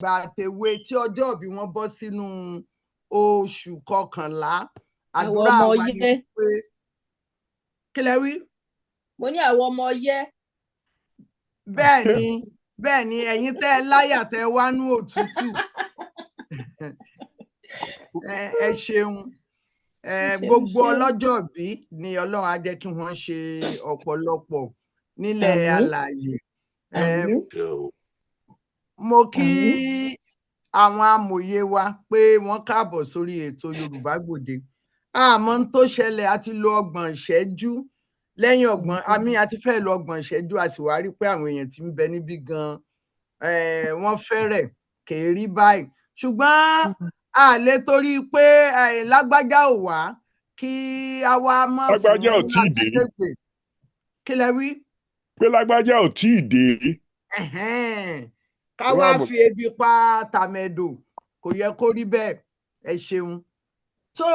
àtẹ̀wé tí ọjọ́ ìbí wọn bọ́ sínú oṣù kọkànlá àdúrà wa ni pé kí lẹ wí. mo ní àwọn ọmọ yẹ. bẹ́ẹ̀ ni ẹ̀yin tẹ́ ẹ láyà tẹ́ ẹ wá nú òtútù ẹ ṣeun gbogbo ọlọ́jọ́ bí ni Ọlọ́run á jẹ́ kí wọ́n ṣe ọ̀pọ̀lọpọ̀ nílẹ̀ alààyè. Mo kí àwọn amòye wa pé wọ́n káàbọ̀ sórí ètò Yorùbá Gbòde. Àmọ́ ń tó ṣẹlẹ̀ a ti lo 30 ìṣẹ́jú lẹ́yìn a ti fẹ́ lo 30 ìṣẹ́jú a sì wá rí pé àwọn èèyàn tí ń bẹ níbí gan wọ́n fẹ́rẹ̀ kèé rí báyìí ṣùgbọ́n a lè torí pé lágbájá ò wá kí a wá mọ̀ fún lágbájá ò tí ì dé. Kí lẹ wí? Pé lágbájá ò tí ì dé. Ká wá fi ebi pa tàmẹ̀dò kò yẹ kó rí bẹ́ẹ̀. Ẹ ṣeun. So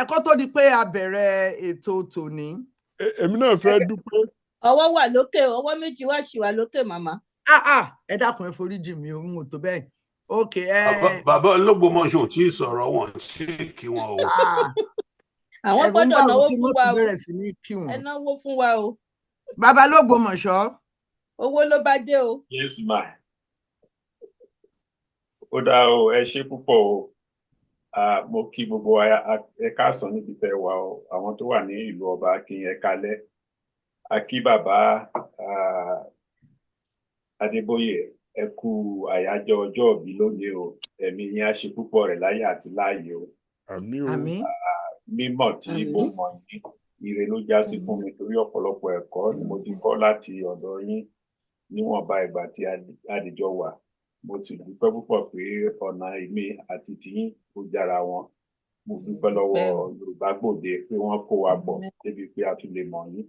kó tó di pé a bẹ̀rẹ̀ ètò tòní. Èmi náà fẹ́ dúpẹ́. Ọwọ́ wà lókè, ọwọ́ méjì wá ṣì wà lókè màmá. Ẹ dákun ẹ foríjì mi òun ò tó bẹ́ẹ̀. Ok. Bàbá Ológbòmọ̀ṣọ́ tí ì sọ̀rọ̀ wọn sí kí wọn o. Àwọn gbọ́dọ̀ náwó fún wa o. Ẹ náwó fún wa o. Bàbá Ológbòmọ̀ṣọ́. Owó ló bá dé o. Yes ma. Ó dáa o, ẹ ṣé púpọ̀ o. Mo kí gbogbo ẹ káàsán níbi tẹ́ wà o. Àwọn tó wà ní ìlú ọba kí ẹ kálẹ́. A kí bàbá Adébóyè ẹ kú àyájọ́ ọjọ́ ìbí lónìí o. Ẹ̀mí yín á ṣe púpọ̀ rẹ̀ láyé àti láàyè o. Àmín o. Mímọ̀ tí mo mọ̀ ní ire ló já sí fún mi torí ọ̀pọ̀lọpọ̀ ẹ̀kọ́ ni mo ti kọ́ láti ọ̀dọ̀ yín níwọ̀nba ìgbà tí àdìjọ wà. Mo ti dúpẹ́ púpọ̀ pé ọ̀nà èmi àti tiyín ó jára wọn. Mo dúpẹ́ lọ́wọ́ Yorùbá Gbòde pé wọ́n kó wa pọ̀ débi pé a tún lè mọ̀ yín.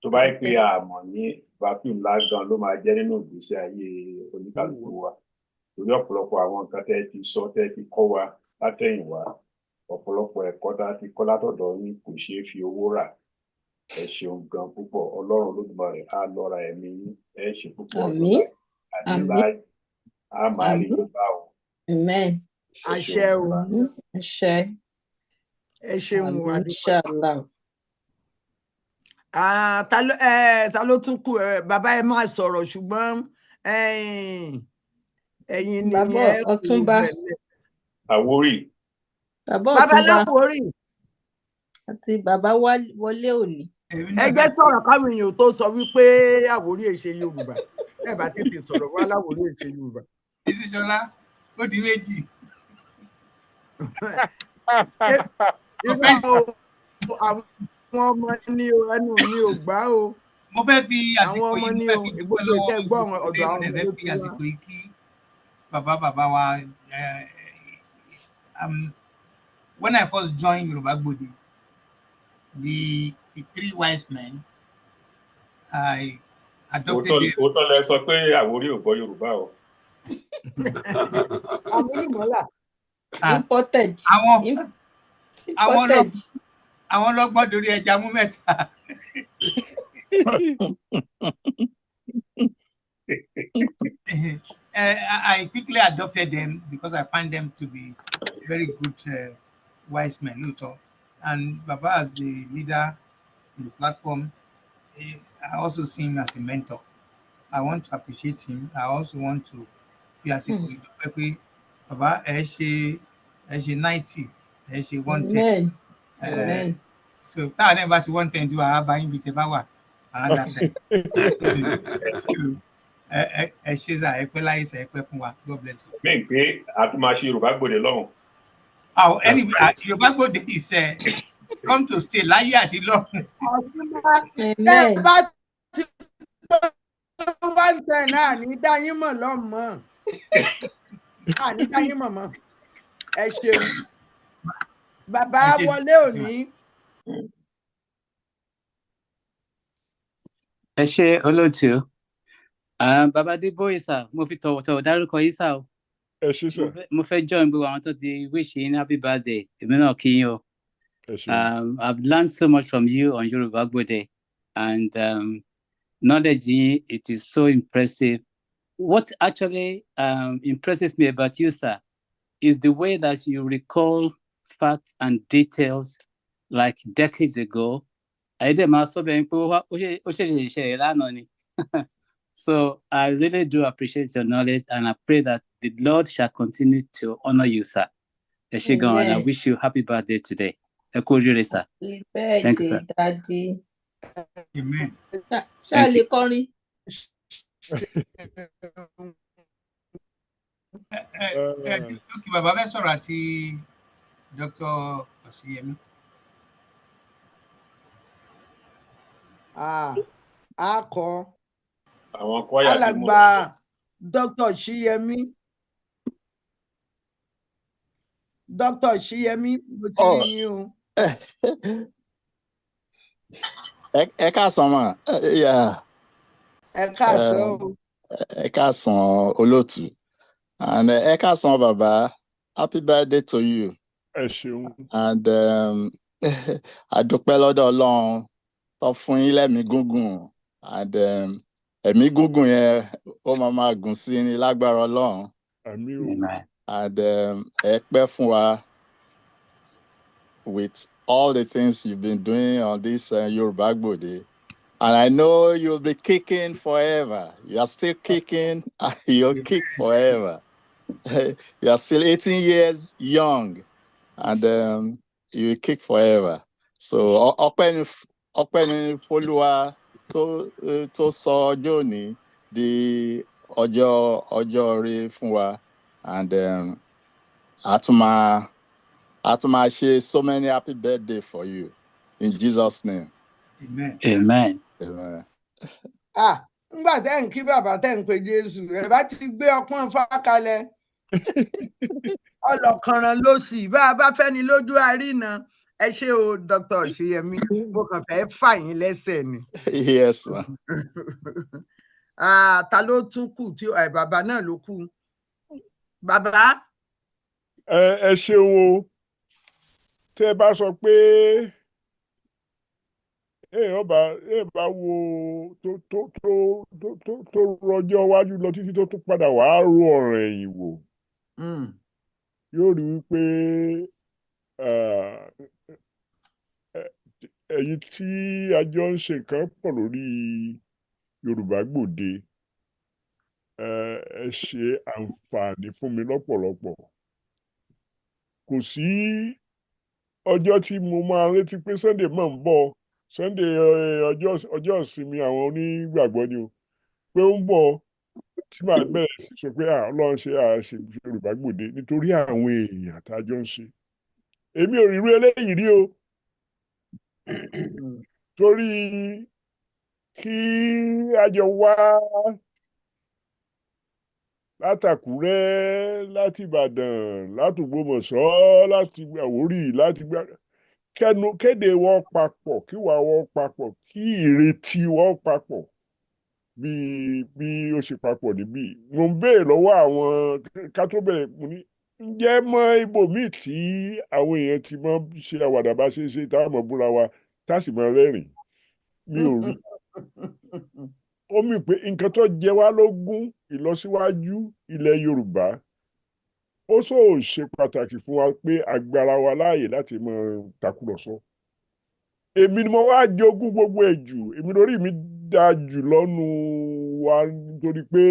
Tó bá yẹ pé a mọ̀ yín vacuum ńlá gan ló máa jẹ́ nínú ìgbésí ayé oníkálukú wa. Torí ọ̀pọ̀lọpọ̀ àwọn nǹkan tẹ́ ti sọ tẹ́ ti kọ́ wa látẹ̀yìnwá. Ọ̀pọ̀lọpọ̀ ẹ̀kọ́ tá a ti kọ́ látọ̀dọ̀ yín kò ṣeé fi owó rà. Ẹ ṣeun gan púpọ̀. Ọlọ́run Olódùmarè á lọ́ra ẹ̀mí yín. Ẹ ṣe púpọ̀ ọdún láì a máa rí Yorùbá o. Amen. Àṣẹ o. Àṣẹ. Ẹ ṣeun o adúpẹ́. Ta ló tún kù bàbá ẹ máa sọ̀rọ̀ ṣùgbọ́n ẹ̀yin ni ẹ Ọ̀túnba. Àwórì. Bàbá Láwórì. Àti bàbá Wọlé Òní. Ẹgbẹ́ sọ̀rọ̀ káwọn èèyàn tó sọ wípé Àwórì èṣe Yorùbá. Ẹ bá tètè sọ̀rọ̀ wá Láwórì èṣe Yorùbá. Ìsìṣọlá ó di méjì. Àwọn ọmọ ní ẹnu mi ò gbà o. Mo fẹ́ fi àsìkò yìí dúpẹ́ lọ́wọ́ ọ̀dọ̀ àwọn ọmọ fẹ́ fi àsìkò yìí kí bàbá wa. When I first joined Yoruba Gbòde, the 3 wise men, I adopted them. Òótọ́ lẹ sọ pé Àwórì ò gbọ́ Yorùbá o. Imported. Àwọn ọlọ́gbọ́n dorí ẹja mú mẹ́ta. I quickly adopted them because I find them to be very good wise men. And Baba, as the leader in the platform, I also see him as a mentor. I want to appreciate him. I also want to feel as if Baba, ẹ ṣe 90, ẹ ṣe 110. So that never ṣe 110 to our buying bit around that time. Ẹ ṣe za ẹ pẹ́ láyé ẹ pẹ́ fún wa. God bless you. Mi pé a tún máa ṣe Yorùbá Gbòde lọ́hùn. Anyway, Yorùbá Gbòde is come to stay láyé àti lọ́hùn. Ẹ bá ti wá ń tẹ̀ náà ní dáyín mọ̀ lọ́mọ. Ní dáyín mọ̀ mọ́. Ẹ ṣeun. Bàbá Wọlé Òní. Ẹ ṣé olóòtú. Bàbá Adébóyè sà, mo fi tọ̀wọ̀tọ̀wọ̀ dárúkọ yín sà o. Ẹ ṣé sà. Mo fẹ́ join gbogbo àwọn tó ti wish yín happy birthday. Èmi náà kí yín o. I've learned so much from you on Yoruba Gbòde, and knowledge, it is so impressive. what actually impresses me about you, sir, is the way that you recall facts and details like decades ago. So I really do appreciate your knowledge, and I pray that the Lord shall continue to honor you, sir. Eshegon, and I wish you happy birthday today. Sir. Thank you, sir. Daddy. Amen. Charlie Connie. Okay, Baba fẹ́ sọ̀rọ̀ àti Dr. Osiyemi. Akọ. Àwọn kọ́yà tí mo alàgbà Dr. Shiyemi. Dr. Shiyemi, mo ti rí yín o. Ẹ káàsán mà. Ẹ káàsán o. Ẹ káàsán olóòtú. And ẹ káàsán bàbá. Happy birthday to you. Ẹ ṣeun. And àdúpẹ́ lọ́dọ̀ Ọlọ́run tó fún yín lẹ́mìí gúngùn. And ẹ̀mí gúngùn yẹn ó máa gùn sí ní lágbára Ọlọ́run. Àmín o. And ẹ pẹ́ fún wa with all the things you've been doing on this Yoruba Gbode. And I know you'll be kicking forever. You are still kicking, and you'll kick forever. You are still 18 years young, and you will kick forever. So, ọpẹ́ ni f'Olúwa tó sọ ọjọ́ òní di ọjọ́ ire fún wa, and a tún máa ṣe so many happy birthday for you in Jesus' name. Amen. Amen. Amen. Ngbà tẹ́ ń kí bàbá tẹ́ ń pe Jésù, ẹ bá ti gbé ọpọ́n fá kalẹ̀. Ọlọ́kànràn ló sì bá a bá fẹ́ni lójú àríná. Ẹ ṣé o, Dr. Shiyemi, mo kàn fẹ́ fà yín lẹ́sẹ̀ ni. Yes, ma. Ta ló tún kù tí bàbá náà ló kù? Bàbá. Ẹ ṣeun o. Tẹ́ ẹ bá sọ pé èèyàn bá wo tó rọjọ́ iwájú lọ títí tó tún padà wàá ro ọ̀rọ̀ ẹ̀yìn wò. Yóò rí wípé ẹ̀yin tí a jọ ń ṣe nǹkan pọ̀ lórí Yorùbá Gbòde ẹ ṣe àǹfààní fún mi lọ́pọ̀lọpọ̀. Kò sí ọjọ́ tí mo máa retí pé Sunday máa ń bọ̀. Sunday ọjọ́ ìsinmi àwọn onígbàgbọ́ ni o, pé ó ń bọ̀ tí màá bẹ̀rẹ̀ sí sọ pé Ọlọ́run ṣe àṣẹ Yorùbá Gbòde nítorí àwọn èèyàn àtàjọ ń ṣe. Èmi ò rí irú eléyìí rí o, torí kí a jọ wá látàkúrẹ́, láti Ìbàdàn, láti Ògbómọ̀ṣọ́, láti Àwórì, láti kéde wọn papọ̀, kí wà wọn papọ̀, kí ìrètí wọn papọ̀ bí ó ṣe papọ̀ níbí. Mo ń béèrè lọ́wọ́ àwọn ká tó bẹ̀rẹ̀, mo ní ǹjẹ́ mọ ibòmíì tí àwọn èèyàn ti mọ ṣe àwàdà bá ṣe táwọn mọ̀ búra wa tá sì mọ rẹ́rìn. Mi ò rí. Ó mì pé nǹkan tó jẹ wá lógún ìlọsíwájú ilẹ̀ Yorùbá ó ṣe pàtàkì fún wa pé agbára wa láàyè láti mọ takùrọ̀sọ. Èmi ni mo wá jogún gbogbo ẹ̀ jù, èmi lórí mi dáa jù lọ́nu wa nítorí pé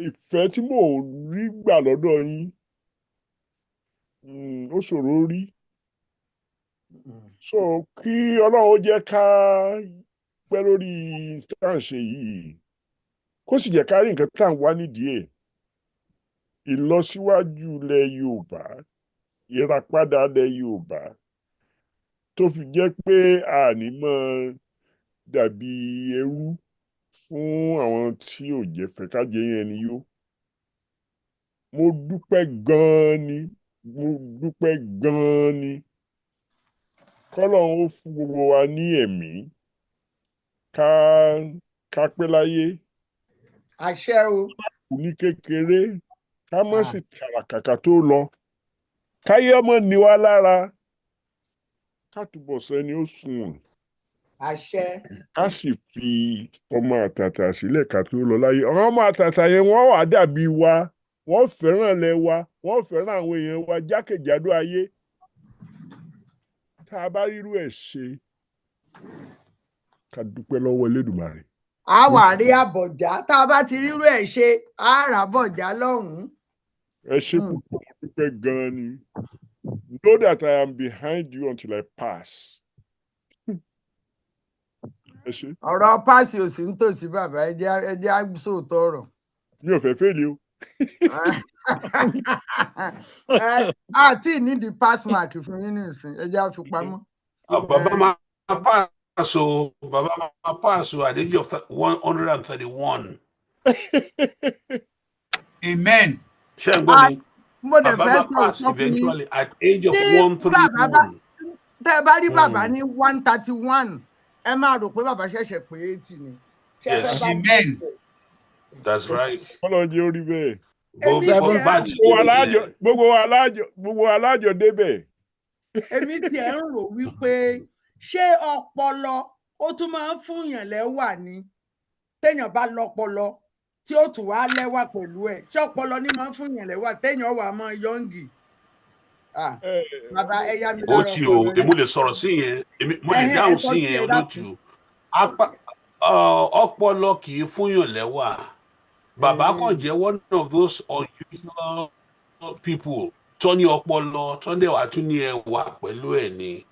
ìfẹ́ tí mò ń rí gbà lọ́dọ̀ yín ó ṣòro rí. So kí Ọlọ́run ó jẹ́ ká pẹ́ lórí tá à ń ṣe yìí, kó sì jẹ́ ká rí nǹkan tá à ń wá nídìí ẹ̀. Ìlọsíwájú ilẹ̀ Yorùbá, ìràpadà ilẹ̀ Yorùbá, tó fi jẹ́ pé àní máa dàbí ẹrú fún àwọn tí ò jẹ́ fẹ́ ká jẹ yẹn ni yó. Mo dúpẹ́ gan-an ni, mo dúpẹ́ gan-an ni. Kọ́lọ́run ó fún gbogbo wa ní ẹ̀mí ká pẹ́ láyé. Àṣẹ o. Ní kékeré ká má sì kàràkàkà tó lọ. Káyé ọmọ ní wa lára, ká túbọ̀ sẹ́ni ó sunwọ̀n. àṣẹ. ká sì fi ọmọ àtàtà sílẹ̀ ká tó lọ láyé ọmọ àtàtà yẹn wọ́n wà dàbí wa wọ́n fẹ́ràn ilẹ̀ wa wọ́n fẹ́ràn àwọn èèyàn wa jákèjádò ayé tá a bá rírú ẹ̀ ṣe ká dúpẹ́ lọ́wọ́ Elédùmarè. a wà rí àbọ̀já tá a bá ti rírú ẹ̀ ṣe a rà bọ̀já lọ́hùn-ún. Ẹ ṣé púpọ̀ dúpẹ́ gan-an ni. Know that I am behind you until I pass. Ẹ ṣé. ọ̀rọ̀ páàsì ò sí nítòsí bàbá ẹ jẹ́ àgbùsòótọ́ ọ̀rọ̀. Mi ò fẹ́ fèlè o. àti nídìí pass mark fún yín nìsín ẹ jẹ́ àfi pamọ́. Bàbá máa pàṣọ at the age of 131. Amen. Ṣé ẹ gbọ́ mi? Mo dẹ̀ fẹ́ Bàbá pass eventually at age of 131. Tẹ́ ẹ bá rí bàbá ní 131 ẹ máa rò pé bàbá ṣẹ̀ṣẹ̀ pé 80 ni. Yes. Amen. That's right. Ọlọ́jẹ́ orí bẹ́ẹ̀. Gbogbo alájọ débẹ̀. Èmi tiẹ̀ ń rò wípé ṣé ọpọlọ ó tún máa ń fúnyàn lẹ́wà ni téèyàn bá lọ́pọlọ tí ó tún wá lẹ́wà pẹ̀lú ẹ̀ ṣé ọpọlọ ní máa ń fúnyàn lẹ́wà téèyàn wà mọ́ yọ́ǹgì. Bàbá ẹ̀yà mi lára ọpọlọ. Ó ti o, èmi lè sọ̀rọ̀ sí yẹn, mo lè dáhùn sí yẹn olótù. Ọpọlọ kì í fúnyàn lẹ́wà. Bàbá kan jẹ́ one of those unusual people tó ní ọpọlọ tó dẹ̀ wá tún ní ẹwà pẹ̀lú ẹ̀ ni.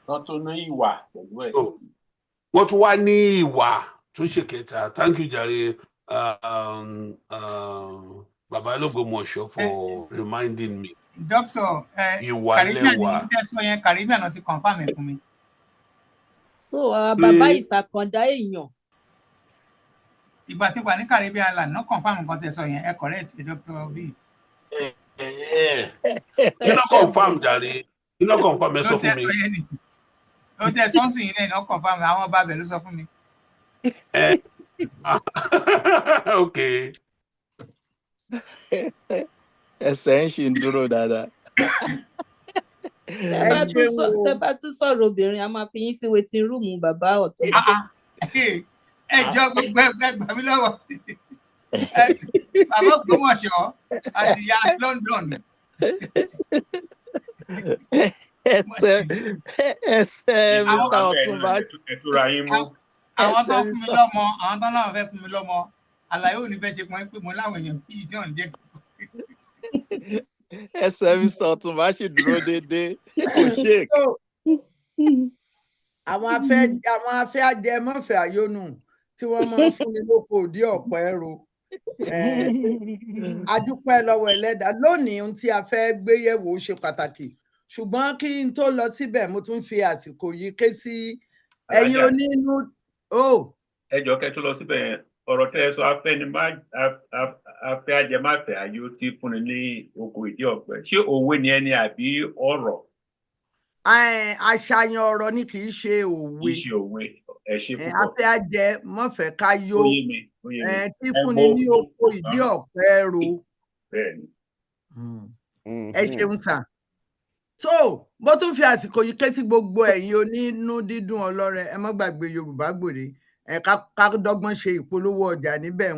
Wọ́n tún ní ìwà pẹ̀lú ẹ̀. Wọ́n tún wá ní ìwà tó ṣe kẹta. Thank you jàre Bàbá Ológbòmọ̀ṣọ́ for reminding me. Doctor, Caribbean náà ti confirm ẹ̀ fún mi. So bàbá ìsàkàndá èèyàn. Ìgbà tí wà ní Caribbean land náà confirm nǹkan tẹ́ sọ yẹn ẹ correct Dr. B. Kí ló confirm jàre? Kí ló confirm ẹ sọ fún mi? Ó tẹ́ sọ́ọ̀sì yìí náà confirm àwọn ọba bẹ̀ ló sọ fún mi. Okay. Ẹsẹ̀ ń ṣì ń dúró dáadáa. Tẹ́ bá tún sọ̀rọ̀ obìnrin a máa fi yín sí waiting room bàbá ọ̀tún. Ẹjọ́ gbogbo ẹgbẹ́ gbà mí lọ́wọ́ sí bàbá Ògbómọ̀ṣọ́ àti ìyá London. Ẹsẹ̀ Mr. Ọ̀túnba. Àwọn tó fún mi lọ́mọ, àwọn tó náà fẹ́ fún mi lọ́mọ, àlàyé ò ní fẹ́ ṣe fún ẹ pé mo láwọn èèyàn bíi tí wọ́n ń jẹ́ kókó. Ẹsẹ̀ Mr. Ọ̀túnba ṣì dúró déédéé, kò ṣèk. Àwọn afẹ́ ajẹmọ́fẹ́ àyónú tí wọ́n máa ń fún ní lóko òdí ọ̀pọ̀ ẹ̀rọ. A dúpẹ́ lọ́wọ́ Ẹlẹ́dàá lónìí ohun tí a fẹ́ gbé yẹ̀wò ṣe pàtàkì ṣùgbọ́n kí n tó lọ síbẹ̀ mo tún fi àsìkò yìí ké sí ẹ̀yin onínú. Ẹ jọ̀ọ́ kẹ́ tó lọ síbẹ̀ ọ̀rọ̀ tẹ́ ẹ sọ afẹ́ ajẹmáfẹ́ ayó tí fúnni ní oko ìdí ọ̀pẹ ṣé òwe ni ẹni àbí ọ̀rọ̀? Àṣàyàn ọ̀rọ̀ ni kì í ṣe òwe. Kì í ṣe òwe. Ẹ ṣe púpọ̀. Afẹ́ ajẹ mọ́fẹ́ ká yó tí fúnni ní oko ìdí ọ̀pẹ ro. Bẹ́ẹ̀ni. Ẹ ṣeun sà. So bó tún fi àsìkò yìí ké sí gbogbo ẹ̀yin onínú dídùn ọlọ́rẹ ẹ má gbàgbé Yorùbá Gbòde ká dọ́gbọ́n ṣe ìpolówó ọjà níbẹ̀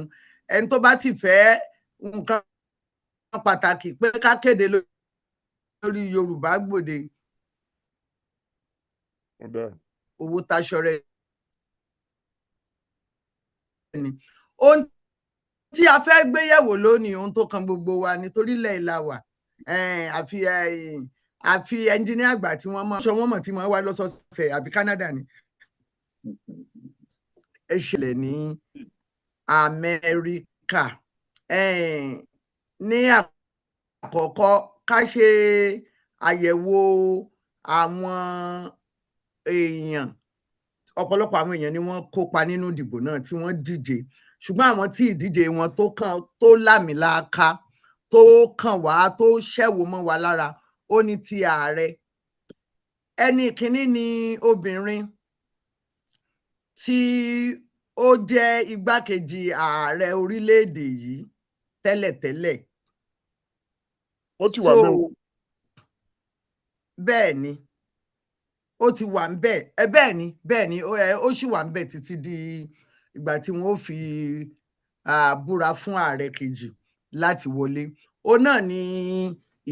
ẹni tó bá sì fẹ́ nǹkan pàtàkì pé ká kéde lórí Yorùbá Gbòde owó taṣọ rẹ ni ohun tí a fẹ́ gbé yẹ̀wò lónìí ohun tó kan gbogbo wa nítorí ilẹ̀ ìlà wà àfi ẹnjíníà àgbà tí wọ́n mọ̀ tí wọ́n wá lọ́sọ̀ọ̀sẹ̀ àbí Canada ni ẹ ṣẹlẹ̀ ní Amẹ́ríkà ní àkọ́kọ́ ká ṣe àyẹ̀wò àwọn èèyàn ọ̀pọ̀lọpọ̀ àwọn èèyàn ni wọ́n kópa nínú ìdìbò náà tí wọ́n díje ṣùgbọ́n àwọn tí ìdíje wọn tó lámìláaka tó kàn wá tó ṣẹ̀wò mọ́ wa lára ó ní ti ààrẹ ẹni kìíní ni obìnrin tí ó jẹ́ igbákejì ààrẹ orílẹ̀-èdè yìí tẹ́lẹ̀tẹ́lẹ̀. Ó ti wà mẹ́wọ̀n. Bẹ́ẹ̀ ni ó ti wà ń bẹ̀ bẹ́ẹ̀ ni ó sì wà ń bẹ̀ títí di ìgbà tí wọ́n ó fi búra fún ààrẹ kejì láti wọlé. Ó náà ni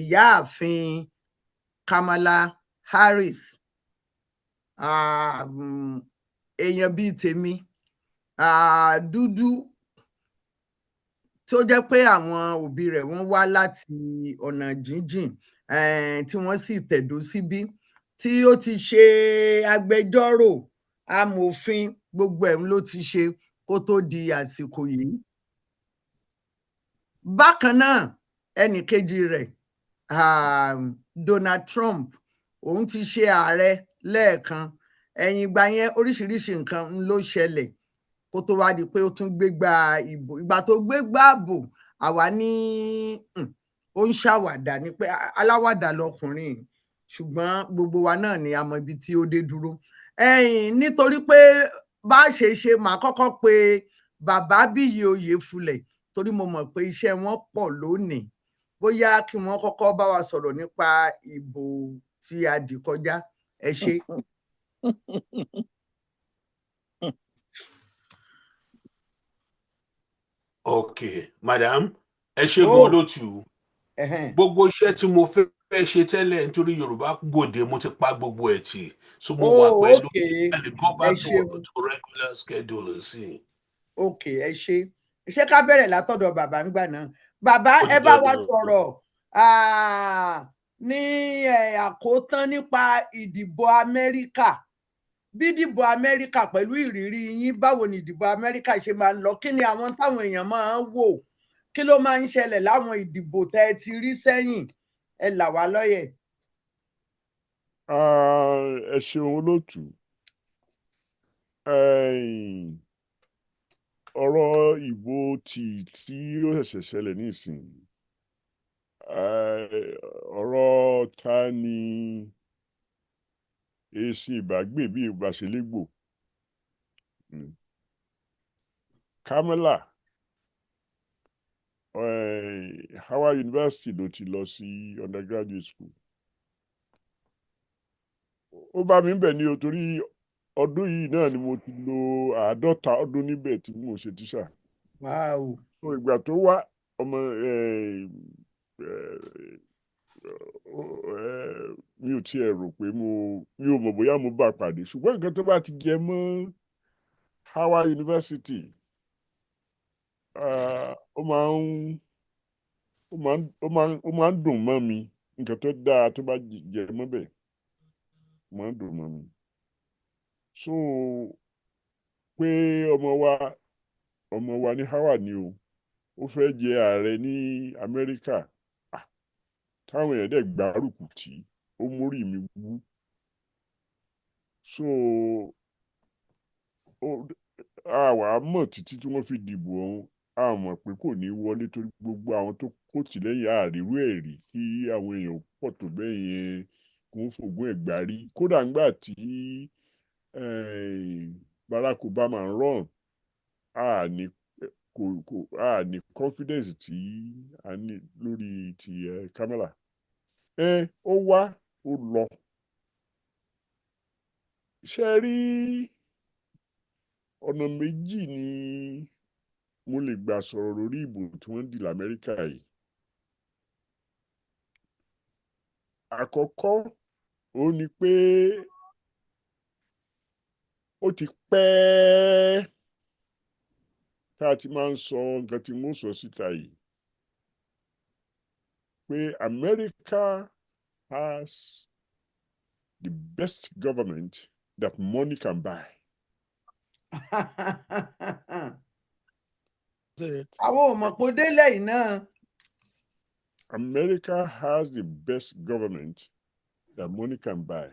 ìyáàfin Kamala Harris, èèyàn bíi tèmi, dúdú tó jẹ́ pé àwọn òbí rẹ̀ wọ́n wá láti ọ̀nà jíjìn, tí wọ́n sì tẹ̀dó síbí, tí ó ti ṣe agbẹjọ́rò, amòfin, gbogbo ẹ̀ ló ti ṣe kó tó di àsìkò yìí. Bákan náà, ẹnì kejì rẹ̀, Donald Trump, òun ti ṣe ààrẹ lẹ́ẹ̀kan. Ẹ̀yìn ìgbà yẹn oríṣiríṣi nǹkan ló ṣẹlẹ̀ kó tó wá di pé ó tún gbégbá ìbò. Ìgbà tó gbégbá ìbò, àwa ní ó ń ṣàwàdà ni pé aláwàdà lọkùnrin, ṣùgbọ́n gbogbo wa náà ni a mọ ibi tí ó dé dúró. Nítorí pé bá ṣe ṣe màá kọ́kọ́ pe bàbá Bíyì Oyèfulẹ̀ torí mo mọ̀ pé iṣẹ́ wọn pọ̀ lónìí. Bóyá kí wọ́n kọ́kọ́ bá wa sọ̀rọ̀ nípa ìbò tí a dì kọjá. Ẹ ṣé. Okay, madam, ẹ ṣé gan lótú. Gbogbo iṣẹ́ tí mo fẹ́ ṣe tẹ́lẹ̀ nítorí Yorùbá Gbòde mo ti pa gbogbo ẹ̀ tì. So mo wà pẹ̀lú and go back to regular schedule sí. Okay, ẹ ṣé. Ṣé ká bẹ̀rẹ̀ látọ̀dọ̀ bàbá ńgbà náà? Bàbá, ẹ bá wa sọ̀rọ̀ ní àkótán nípa ìdìbò Amẹ́ríkà. Bí ìdìbò Amẹ́ríkà pẹ̀lú ìrírí yín, báwo ni ìdìbò Amẹ́ríkà ṣe máa ń lọ? Kí ni àwọn táwọn èèyàn máa ń wò? Kí ló máa ń ṣẹlẹ̀ láwọn ìdìbò tẹ́ ẹ ti rí sẹ́yìn? Ẹ là wá lóye. Ẹ ṣeun olóòtú. Ọ̀rọ̀ ìbò tí ó ṣẹ̀ṣẹ̀ ṣẹlẹ̀ nísìnyí, ọ̀rọ̀ ta ni èsì ìbágbé bí ìbáṣelégbò. Kamala, Howard University ló ti lọ sí undergraduate school. Ó bá mi bẹ̀ ní o torí ọdún yìí náà ni mo ti lo 50 ọdún níbẹ̀ tí mo ṣe tíṣà. Wow. So ìgbà tó wá ọmọ mi ò tiẹ̀ rò pé mi ò mọ̀ bóyá mo bá pàdé, ṣùgbọ́n nǹkan tó bá ti jẹ mọ́ Howard University, ó máa ń dùn mọ́ mi. Nǹkan tó dáa tó bá jẹ mọ́ bẹ̀ máa ń dùn mọ́ mi. So pé ọmọ wa ní Howard ni o, ó fẹ́ jẹ ààrẹ ní Amẹ́ríkà, táwọn èèyàn dẹ̀ gbárùkù tì í, ó mórí mi wú. So àwa mọ̀ títí tí wọ́n fi dìbò ọ̀hún, a mọ̀ pé kò ní wọlé torí gbogbo àwọn tó kò tì lẹ́yìn àrírú ẹ̀ rí kí àwọn èèyàn pọ̀ tó bẹ́ẹ̀ yẹn kó ń fògùn ẹ̀ gbà rí. Kódà ńgbà tí Barack Obama ń run, a ní confidence tí a ní lórí ti Kamala. Ó wá ó lọ. Ṣé rí ọ̀nà méjì ni mo lè gbà sọ̀rọ̀ lórí ìbò tí wọ́n dì l'Amẹ́ríkà yìí. Àkọ́kọ́ ó ní pé ó ti pẹ́ tá a ti máa ń sọ nǹkan tí mo sọ síta yìí pé America has the best government that money can buy. Àwọn ò mọ̀ pé ó délẹ̀ yìí náà. America has the best government that money can buy.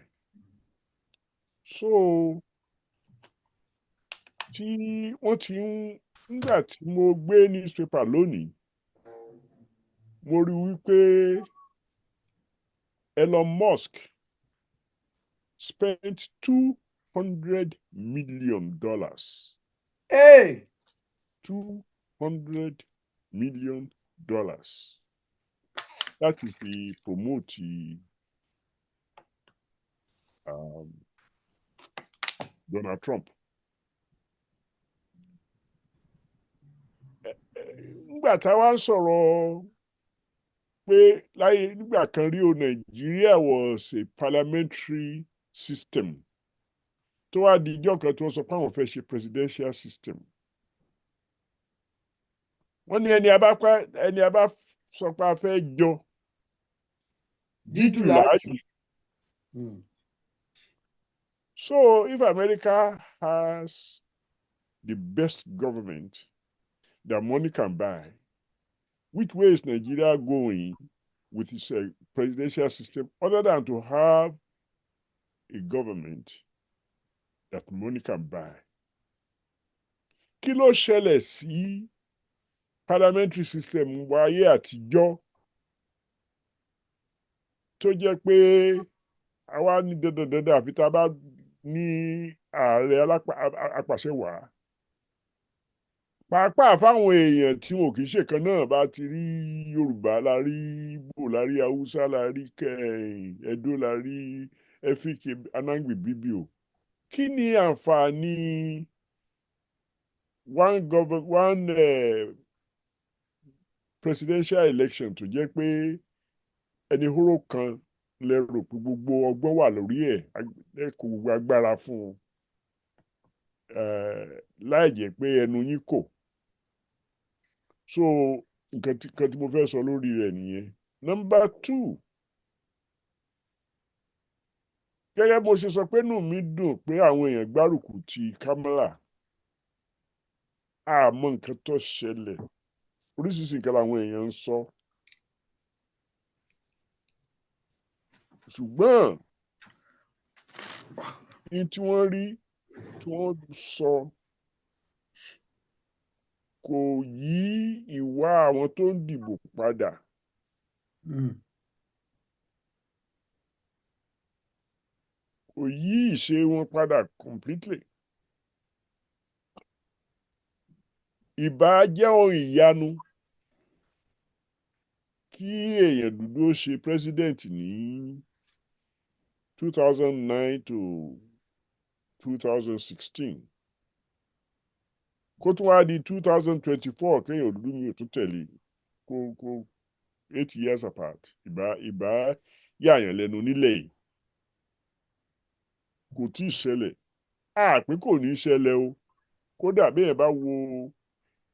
So tí wọ́n ti nígbà tí mo gbé newspaper lónìí, mo rí wípé Elon Musk spent $200 million. Hey! $200 million. Láti fi promote Donald Trump. Nígbà táwa ń sọ̀rọ̀ pé láyé nígbà kan rí o Nàìjíríà was a parliamentary system tó wá di ijọ́ kan tí wọ́n sọ pé àwọn fẹ́ ṣe presidential system. Wọ́n ní ẹni a bá sọ pé a fẹ́ jọ dídùn láàjù. So if America has the best government that money can buy, which way is Nigeria going with its presidential system other than to have a government that money can buy? Kí ló ṣẹlẹ̀ sí parliamentary system wa ayé àtijọ́ tó jẹ́ pé àwa ní dandan àfi tá a bá ní ààrẹ apàṣẹwàá? Pàápàá fáwọn èèyàn tí wọn kì í ṣèkan náà bá ti rí Yorùbá, la rí Ìgbò, la rí Haúsá, la rí Ẹdó, la rí Efik, Anangbe, Bibio. Kí ni àǹfààní one presidential election tó jẹ́ pé ẹni hóró kan lérò pé gbogbo ọgbọ́n wà lórí ẹ̀ kó gbogbo agbára fún un láì jẹ́ pé ẹnu yín kò. So nǹkan tí mo fẹ́ sọ lórí rẹ̀ nìyẹn. Number 2, gẹ́gẹ́ bó ṣe sọ pé inú mi dùn pé àwọn èèyàn gbárùkù ti Kamala, àmọ́ nǹkan tó ṣẹlẹ̀ oríṣiríṣi nǹkan làwọn èèyàn ń sọ. Ṣùgbọ́n ní tí wọ́n rí tí wọ́n sọ kò yí ìwà àwọn tó ń dìbò padà. Kò yí ìṣe wọn padà completely. Ìbá jẹ́ ohun ìyanu kí èèyàn dúdú ó ṣe president ní 2009 to 2016. Kó tún wá di 2024 kéèyàn dúdú mi ò tún tẹ̀lé kó 8 years apart. Ìbá yàyàn lẹ́nu nílẹ̀ yìí. Kò tí ì ṣẹlẹ̀. Pé kò ní ṣẹlẹ̀ o. Kódà bí èèyàn bá wo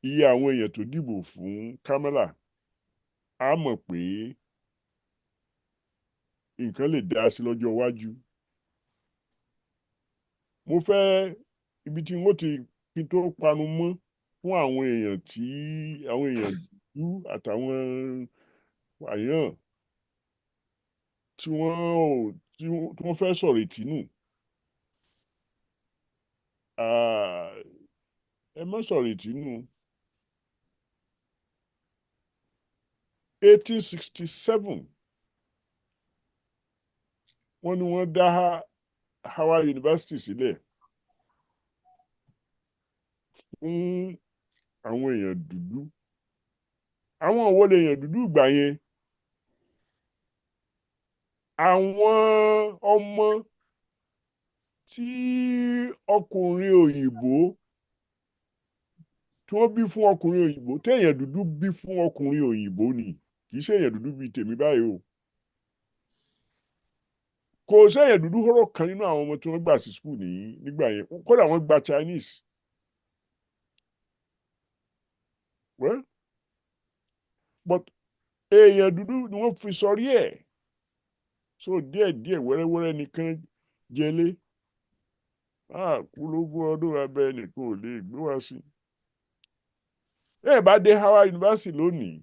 iye àwọn èèyàn tó dìbò fún Kamala, a mọ̀ pé nǹkan lè dá sí lọ́jọ́ iwájú. Mo fẹ́ ibi tí wọ́n ti kí tó panu mọ́ fún àwọn èèyàn dúdú àtàwọn àyàn tí wọ́n fẹ́ sọ̀rọ̀ ìtínú. Ẹ má sọ̀rọ̀ ìtínú. 1867 wọ́n ní wọ́n dá Howard University sílẹ̀ fún àwọn èèyàn dúdú. Àwọn wo lè èèyàn dúdú gbà yẹn? Àwọn ọmọ tí ọkùnrin òyìnbó tí wọ́n bí fún ọkùnrin òyìnbó téèyàn dúdú bí fún ọkùnrin òyìnbó ni, kì í ṣe èèyàn dúdú bíi tèmi báyìí o. Kò séèyàn dúdú hóró kan nínú àwọn ọmọ tí wọ́n gbà sí school nígbà yẹn. Kódà wọ́n gba Chinese. Well, but èèyàn dúdú ni wọ́n fi sọrí ẹ̀. So díẹ̀díẹ̀ wẹ́rẹ́wẹ́rẹ́ nìkan jẹlé. Kúlógún ọdún abẹ́ nìkan ò lè gbé wá sí. Ẹ bá dé Howard University lónìí,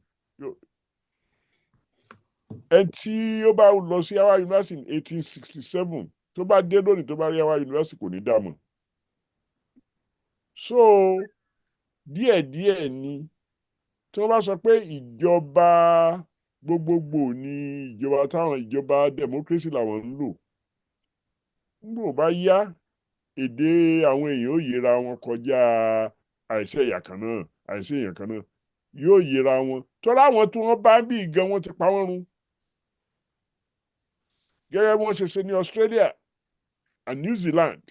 ẹni tí ó bá lọ sí Howard University ní 1867 tó bá dé lónìí tó bá rí Howard University kò ní dààmú. So díẹ̀díẹ̀ ni tí wọ́n bá sọ pé ìjọba gbogbogbò ni ìjọba democracy làwọn ń lò. Nígbà ó bá yá èdè àwọn èèyàn ó yẹra wọn kọjá àìsí ẹ̀yà kan náà àìsí èèyàn kan náà yóò yẹra wọn. Tọ́lá àwọn tí wọ́n bá ń bí gan wọ́n ti pa wọ́n run. Gẹ́gẹ́ bí wọ́n ṣe ṣe ní Australia and New Zealand.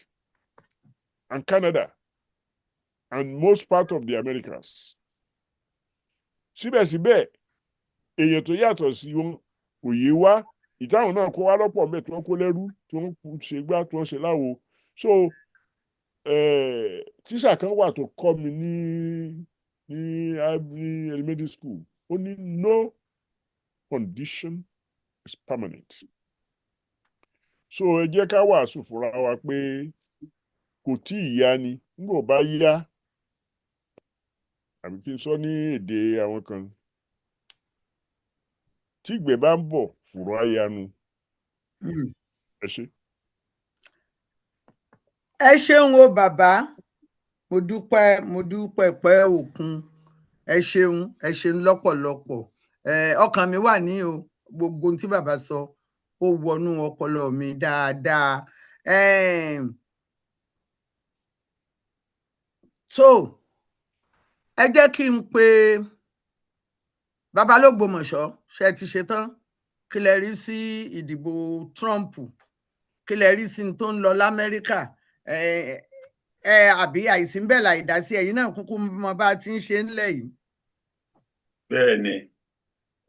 and Canada and most part of the Americas. Síbẹ̀síbẹ̀ èèyàn tó yàtọ̀ sí wọn òye wá ìdáhùn náà kó wá lọ́pọ̀ mẹ́ tí wọ́n kó lẹ́rú tí wọ́n ṣe gbá tí wọ́n ṣe láwo. So tíṣà kan wà tó kọ́ mi ní elementary school ó ní no condition is permanent. So ẹ jẹ́ ká wàásù fúnra wa pé kò tí ì yá ni nígbà bá yá àbí kí n sọ ní èdè àwọn kan tí ìgbẹ́ bá ń bọ̀ fùrọ̀ ayanu. Ẹ ṣé. Ẹ ṣeun o bàbá, mo dúpẹ́ pẹ́ òkun, ẹ ṣeun lọ́pọ̀lọpọ̀. Ọkàn mi wà ní o gbogbo ohun tí bàbá sọ ó wọnú ọpọlọ mi dáadáa. So ẹ jẹ́ kí n pe bàbá l'Ógbómọ̀ṣọ́, ṣé ti ṣe tán? Kí lẹ rí sí ìdìbò Trump? Kí lẹ rí sí tó ń lọ l'Amẹ́ríkà? Àbí àìsí ń bẹ̀ láìdásí ẹ̀yin náà kúkú mọ bá ti ń ṣe ńlẹ̀ yìí. Bẹ́ẹ̀ ni,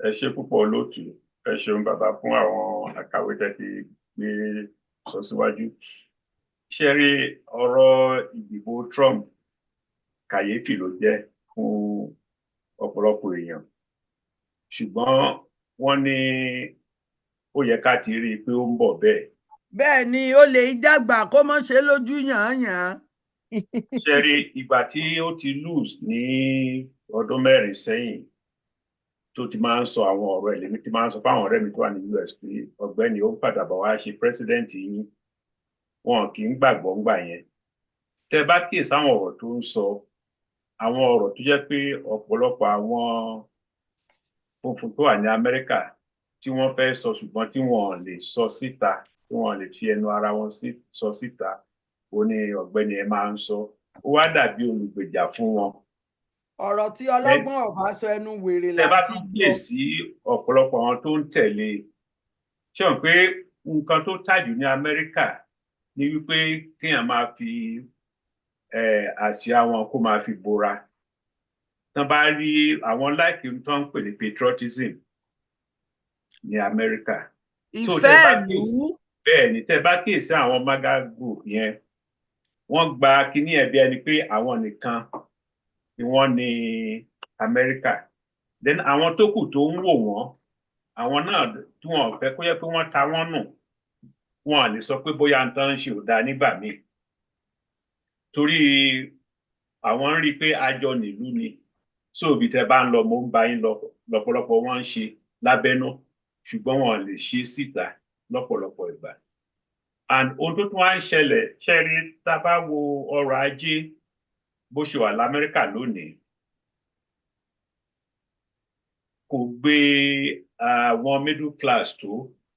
ẹ ṣé púpọ̀ olóòtú, ẹ ṣeun bàbá fún àwọn àkàwé tẹ́ ti gbé sọ síwájú. Ṣé rí ọ̀rọ̀ ìdìbò Trump kàyéfì ló jẹ́ fún ọ̀pọ̀lọpọ̀ èèyàn, ṣùgbọ́n wọ́n ní ó yẹ ká ti rí i pé ó ń bọ̀ bẹ́ẹ̀. Bẹ́ẹ̀ ni ó lè dàgbà kó mọ́ ṣe lójú yàn-án. Ṣé rí ìgbà tí ó ti lose ní ọdún 4 sẹ́yìn tó ti máa ń sọ àwọn ọ̀rọ̀ ẹ̀ lèmi ti máa ń sọ fáwọn ọ̀rẹ́ mi tó wà ní US pé ọ̀gbẹ́ni ó padà bọ̀ wá ṣe president yín, wọn kì í gbàgbọ́ ńgbà yẹn. Tẹ́ bá kíyèsí àwọn ọ̀rọ̀ tó ń sọ, àwọn ọ̀rọ̀ tó jẹ́ pé ọ̀pọ̀lọpọ̀ àwọn funfun tó wà ní Amẹ́ríkà tí wọ́n fẹ́ sọ ṣùgbọ́n tí wọ́n lè sọ síta, tí wọ́n lè fi ẹnu ara wọn sọ síta, ó ní ọ̀gbẹ́ni ẹ máa ń sọ, ó wá dàbí olùgbèjà fún wọn. Ọ̀rọ̀ tí ọlọ́gbọ́n ò bá sọ ẹnu wèrè láti gbọ́. Tẹ́ bá tún kíyèsí ọ̀pọ̀lọpọ̀ àwọn tó ń tẹ̀lé, ṣé o pé nǹkan tó tàjù ní Amẹ́ríkà ni wípé kéèyàn máa fi àsíá wọn kó máa fi bora. Tán bá rí àwọn láìkí tó ń pè ní patriotism ní Amẹ́ríkà. Ìfẹ́ ìlú. Bẹ́ẹ̀ ni, tẹ́ bá kíyèsí àwọn MAGA group yẹn, wọ́n gba kíní ẹ̀bí ẹni pé àwọn nìkan ni wọ́n ní Amẹ́ríkà. Then àwọn tó kù tó ń wò wọ́n, àwọn náà tí wọ́n fẹ́ kó yẹ pé wọ́n ta wọ́n nù, wọn à lè sọ pé bóyá ń tán ṣe ò dáa nígbà míì. Torí àwọn ń rí i pé àjọ nílùú ni. So ibi tẹ́ bá ń lọ mo ń bá yín lọ, lọ́pọ̀lọpọ̀ wọ́n ń ṣe lábẹ́nú, ṣùgbọ́n wọn lè ṣe síta lọ́pọ̀lọpọ̀ ìgbà. And ohun tó tún wá ń ṣẹlẹ̀, ṣẹ́rí tá a bá wo ọrọ̀ ajé bó ṣe wà l'Amẹ́ríkà lónìí, kò gbé àwọn middle class tó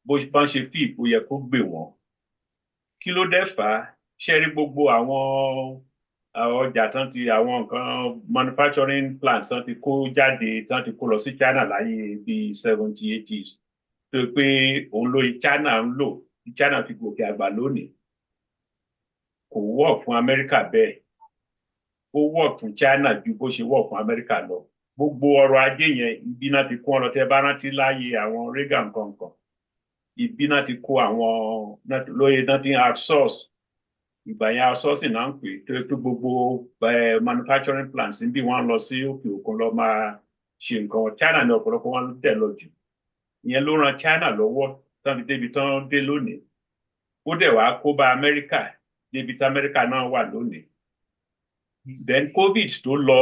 bó bá ń ṣe fi ìpò yẹ kó gbé wọn. Kí ló dé fà á? Ṣẹ́rí gbogbo àwọn ọjà tán ti àwọn nǹkan manufacturing plants tán ti kó jáde tán ti kó lọ sí China láyé bíi 70s 80s tó pé òun ló China ń lò tí China fi gòkè àgbà lónìí. Kò wọ̀ fún Amẹ́ríkà bẹ́ẹ̀, ó wọ̀ fún China ju bó ṣe wọ̀ fún Amẹ́ríkà lọ. Gbogbo ọrọ̀ ajé yẹn ibi náà ti kó wọn lọ, tẹ́ bá rántí láyé àwọn Reagan kankan, ibi náà ti kó àwọn lóye náà ti outsource. Ìgbà yẹn outsourcing náà ń pè tó yẹ pé gbogbo manufacturing plants níbi wọ́n lọ sí òkè òkun lọ máa ṣe nǹkan. China ní ọ̀pọ̀lọpọ̀ wọn tẹ̀ lọ jù. Ìyẹn ló ran China lọ́wọ́ tán fi débi tán dé lónìí. Ó dẹ̀ wá kó bá Amẹ́ríkà débi tí Amẹ́ríkà náà wà lónìí. Then COVID tó lọ,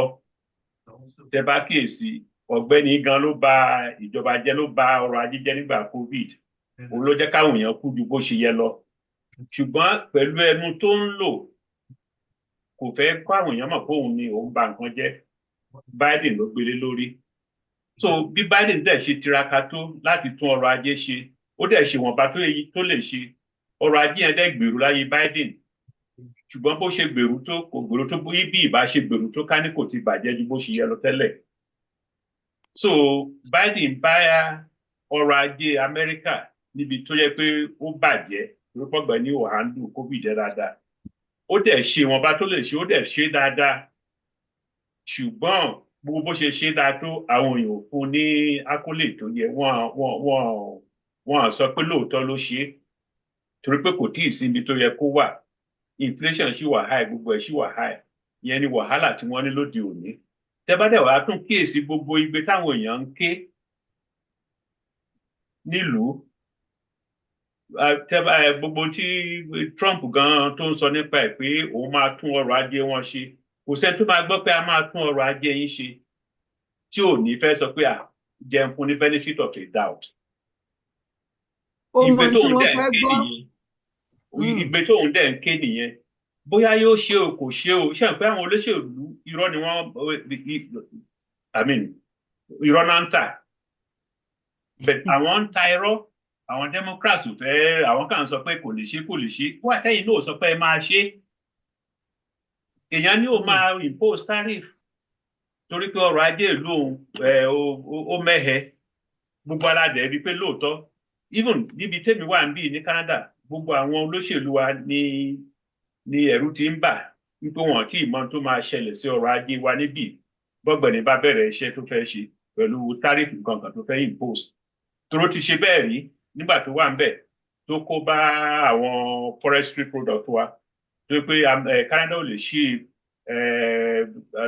tẹ́ bá kíyèsí, ọ̀gbẹ́ni gan ló bà ìjọba jẹ́, ló bà ọrọ̀ ajé jẹ́ nígbà COVID. Òun ló jẹ́ káwọn èèyàn kú ju bó ṣe yẹ lọ. Ṣùgbọ́n pẹ̀lú ẹnu tó ń lò, kò fẹ́ kó àwọn èèyàn mọ̀ pé òun ni òun bà nǹkan jẹ́. Biden ló gbélé lórí. So bí Biden dẹ̀ ṣe tiraka tó láti tún ọrọ̀ ajé ṣe, ó dẹ̀ ṣe wọ̀nba tó lè ṣe. Ọrọ̀ ajé yẹn dẹ̀ gbèrú láyé Biden. Ṣùgbọ́n bó ṣe gbèrú tó kò gbèrú tó bí ìbá ṣe gbèrú tó ká ní kò ti bàjẹ́ ju bó ṣe yẹ lọ tẹ́lẹ̀. So Biden bá ọrọ̀ ajé Amẹ́ríkà níbi tó yẹ pé ó bàjẹ́, rúpọ̀gbẹ́ ní òhàndù COVID dáadáa. ó dẹ̀ ṣe wọn bá tó lè ṣe ó dẹ̀ ṣe dáadáa ṣùgbọ́n gbogbo bó ṣe ṣe dáa tó àwọn èèyàn fún ní accolade tó yẹ wọ́n sọ pé lóòótọ́ ló ṣe torí pé kò tíì síbi tó yẹ kó wà inflation ṣì wà high gbogbo ẹ̀ ṣì wà high ìyẹn ni wàhálà tí wọ́n ní lóde òní tẹ́ bá dẹ̀ wá tún kíyèsí gbogbo igbe táwọn èèyàn ń ké nílùú gbogbo tí Trump gan tó ń sọ nípa ẹ̀ pé òun máa tún ọrọ̀ ajé wọn ṣe kò sẹ́ni tó máa gbọ́ pé a máa tún ọrọ̀ ajé yín ṣe tí ò ní fẹ́ sọ pé jẹun fún ní benefit of a doubt. Ìgbé tóun dẹ̀ ń ké nìyẹn ìgbé tóun dẹ̀ ń ké nìyẹn bóyá yóò ṣe o kò ṣe o ṣe pé àwọn olóṣèlú irọ́ ni wọ́n irọ́ náà ń tà àwọn ń ta irọ́ àwọn Democrats ò fẹ́ àwọn kan sọ pé kò lè ṣe wọ́n àtẹ̀yìn náà sọ pé ẹ máa ṣe èèyàn ní ò máa impose tariff torí pé ọrọ̀ ajé ìlú ó mẹ́hẹ gbogbo aládẹ rí pé lóòótọ́ even níbi tèmi wà ń bí ní Canada gbogbo àwọn olóṣèlú wa ní ẹ̀rù ti ń bà wípé wọn tí ìmọ̀ tó máa ṣẹlẹ̀ sí ọrọ̀ ajé wa níbí bọ́gbẹ̀ni bá bẹ̀rẹ̀ iṣẹ́ tó fẹ́ ṣe pẹ̀lú tariff nǹkan kan tó fẹ́ impose toró ti ṣe bẹ́ẹ̀ rí nígbà tó wà ń bẹ̀ tó kó bá àwọn forestry product wa tó pé Canada ò lè ṣí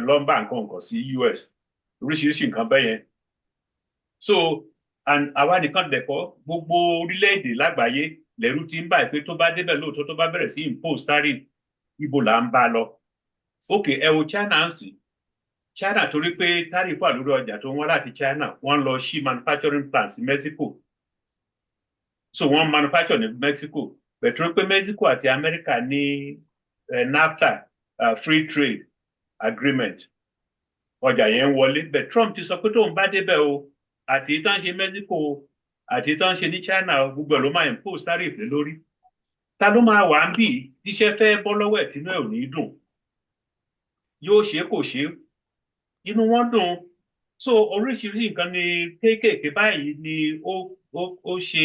lumber nǹkan sí US oríṣiríṣi nǹkan bẹ́ẹ̀ yẹn so àwa nìkan dẹ̀kọ́ gbogbo orílẹ̀-èdè lágbàáyé lẹ́rú ti ń bà pé tó bá débẹ̀ lóòótọ́ tó bá bẹ̀rẹ̀ sí impose tariff ibo là ń bá lọ ok ẹ wo China ń sìn China torí pé tariff wà lórí ọjà tó wọ́n láti China wọ́n lọ sí manufacturing plants ní Mexico so wọ́n manufacture ní Mexico bẹ̀tọ́ pé Mexico àti America ní NAFTA free trade agreement ọjà yẹn ń wọlé bẹ̀ Trump ti sọ pé tóun bá débẹ̀ o àti ìtàn ṣe Mexico àti ìtàn ṣe ní China gbogbo ló máa impose tariff lé lórí ta ló máa wà ń bì tíṣẹ́ fẹ́ bọ́ lọ́wọ́ ẹ̀ tínú ẹ̀ ò ní dùn yóò ṣe kò ṣe inú wọn dùn so oríṣiríṣi nǹkan ni kéékèèké báyìí ni ó ṣe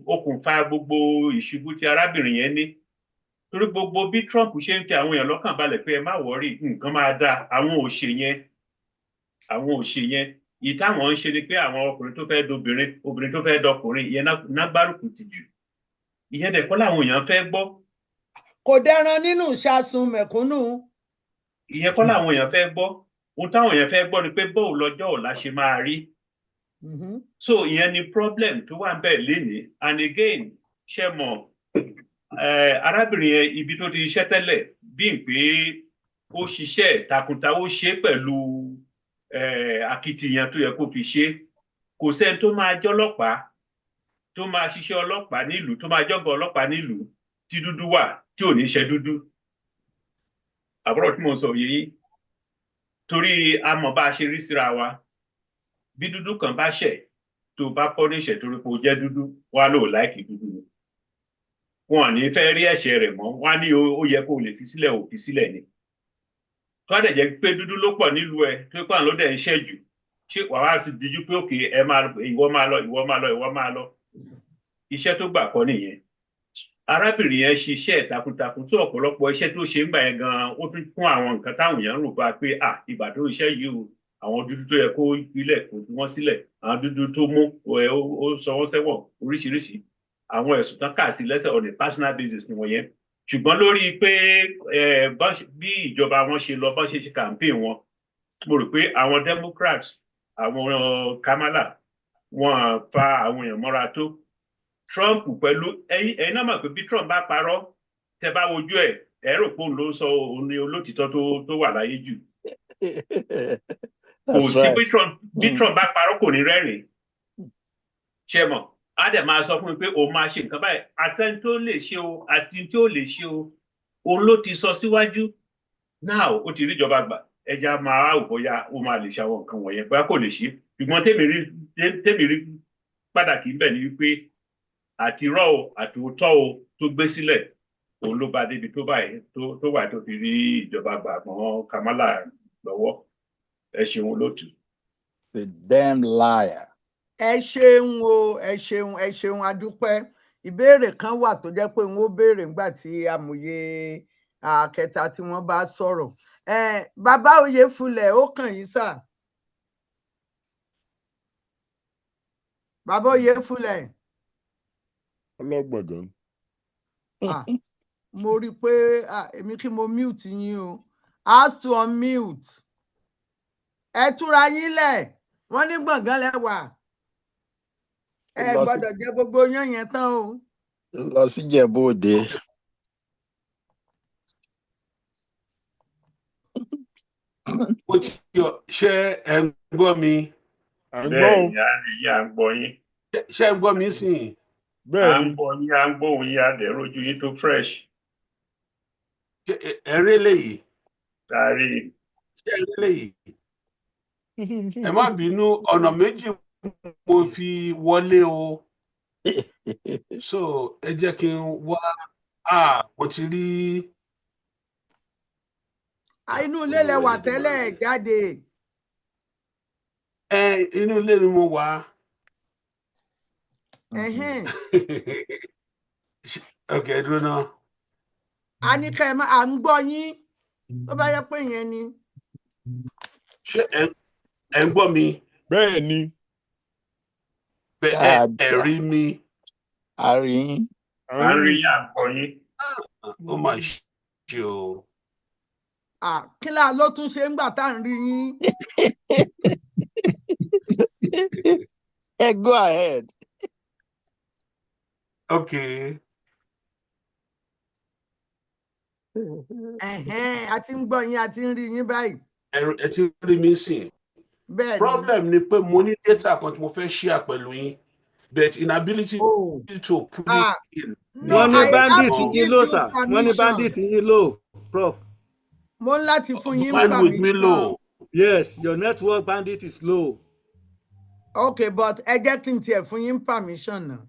okùnfà gbogbo ìṣubú tí arábìnrin yẹn ní torí gbogbo bí Trump ṣe ń fi àwọn èèyàn lọ́kàn balẹ̀ pé ẹ má wọ́rì nǹkan máa dáa àwọn ò ṣe yẹn ìyí táwọn ń ṣe ni pé àwọn ọkùnrin tó fẹ́ dobìnrin obìnrin tó fẹ́ dọkùnrin ìyẹn nágbárùkù tì jù ìyẹn dẹ̀ kọ́ làwọn èèyàn fẹ́ gbọ́. kò dẹran nínú ìṣàsùn mẹ̀kúnnù. ìyẹn kọ́ làwọn èèyàn fẹ́ gbọ́ ohun táwọn èèyàn fẹ́ gbọ́ ni pé bóò lọ́jọ́ ọ̀la ṣe máa rí. so ìyẹn ni problem tó wà ń bẹ̀ lénìí and again ṣe mọ̀ arábìnrin yẹn ibi tó ti ṣiṣẹ́ tẹ́lẹ̀ bí n pé ó ṣiṣẹ́ takuntakun ó ṣe pẹ̀lú akitiyan tó yẹ kó fi ṣe kò sẹ́ni tó máa jọ́lọ́pàá tó máa ṣiṣẹ́ ọlọ́pàá nílùú tó máa jọ́gọ̀ ọlọ́pàá nílùú tí dúdú wà tí ò ní ṣe dúdú àbúrò tí mo sọ yìí torí a mọ̀ bá a ṣe rí síra wa bí dúdú kan bá ṣẹ̀ tó bá pọ́ níṣẹ̀ torí pé ó jẹ́ dúdú wá lò láìkì dúdú ni wọn ò ní fẹ́ rí ẹ̀ṣẹ̀ rẹ̀ mọ́ wá ní ó yẹ kó lè fi sílẹ̀ ò fi sílẹ̀ ni tó dẹ̀ jẹ́ pé dúdú ló pọ̀ nílùú ẹ̀ tó pọ̀ ló dẹ̀ ń ṣẹ̀ jù ṣé wàá sì díjú pé òkè ìwọ máa lọ iṣẹ́ tó gbà kọ́ nìyẹn arábìnrin yẹn ṣiṣẹ́ takuntakun tó ọ̀pọ̀lọpọ̀ iṣẹ́ tó ṣe ń gbà yẹn gan-an ó tún fún àwọn nǹkan táwọn èèyàn rò bá pé ìgbà tó iṣẹ́ yìí o àwọn dúdú tó yẹ kó ilẹ̀ kó fi wọ́n sílẹ̀ àwọn dúdú tó mú ó sọ wọ́n sẹ́wọ̀n oríṣiríṣi àwọn ẹ̀sùn tán kà sí lẹ́sẹ̀ on a personal basis ni wọ́n yẹn ṣùgbọ́n lórí pé bí ìjọba wọn ṣe lọ bá ṣe ṣe campaign wọn mo rò pé àwọn Democrats àwọn Kamala wọn fa àwọn èèyàn mọ́ra tó Trump pẹ̀lú ẹ̀yin náà mọ̀ pé bí Trump bá parọ́ tẹ bá wojú ẹ̀ rò pé òun ló sọ òun ni olótìtọ́ tó wà láyé jù kò sí bí Trump bá parọ́ kò ní rẹ́rìn ṣe mọ̀ á dẹ̀ máa sọ fún mi pé òun máa ṣe nǹkan báyìí àtẹni tó lè ṣe o àti tí ó lè ṣe o òun ló ti sọ síwájú náà ó ti rí ìjọba gbà ẹja máa wò bóyá ó máa lè ṣe àwọn nǹkan wọ̀nyẹn bóyá kò lè ṣe ṣùgbọ́n tèmi rí pàtàkì ń bẹ̀ ni wípé àti rọ́ o àti òótọ́ o tó gbé sílẹ̀ òun ló bá débi tó báyìí tó wà tó fi rí ìjọba gbà mọ́ Kamala lọ́wọ́ ẹ ṣeun lótú. The damn liar. ẹ ṣeun o ẹ ṣeun adúpẹ́ ìbéèrè kan wà tó jẹ́ pé n ó béèrè nígbà tí amòye kẹta tí wọ́n bá sọ̀rọ̀. Bàbá Oyèfúlẹ̀ ó kàn yín sà. Bàbá Oyèfúlẹ̀. Ọlọ́gbọ̀ngàn. Mo rí i pé èmi kí mo mute yín o. Ask to unmute. Ẹ túra yín lẹ̀, wọ́n ní gbọ̀ngàn lẹ́wà. Ẹ gbọ́dọ̀ jẹ gbogbo yán yẹn tán o. Lọ sí Ìjẹ̀bú Òde. Ṣé ẹ ń gbọ́ mi? Bẹ́ẹ̀ ni à ń gbọ́ yín. Ṣé ẹ ń gbọ́ mi sìn? Bẹ́ẹ̀ ni. À ń gbọ́ yín, à ń gbóhùn yín, a dẹ̀ rojú yín tó fresh. Ẹ rí eléyìí? Sáré. Ṣé ẹ rí eléyìí? Ẹ má bínú, ọ̀nà méjì mo fi wọlé o. So ẹ jẹ́ kí n wá. Mo ti rí. Inú ilé lẹ wà tẹ́lẹ̀ jáde. Inú ilé ni mo wà. Ok, dúró náà. A ní ká à ń gbọ́ yín tó bá yẹ pé yẹn ni. Ṣé ẹ ń gbọ́ mi? Bẹ́ẹ̀ ni. Ẹ rí mi. A rí yín. À ń rí yín, à ń gbọ́ yín. Ó mà ṣe o. Kí láà ló tún ṣe ń gbà tá à ń rí yín? Go ahead. Okay. A ti ń gbọ́ yín, a ti ń rí yín báyìí. Ẹ ti rí mi sìn. Bẹ́ẹ̀ ni. Problem ni pé mo ní data kan tí mo fẹ́ share pẹ̀lú yín, but inability to put it in. Wọ́n ní bandit yín lò sà. Wọ́n ní bandit yín lò, Prof. Mo ń láti fún yín permission. Yes, your network bandit is low. Okay, but ẹ jẹ́ kí n tiẹ̀ fún yín permission náà.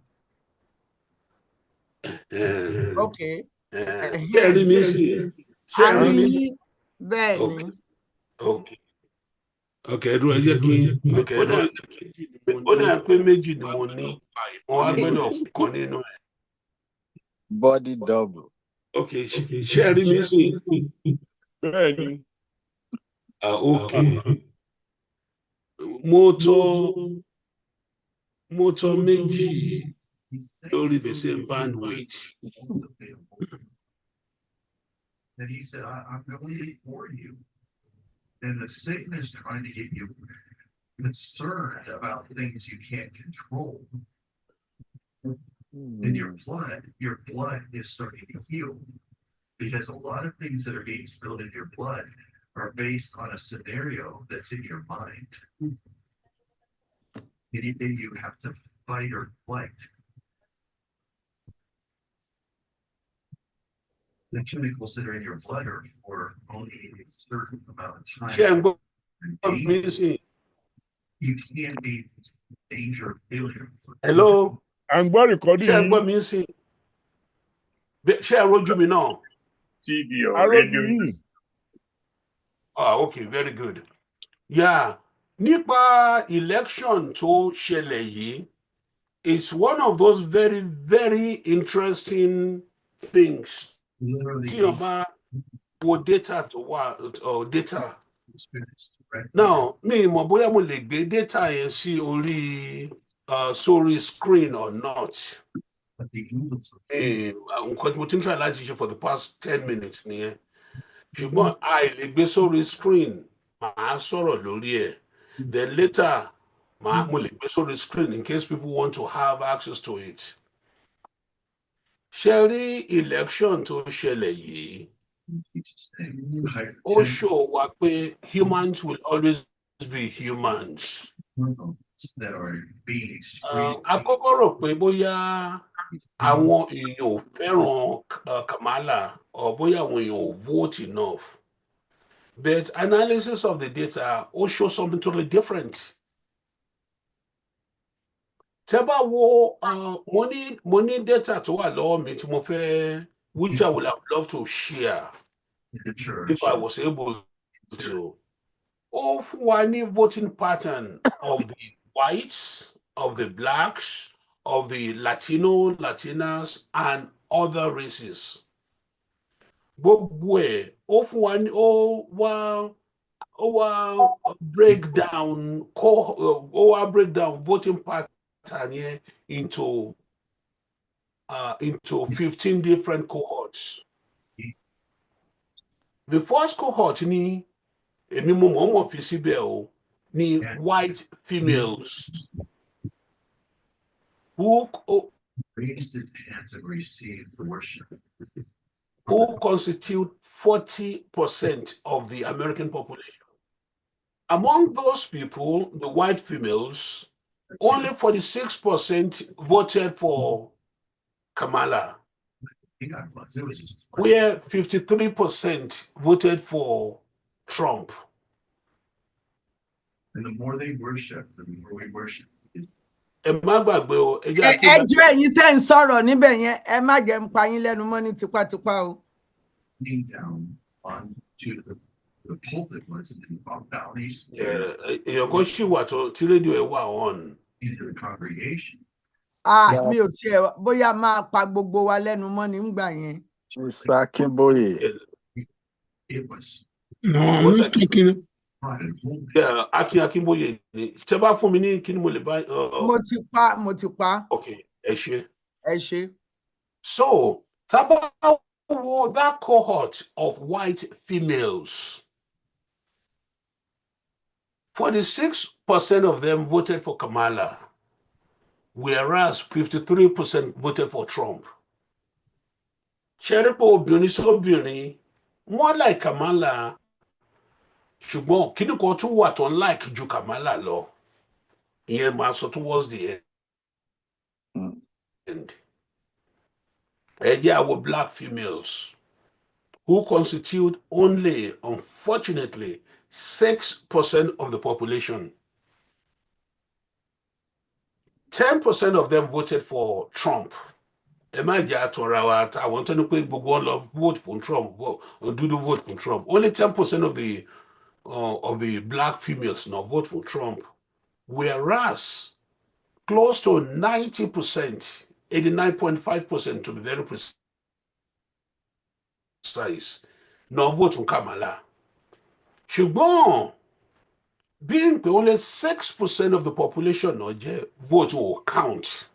Okay. Ṣé ẹ rí mi sí? Ṣé ẹ rí mi? Bẹ́ẹ̀ ni. Okay, ẹ̀rọ ẹ jẹ́ kí ó dà pé méjì ni mo ní. Wọ́n á gbọ́dọ̀ kan nínú ẹ̀. Body double. Okay, ṣé ẹ rí mi sí? Bẹ́ẹ̀ ni. Okay. Mo tọ́ méjì lórí the same bandwidth. And he said, I'm going to warn you. And the sickness trying to get you concerned about things you can't control. And your blood is starting to heal. Because a lot of things that are being spilled in your blood are based on a scenario that's in your mind. Anything you have to fight or flight. The chemicals that are in your blood are for only a certain amount of time. You can't be in danger of failure. Hello. I'm going to call you. Ṣé ẹ rojú mi náà? TV or radio. Okay, very good. Yeah. Nípa election tó ṣẹlẹ̀ yìí, it's one of those very, very interesting things. Tí o bá wo data tó wà or data. Now, mi mọ̀ bóyá mo lè gbé data yẹn sí orí screen or not. Nǹkan tí mo ti ń try láti ṣe for the past 10 minutes nìyẹn. Ṣùgbọ́n àìlè gbé sórí screen, màá sọ̀rọ̀ lórí ẹ̀. Then later, mo lè gbé sórí screen in case people want to have access to it. Ṣé rí election tó ṣẹlẹ̀ yìí? Ó show wa pé humans will always be humans. Àkọ́kọ́ rò pé bóyá àwọn èèyàn ò fẹ́ràn Kamala or bóyá àwọn èèyàn ò vote enough. But analysis of the data will show something totally different. Tẹ́ bá wo mo ní data tó wà lọ́wọ́ mi tí mo fẹ́, which I would have loved to share if I was able to. Ó fún wa ní voting pattern of the whites, of the blacks, of the Latino, Latinas, and other races. Gbogbo ẹ̀ ó fún wa ní ó wá break down voting pattern yẹn into 15 different cohorts. The first cohort ni èmi mo mọ̀ fi síbẹ̀ o ni white females who raised his hands and received the worship. Who constitute 40% of the American population. Among those people, the white females, only 46% voted for Kamala, where 53% voted for Trump. And the more they worship, the more we worship. Ẹjọ́ ẹ̀yin tẹ́ ń sọ̀rọ̀ níbẹ̀ yẹn ẹ má jẹ́ ń pa yín lẹ́nu mọ́ ní tipátipá o. Èèyàn kan ṣì wà tí rédíò ẹ̀ wà on. Mi ò tiẹ̀ bóyá máa pa gbogbo wa lẹ́nu mọ́ nígbà yẹn. Mr. Kimboye. No, I'm not talking. Akin Akínbóyè ni ṣe bá fún mi ní kí ni mo lè bá. Mo ti pa. Okay, ẹ ṣé. Ẹ ṣé. So tábà wo that cohort of white females, 46% of them voted for Kamala, whereas 53% voted for Trump. Ṣẹ́rípò obìnrin sóbìnrin wọ́n like Kamala. Ṣùgbọ́n kíni kan tún wà tó like ju Kamala lọ ìyẹn máa sọ towards the end. Ẹ jẹ́ àwọn black females who constitute only, unfortunately, 6% of the population. 10% of them voted for Trump. Ẹ má jẹ́ àtọ̀ra wa àwọn tó ní pé gbogbo wọn lọ vote for Trump dúdú vote for Trump. Only 10% of the black females now vote for Trump, whereas close to 90%, 89.5% to be very precise, now vote for Kamala. Ṣùgbọ́n being only 6% of the population now vote will count.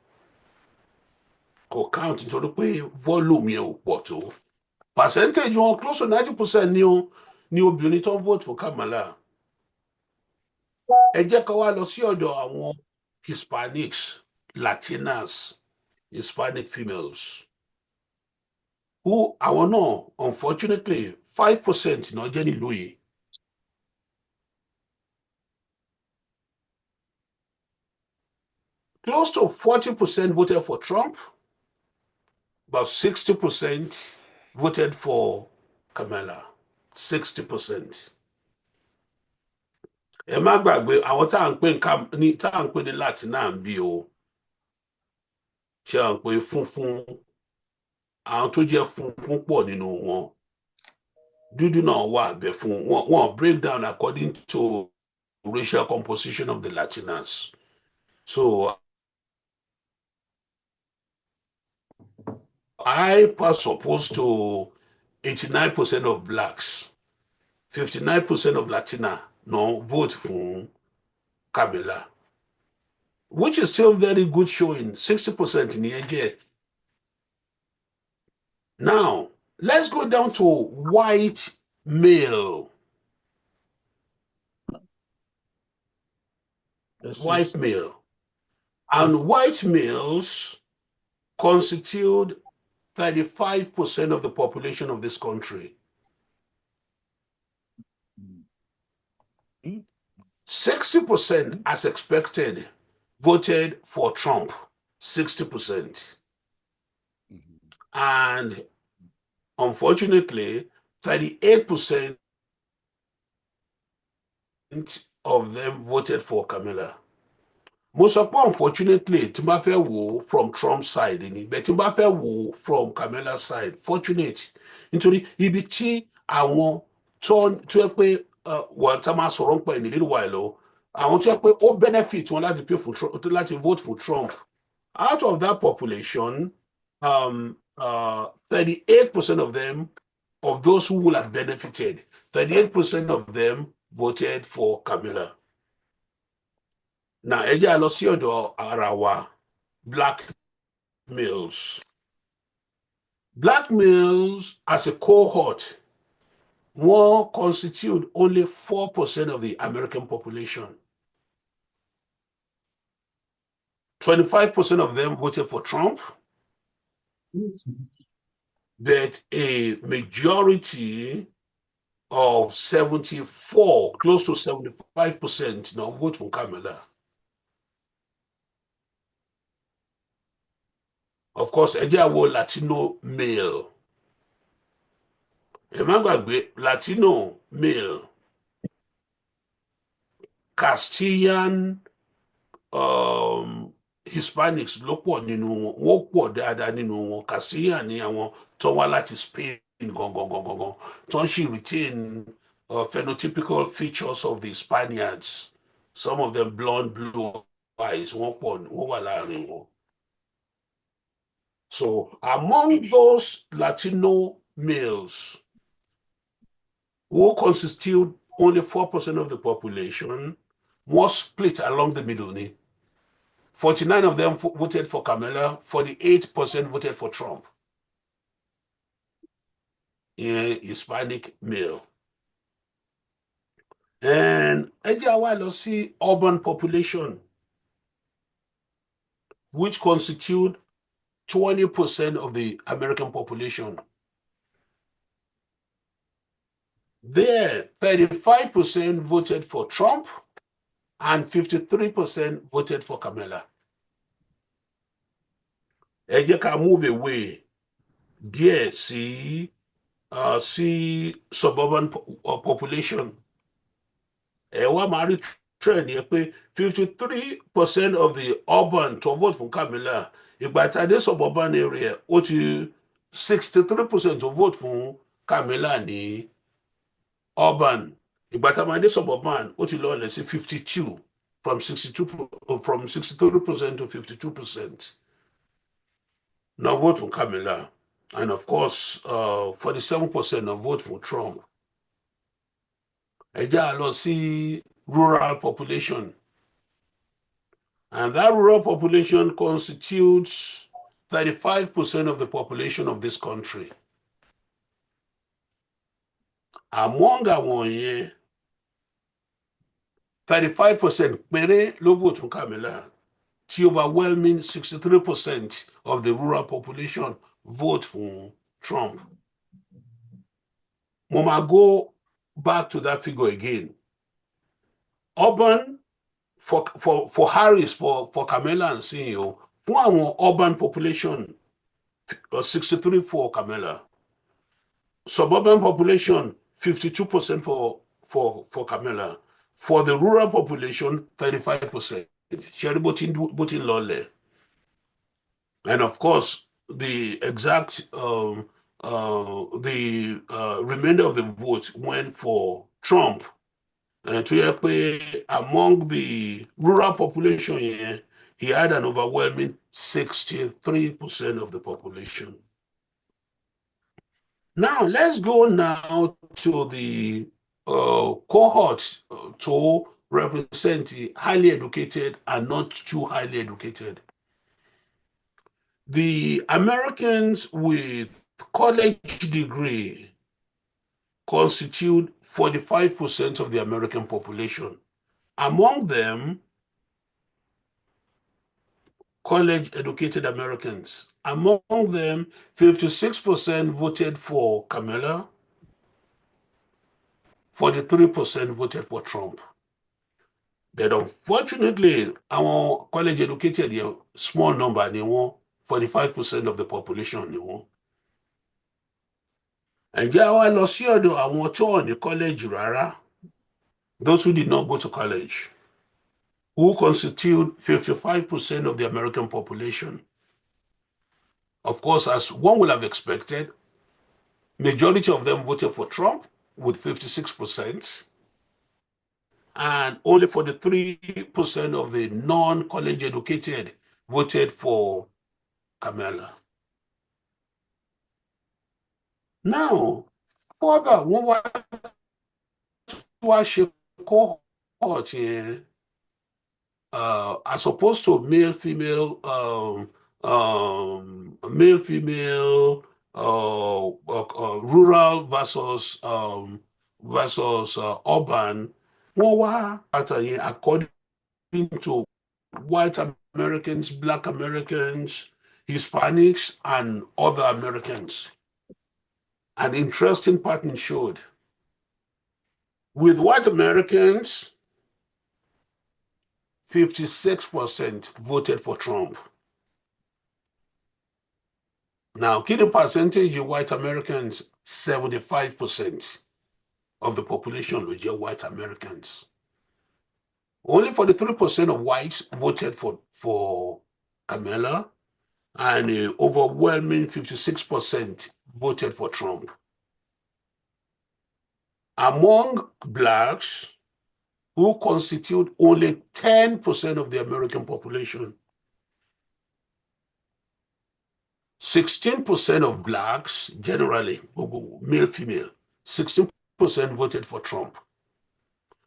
Go count nítorí pé volume yẹn ò pọ̀ tó. Percentage wọn close to 90% ni obìnrin tó vote for Kamala. Ẹ jẹ́ ká wá lọ sí ọ̀dọ̀ àwọn Hispanics, Latinas, Hispanic females, who àwọn náà unfortunately 5% náà jẹ́ nílùú yìí. Close to 40% voted for Trump, about 60% voted for Kamala. 60%. Ẹ má gbàgbé àwọn tá à ń pè ní Latina ń bí o. Ṣé à ń pè funfun? Àwọn tó jẹ́ funfun pọ̀ nínú wọn. Dúdú náà wà bẹ̀ fún wọn break down according to racial composition of the Latinas. So I pass opposed to 89% of blacks, 59% of Latina no vote for Kamala, which is still very good showing, 60% in the year. Now, let's go down to white male. White male. And white males constitute 35% of the population of this country. 60%, as expected, voted for Trump. 60%. And unfortunately, 38% of them voted for Kamala. Most of them, unfortunately, tí bá fẹ́ wò from Trump's side ni, but tí bá fẹ́ wò from Kamala's side, fortunate. Nítorí ibi tí àwọn tó yẹ pé wọ́n tá máa sọ̀rọ̀ pẹ̀ ní little while o, àwọn tó yẹ pé ó benefit wọn láti pay for Trump, láti vote for Trump, Out of that population, 38% of them, of those who will have benefited, 38% of them voted for Kamala. Now, ẹ jẹ́ a lọ sí ọ̀dọ̀ ara wa, black males. Black males as a cohort will constitute only 4% of the American population. 25% of them voted for Trump, but a majority of 74, close to 75% now vote for Kamala. Of course, ẹ jẹ́ a wo Latino male. Ẹ má gbàgbé Latino male, Castilian, Hispanics ló pọ̀ nínú wọn, wọ́n pọ̀ dáadáa nínú wọn. Castilian ni àwọn tó wá láti Spain gangan, tó ń ṣì retain phenotypical features of the Spaniards. Some of them blonde, blue eyes, wọ́n wà láàrin wọn. So among those Latino males who constitute only 4% of the population, was split along the middle. 49 of them voted for Kamala, 48% voted for Trump. Hispanic male. And ẹ jẹ́ a wá lọ sí urban population, which constitute 20% of the American population. There, 35% voted for Trump and 53% voted for Kamala. Ẹ jẹ́ ká move away díẹ̀ sí suburban population. Ẹ wá máa rí trend yẹn pé 53% of the urban to vote for Kamala. Ìgbà tá a dé suburban area, ó ti 63% to vote for Kamala ní urban. Ìgbà tá a máa dé suburban, ó ti lọlẹ̀ sí 52 from 63% to 52%. Now vote for Kamala. And of course, 47% now vote for Trump. Ẹ jẹ́ a lọ sí rural population. And that rural population constitutes 35% of the population of this country. Among àwọn yẹn, 35% péré ló vote for Kamala. The overwhelming 63% of the rural population vote for Trump. Mo máa go back to that figure again. Urban for Harris, for Kamala and CEO, fún àwọn urban population 63 for Kamala. Suburban population 52% for Kamala. For the rural population 35%. Ṣẹ́rí bó ti ń lọlẹ̀. And of course, the exact remainder of the vote went for Trump. And to yẹ pé among the rural population, he had an overwhelming 63% of the population. Now, let's go now to the cohort to represent the highly educated and not too highly educated. The Americans with college degree constitute 45% of the American population. Among them, college-educated Americans. Among them, 56% voted for Kamala, 43% voted for Trump. But unfortunately, our college-educated, small number, they won 45% of the population. They won. And I lọ sí ọ̀dọ̀ àwọn tó wà ní college rárá, those who did not go to college, who constitute 55% of the American population. Of course, as one would have expected, majority of them voted for Trump with 56%, and only 43% of the non-college educated voted for Kamala. Now, further, one was cohort here, as opposed to male, female, rural versus urban. One was according to white Americans, Black Americans, Hispanics, and other Americans. An interesting pattern showed. With white Americans, 56% voted for Trump. Now, keep the percentage of white Americans, 75% of the population were just white Americans. Only 43% of whites voted for Kamala, and an overwhelming 56% voted for Trump. Among Blacks, who constitute only 10% of the American population, 16% of Blacks, generally, male, female, 16% voted for Trump,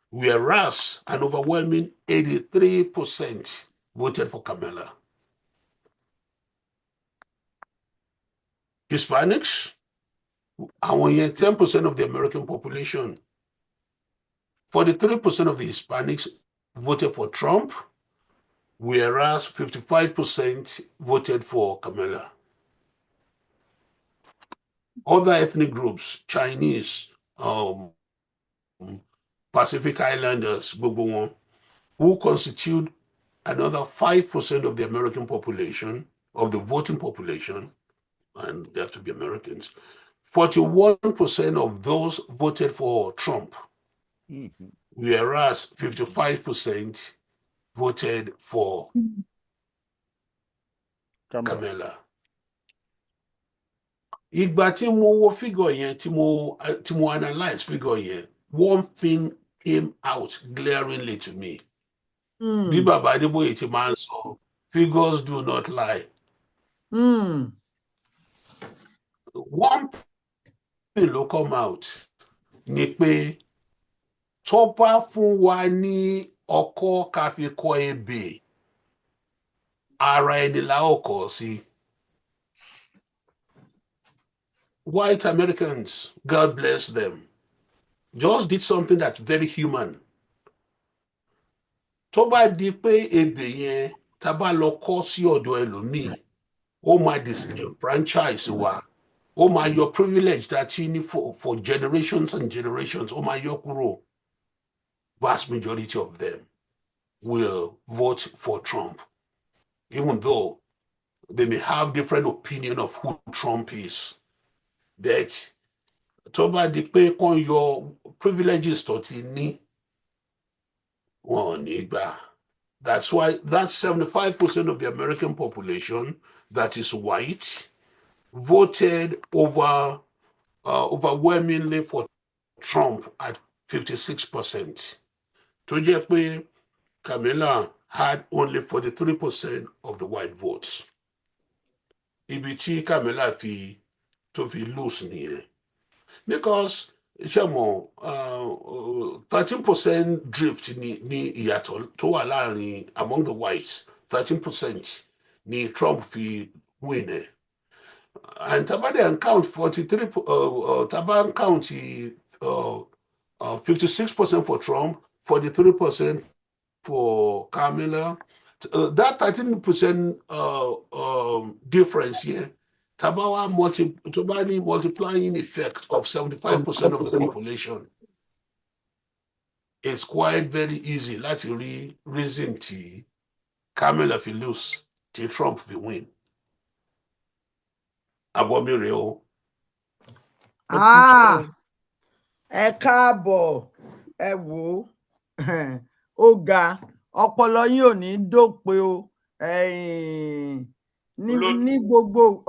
whereas an overwhelming 83% voted for Kamala. Hispanics, 10% of the American population, 43% of the Hispanics voted for Trump, whereas 55% voted for Kamala. Other ethnic groups, Chinese, Pacific Islanders, who constitute another 5% of the American population, of the voting population, and they have to be Americans, 41% of those voted for Trump, whereas 55% voted for Kamala. Ìgbà tí mo wo figure yẹn, tí mo analyze figure yẹn, one thing came out glaringly to me. Bí Bàbá Adébóyè ti máa ń sọ, figures do not lie. One thing ló come out ni pé tó bá fún wa ní ọkọ́ ká fi kọ ebè, ara ẹni la ó kọ sí. White Americans, God bless them, just did something that's very human. Tó bá di pé ebè yẹn tá bá lọ kọ́ sí ọ̀dọ̀ ẹlòmíì, ó máa disenfranchise wa, ó máa yọ privilege that he need for generations and generations, ó máa yọ kúrò. Vast majority of them will vote for Trump, even though they may have different opinion of who Trump is. That tó bá di pé kán yọ privileges tó ti ní, wọn ò ní gbà. That's why that's 75% of the American population that is white voted overwhelmingly for Trump at 56%. Tó jẹ́ pé Kamala had only 43% of the white votes. Ibi tí Kamala tó fi lose nìyẹn. Because ṣé mo 13% drift ní ìyàtọ̀ tó wà láàrin among the whites, 13% ni Trump fi win ẹ̀. And Tabade count 43, Taban count 56% for Trump, 43% for Kamala. That 13% difference here, Tabawa multiplying effect of 75% of the population is quite very easy. That's the reason tí Kamala fi lose, tí Trump fi win. Abomire o. Ẹ káàbọ̀, ẹ wò ó ga, ọpọlọ yín ò ní dópin o, ní gbogbo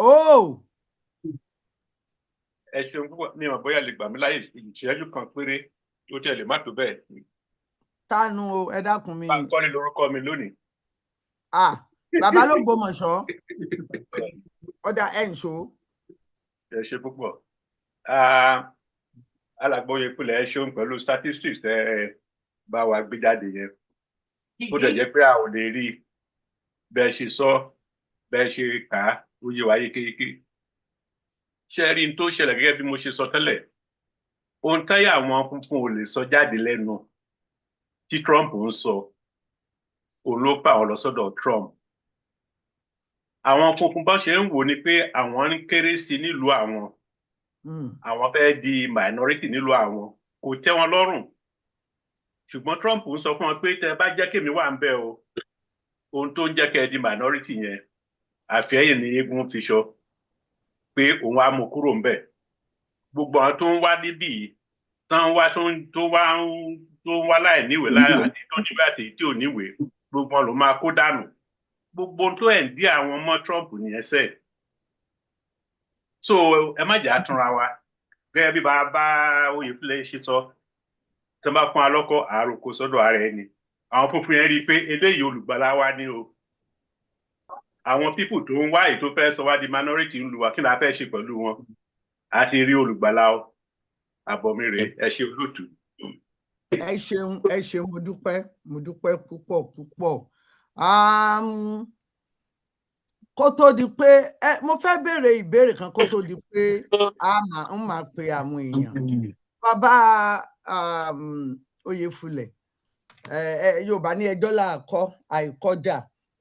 ẹ ṣeun púpọ̀, mi ò bóyá lè gbà mí láyè ìṣẹ́jú kan péré tó tẹ̀ lè má tó bẹ́ẹ̀. Tánu o, ẹ dákun mi. Báńkọ́lé lorúkọ mi lónìí. Bàbá ló gbọ́mọ̀ṣọ́. Ọ̀dà ẹ̀ ń ṣó. Ẹ ṣe púpọ̀. Alàgbóye ìpìlẹ̀ ẹ ṣeun pẹ̀lú statistics tẹ́ bá wa gbé jáde yẹn. Ó dẹ̀ jẹ́ pé a ò lè rí bẹ́ẹ̀ ṣe sọ bẹ́ẹ̀ ṣe kà á ó yé wa yékéyéké. Ṣé rí n tó ṣẹlẹ̀ gẹ́gẹ́ bí mo ṣe sọ tẹ́lẹ̀? Ohun táyà àwọn funfun ò lè sọ jáde lẹ́nu tí Trump ń sọ òun ló fà wọ́n lọ sọ́dọ̀ Trump. Àwọn funfun bá ṣe ń wò ni pé àwọn ń kéré sí nílùú àwọn. Àwọn fẹ́ di minority nílùú àwọn kò tẹ́ wọn lọ́rùn. Ṣùgbọ́n Trump ń sọ fún wọn pé tẹ́ bá jẹ́ kémi wà ń bẹ̀ o ohun tó ń jẹ́ kẹ́ di minority yẹn àfẹ́yìn ní eégún ti sọ pé òun á mú kúrò ń bẹ̀. Gbogbo àwọn tó ń wá níbí tó ń wá láì níwèé láì àti tó níwèé àti tí ò níwèé gbogbo wọn ló máa kó dànù. Gbogbo tó ẹ̀ ń dí àwọn ọmọ Trump nìyẹn sẹ́ẹ̀. So ẹ má jà túnra wa gẹ́gẹ́ bí bàbá Oyèkúnlé ṣe sọ tí wọ́n bá fún alọ́kọ̀ àròkọ sọ́dọ̀ ara ẹni. Àwọn funfun yẹn rí i pé eléyìí olùgbàlà wa ni o. Àwọn pípù tó ń wá èyí tó fẹ́ sọ wá di minority ń lu wa kí la fẹ́ ṣe pẹ̀lú wọn. A ti rí olùgbàlà o. Àbọ̀mí rèé ẹ ṣe olóòtú. Ẹ ṣeun mo dúpẹ́ púpọ̀. Kó tó di pé mo fẹ́ béèrè ìbéèrè kan kó tó di pé ń máa pe àwọn èèyàn. Bàbá Oyèfúlẹ̀ Yorùbá ní ẹjọ́ làákọ́ àìkọ́jà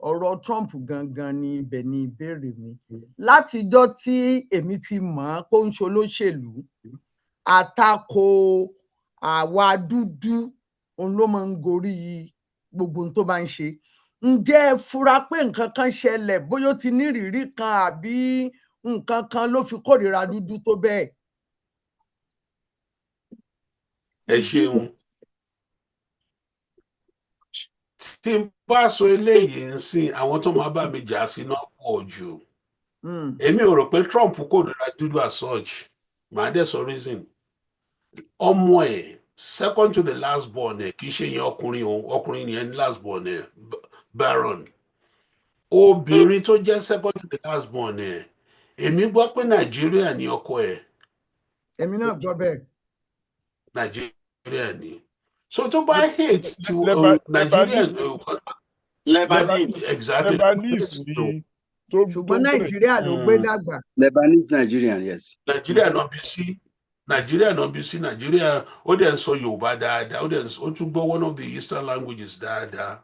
ọ̀rọ̀ Trump gangan ni ibẹ̀ ni ìbéèrè mi. Látijọ́ tí èmi ti mọ̀ ọ́n pé ó ń ṣe olóṣèlú àtakò àwa dúdú òun ló máa ń gorí gbogbo ohun tó bá ń ṣe. Ǹjẹ́ ẹ fura pé nǹkan kan ṣẹlẹ̀ bóyá ó ti ní ìrírí kan àbí nǹkan kan ló fi kórìíra dúdú tó bẹ́ẹ̀? Ẹ ṣeun. Tí n bá sọ eléyìí ń sìn àwọn tó máa bá mi jà sí náà pọ̀ jù. Èmi ò rò pé Trump kórìíra dúdú as such. Màá dẹ̀ sọ reason. Ọmọ ẹ̀ second to the last born ẹ̀ kì í ṣe yẹn ọkùnrin yẹn last born ẹ̀ Baron. Obìnrin tó jẹ́ second to the last born ẹ̀ èmi gbọ́ pé Nàìjíríà ni ọkọ ẹ̀. Èmi náà gbọ́ bẹ́ẹ̀. Nàìjíríà ni. So tó bá hate to Nàìjíríà exactly. Lebanese ni. Ṣùgbọ́n Nàìjíríà ló gbé dàgbà. Lebanese Nigerian, yes. Nàìjíríà náà bí sí. Nàìjíríà ó dẹ̀ ń sọ Yorùbá dáadáa ó tún gbọ́ one of the Eastern languages dáadáa.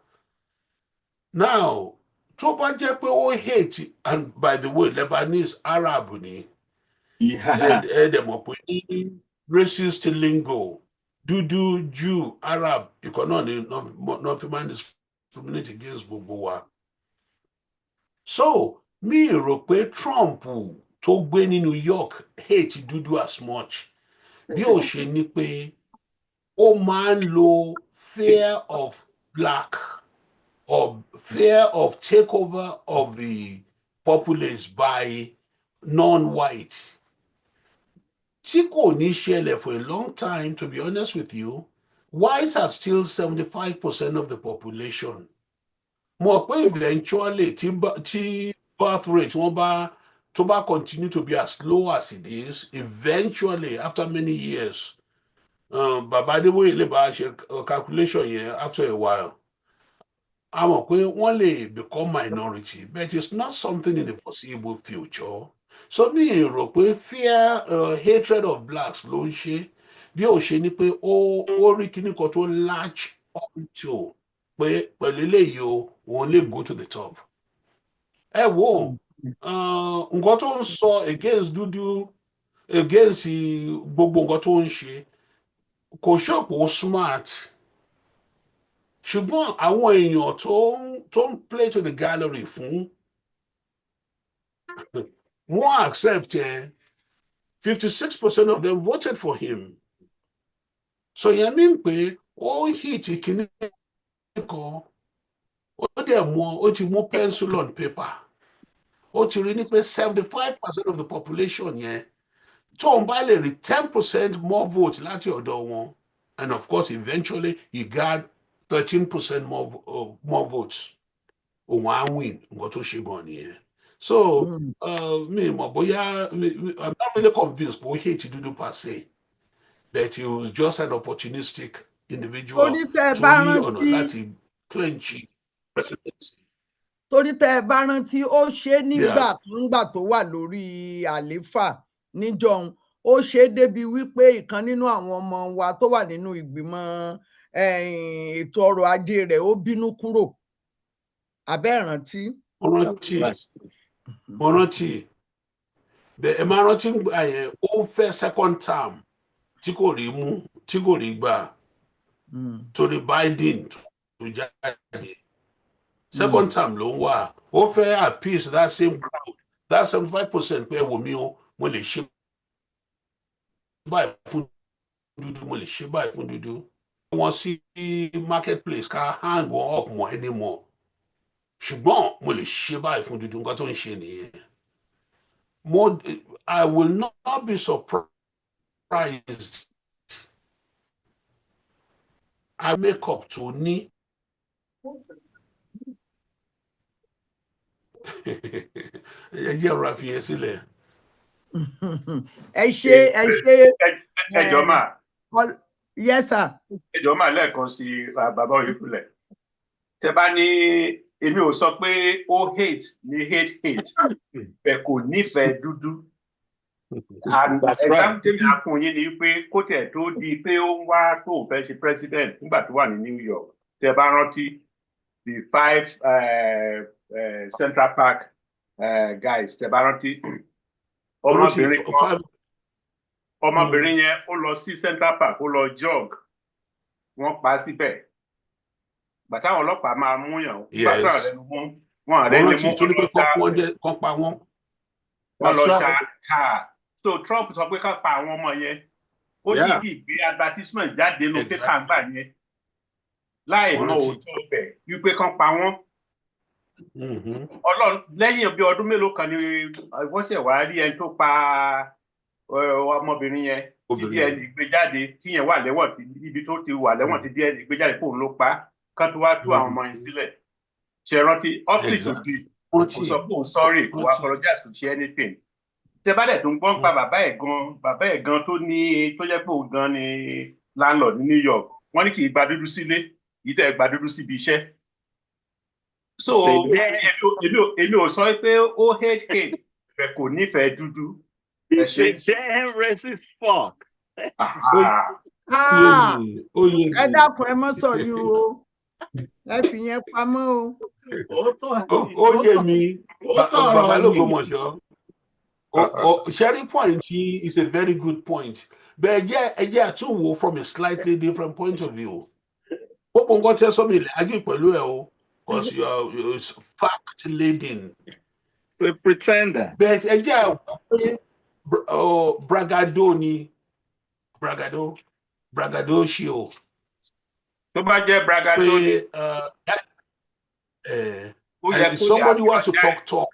Now tó bá jẹ́ pé ó hate and by the way Lebanese Arab ni dẹ̀ mọ̀ pé ní racist lingo dúdú Jew Arab ìkan náà ni not fi máa discriminate against gbogbo wa. So mi rò pé Trump tó gbé ní New York hate dúdú as much bí ó ṣe ní pé ó máa ń lo fear of black or fear of takeover of the populace by non-white. Tí kò ní ṣẹlẹ̀ for a long time, to be honest with you, whites are still 75% of the population. Mo pé eventually tí birth rate tó bá continue to be as low as it is, eventually after many years, Baba Adébóyè lè bá ṣe calculation yẹn after a while. I mọ̀ pé wọ́n lè become minority, but it's not something in the foreseeable future. So mi rò pé fear hatred of blacks ló ń ṣe bí ó ṣe ni pé ó rí kíní kan tó latch onto pé pẹ̀lú eléyìí o òun lè go to the top. Ẹ wo nǹkan tó ń sọ against dúdú against gbogbo nǹkan tó ń ṣe kò ṣọ̀pọ̀ smart. Ṣùgbọ́n àwọn èèyàn tó ń play to the gallery fún wọ́n accept 56% of them voted for him. So yẹn mi pé ó hit kíní kan ó ti mú pencil on paper ó ti rí ní pé 75% of the population yẹn tó ń bá lè rí 10% more vote láti ọ̀dọ̀ wọn and of course eventually he got 13% more votes. òun á win nǹkan tó ṣe gan nìyẹn. So me, I'm not really convinced but hate dúdú per se, but he was just an opportunistic individual torí ọ̀nà láti clench presidency. Torí tẹ́ ẹ bá rántí ó ṣe nígbà tó wà lórí àlééfà níjọ́un, ó ṣe débi wípé ìkan nínú àwọn ọmọ wa tó wà nínú ìgbìmọ̀ ètò ọrọ̀ ajé rẹ̀ ó bínú kúrò. Abẹ́ rántí? Mo rántí. Ẹ máa rántí gbà yẹn ó fẹ́ second term tí kò rí mú tí kò rí gbà torí Biden tó jáde. Second term ló ń wà, ó fẹ́ appease that same crowd, that 75% pé wò mí o, mo lè ṣe báyìí fún dúdú, mo lè ṣe báyìí fún dúdú. Wọ́n sí marketplace ká hang wọn up mọ́ anymore. Ṣùgbọ́n mo lè ṣe báyìí fún dúdú, nǹkan tó ń ṣe nìyẹn. I will not be surprised. I make up to ní. Ẹ jẹ́ ọ̀rọ̀ àfihàn sílẹ̀. Ẹ ṣe. Ẹ jọ̀ọ́ mà. Yes sir. Ẹ jọ̀ọ́ mà lẹ́ẹ̀kan sí bàbá Oyèkúnlẹ̀. Tẹ́ bá ní èmi ò sọ pé ó hate bẹ́ẹ̀ kò nífẹ̀ẹ́ dúdú. And example tèmi á fún yín ni pé kó tẹ̀ tó di pé ó ń wá tó fẹ́ ṣe president nígbà tó wà ní New York. Tẹ́ bá rántí the 5 Central Park guys, tẹ́ bá rántí ọmọbìnrin yẹn ó lọ sí Central Park ó lọ jog, wọ́n pa á síbẹ̀. Bàtà àwọn ọlọ́pàá máa mú yàn, bàtà rẹ̀ ló mú wọn rẹ̀ lè mú kọ́ pa wọ́n. Wọ́n lọ ṣá. So Trump sọ pé ká pa àwọn ọmọ yẹn. Ó dìídì gbé advertisement jáde nínú pépà ńgbà yẹn láì mọ òótọ́ ọbẹ̀ wípé kán pa wọ́n. Ọlọ́run lẹ́yìn bí ọdún mélòó kan ni wọ́n ṣẹ̀ wá rí ẹni tó pa ọmọbìnrin yẹn tí DNA gbé jáde tí yẹn wà lẹ́wọ̀n ibi tó ti wà lẹ́wọ̀n tí DNA gbé jáde fóun ló pa kán tó wá tú àwọn ọmọ yẹn sílẹ̀. Ṣe rántí ọ́fíìsì tó di kò sọ pé òun sorry kò apologize kò ṣe anything. Tẹ́ bá dẹ̀ tó ń gbọ́n pa bàbá ẹ̀ gan tó jẹ́ pé òun gan ni landlord ní New York, wọ́n ní kì í gba dúdú sílé, yìí tẹ̀ gba dúdú síbi iṣẹ́. So èmi ò sọ pé ó hate bẹ́ẹ̀ kò nífẹ̀ẹ́ dúdú. It's a damn racist fuck. Ẹ dákun ẹ mọ́ sọ yín o, ẹ fi yẹn pamọ́ o. Ó yé mi, bàbá l'Ògbómọ̀ṣọ́. Sharing point is a very good point, but ẹ jẹ́ àtúnwò from a slightly different point of view. Gbogbo nǹkan tẹ́ sọ mi lè agree pẹ̀lú ẹ o, because you are fact laden. It's a pretender. But ẹ jẹ́ bragado ni bragado ṣe o. Tó bá jẹ́ bragado ni. And somebody wants to talk.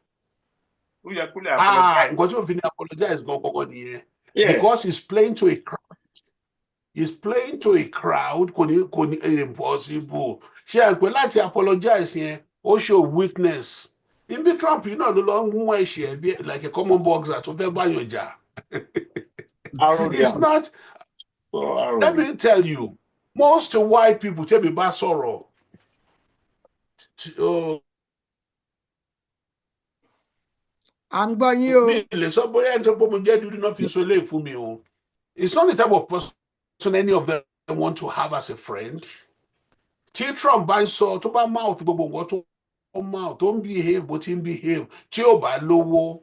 Nǹkan tí o fi ní apologize gan-an nìyẹn. Because he's playing to a crowd. He's playing to a crowd kò ní impossible. Ṣé àgbẹ̀ láti apologize yẹn ó show weakness. Ibi Trump yìí náà ló lọ ń mú ẹ̀ṣẹ̀ bí like a common boxer tó fẹ́ báyọ̀ jà. It's not. Let me tell you, most white people tẹ́mi bá sọ̀rọ̀. I'm gbọ́ yín o. Mi lè sọ bóyá ẹni tó pọ̀ mo jẹ́ dúdú náà fi so lé fún mi o. It's not the type of person any of them want to have as a friend. Tí Trump bá ń sọ tó bá mouth gbogbo nǹkan tó mouth tó ń behave bó ti ń behave tí ò bá lówó.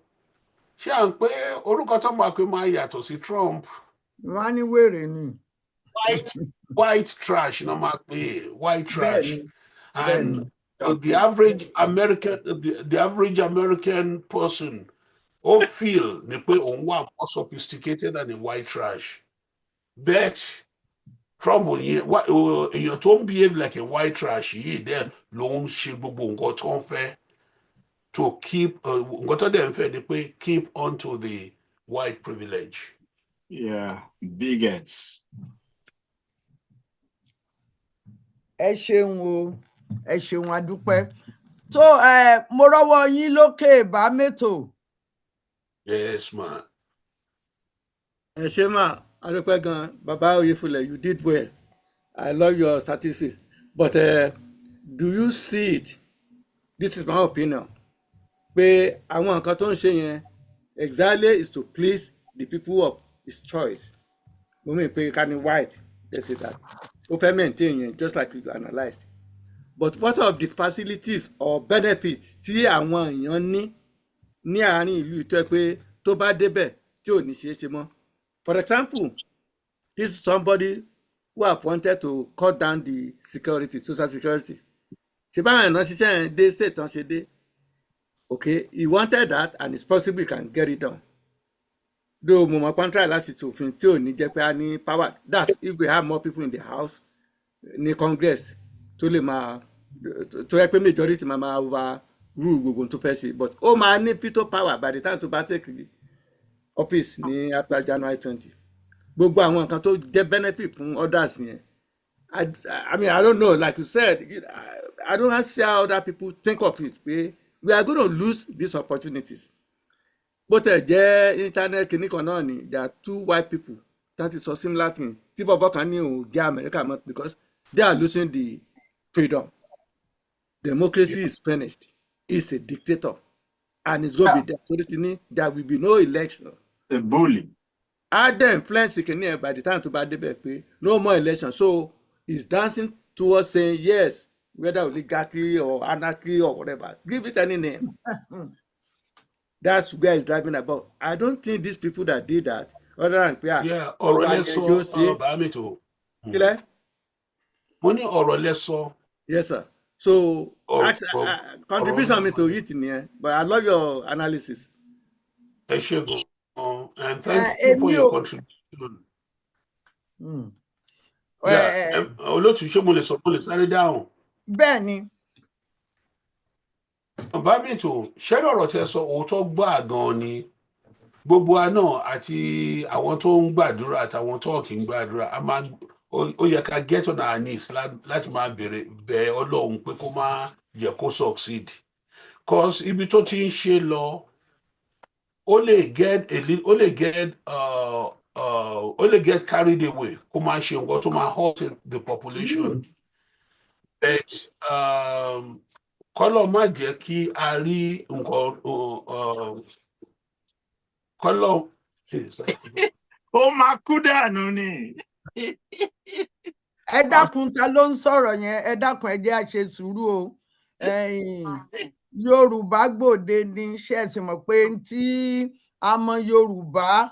Ṣé à ń pé orúkọ tó máa pé máa yàtọ̀ sí Trump? Wọ́n á ní wèrè ni. White trash náà máa pè white trash. And the average American person ó feel ni pé òun wà more sophisticated than a white trash. But Trump èèyàn tó ń behave like a white trash yìí dẹ̀ ló ń ṣe gbogbo nǹkan tó ń fẹ́ to keep nǹkan tó dẹ̀ ń fẹ́ ni pé keep on to the white privilege. Yeah, bigots. Ẹ ṣeun o, ẹ ṣeun adúpẹ́. So mo rọ́wọ́ yín lókè bá mẹ́tò. Yes, ma. Ẹ ṣé mà, adúpẹ́ gan, Baba Oyefule, you did well. I love your statistics. But do you see it? This is my opinion. Pé àwọn nǹkan tó ń ṣe yẹn exactly is to please the people of his choice. Mo mean pé ká ní white, they say that. Ó fẹ́ maintain yẹn just like you analysed. But what of the facilities or benefits tí àwọn èèyàn ní àárín ìlú tó ẹ pé tó bá débẹ̀ tí ò ní ṣeé ṣe mọ́? For example, this is somebody who have wanted to cut down the security, social security. Ṣé báwọn èèyàn ṣiṣẹ́ yẹn dé state tán ṣe dé? Okay, he wanted that and it's possible he can get it done. Though mo mọ̀ contract láti ṣòfin tí ò ní jẹ́ pé a ní power. That's if we have more people in the house ní Congress tó lè máa tó yẹ pé majority máa over rule gbogbo tó fẹ́ ṣe, but ó máa ní veto power by the time to bá take the office ní after January 20. Gbogbo àwọn nǹkan tó jẹ́ benefit fún others yẹn. I mean, I don't know, like you said, I don't see how other people think of it. We are going to lose these opportunities. But internet kìíní kan náà ni, there are two white people that is so similar thing. Tí bọ̀bọ̀ kan ní òun jẹ́ America mọ́ because they are losing the freedom. Democracy is finished. He's a dictator. And it's going to be there. There will be no election. A bully. The influence kìíní by the time to bá débẹ̀ pé no more election. So he's dancing towards saying yes, whether oligarchy or anarchy or whatever. Give it any name. That's where he's driving about. I don't think these people that did that, other than yeah, money or less. Yes, sir. So contribution me to it in here, but I love your analysis. And thank you for your contribution. Olótù ṣé mo lè sọ mo lè sáré dáhùn. Bẹ́ẹ̀ni. Bá mi tó ṣẹ́rí ọ̀rọ̀ tẹ́ sọ òótọ́ gbà gan ni gbogbo wa náà àti àwọn tó ń gbàdúrà àtàwọn tó kì í gbàdúrà a máa ó yẹ ká get on our knees láti máa bẹ̀ Ọlọ́run pé kó má yẹ kó succeed cause ibi tó ti ń ṣe lọ ó lè get carried away kó má ṣe nǹkan tó máa hurt the population but kọ́lọ̀ má jẹ́ kí a rí nǹkan kọ́lọ̀ ó máa kú dànù ni. Ẹ dákun ta ló ń sọ̀rọ̀ yẹn, ẹ dákun ẹ jẹ́ á ṣe sùúrù o. Yorùbá gbòde ni ṣe é sì mọ̀ pé tí a mọ Yorùbá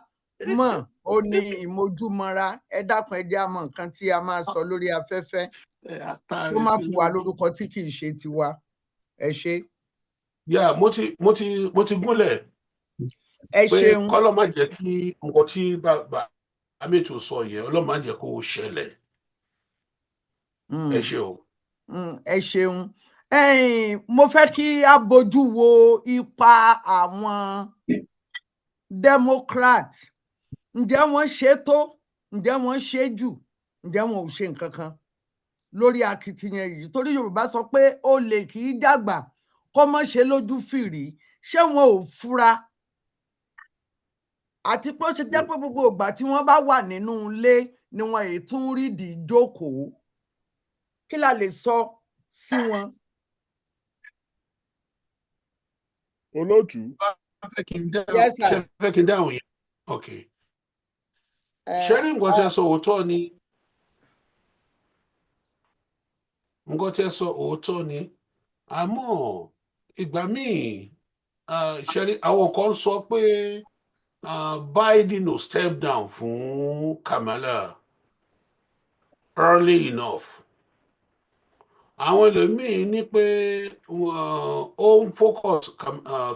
mọ̀ ó ní ìmójúmọ́ra. Ẹ dákun ẹ jẹ́ á mọ nǹkan tí a máa sọ lórí afẹ́fẹ́ kó má fún wa lórúkọ tí kì í ṣe tiwa. Ẹ ṣé. Yeah, mo ti gúnlẹ̀. Ẹ ṣeun. Pé kọ́lọ́ má jẹ́ kí nǹkan tí bàbá mi tó sọ yẹn Ọlọ́run má jẹ́ kó ṣẹlẹ̀. Ẹ ṣé o. Ẹ ṣeun. Mo fẹ́ kí a bójú wo ipa àwọn Democrat. Ǹjẹ́ wọ́n ṣe tó? Ǹjẹ́ wọ́n ṣe jù? Ǹjẹ́ wọn ò ṣe nǹkan kan lórí akitiyan yìí? Torí Yorùbá sọ pé olè kì í dàgbà kó má ṣe lójú fìrí. Ṣé wọn ò fura? Àti pé ó ṣe jẹ́ pé gbogbo ìgbà tí wọ́n bá wà nínú ilé ni wọn èyí tún rídìí jókòó. Kí la lè sọ sí wọn? Olótù. Yes, sir. Fẹ́ kí n dáhùn yẹn. Okay. Ṣé rí nǹkan tẹ́ sọ òótọ́ ni? Nǹkan tẹ́ sọ òótọ́ ni. Àmọ́ ìgbà míì ṣé rí àwọn kan sọ pé Biden ò step down fún Kamala early enough. Àwọn ẹlòmíì ní pé ó ń focus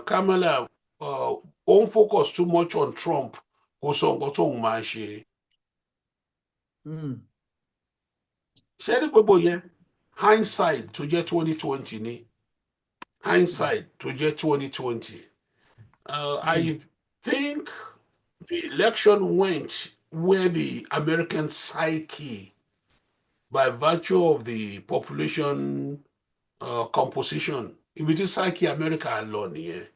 Kamala ó ń focus too much on Trump kò sọ nǹkan tóun máa ṣe. Ṣé ní gbogbo yẹn hindsight tó jẹ́ 2020 ni hindsight tó jẹ́ 2020. I think the election went where the American psyche, by virtue of the population composition, ibi tí psyche America lọ nìyẹn.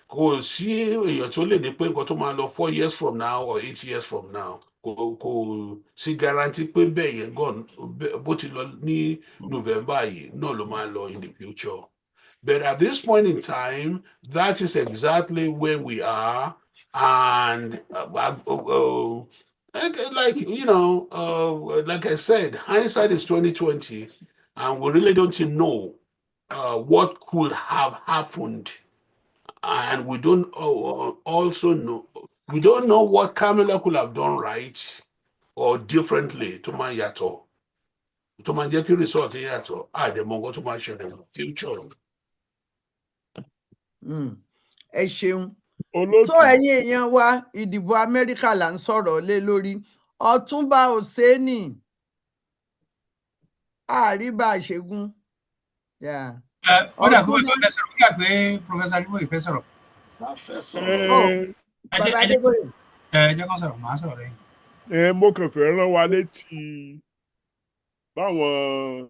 Kò sí èèyàn tó lè ní pé nǹkan tó máa lọ 4 years from now or 8 years from now kò sí guarantee pé bẹ́ẹ̀ yẹn gan bó ti lọ ní November yìí náà ló máa lọ in the future. But at this point in time, that is exactly where we are. And like, you know, like I said, hindsight is 2020, and we really don't know what could have happened. And we don't also know, we don't know what Kamala could have done right or differently to my yato. To my jẹ́ kí result yato. Àdèmọ̀ nǹkan tó máa ṣẹlẹ̀ in the future. Ẹ ṣeun. Tó ẹ̀yin èèyàn wa, ìdìbò Amẹ́ríkà là ń sọ̀rọ̀ lé lórí. Ọ̀túnba Òsénì àríbá ṣẹ́gun. Ó dà kó bàbá fẹ́ sọ̀rọ̀, ó dà pé Professor Adébóyè fẹ́ sọ̀rọ̀. Bàbá Adébóyè. Ẹ jẹ́ kán sọ̀rọ̀, màá sọ̀rọ̀ lẹ́yìn. Mo kàn fẹ́ rán wa létí báwọn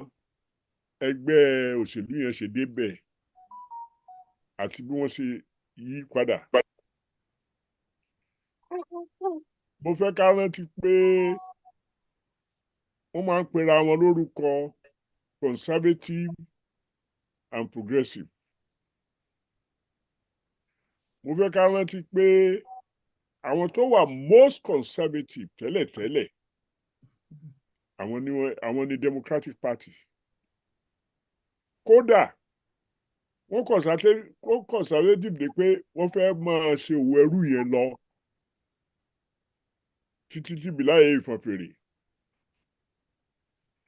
ẹgbẹ́ òṣèlú yẹn ṣe débẹ̀ àti bí wọ́n ṣe yí padà. Mo fẹ́ ká rántí pé wọ́n máa ń pera wọn lórúkọ conservative and progressive. Mo fẹ́ ká rántí pé àwọn tó wà most conservative tẹ́lẹ̀tẹ́lẹ̀ àwọn ni Democratic Party. Kódà wọ́n conservative de pé wọ́n fẹ́ máa ṣe òwò ẹrú yẹn lọ títí tí bìláyé ìfọ̀nfèrè.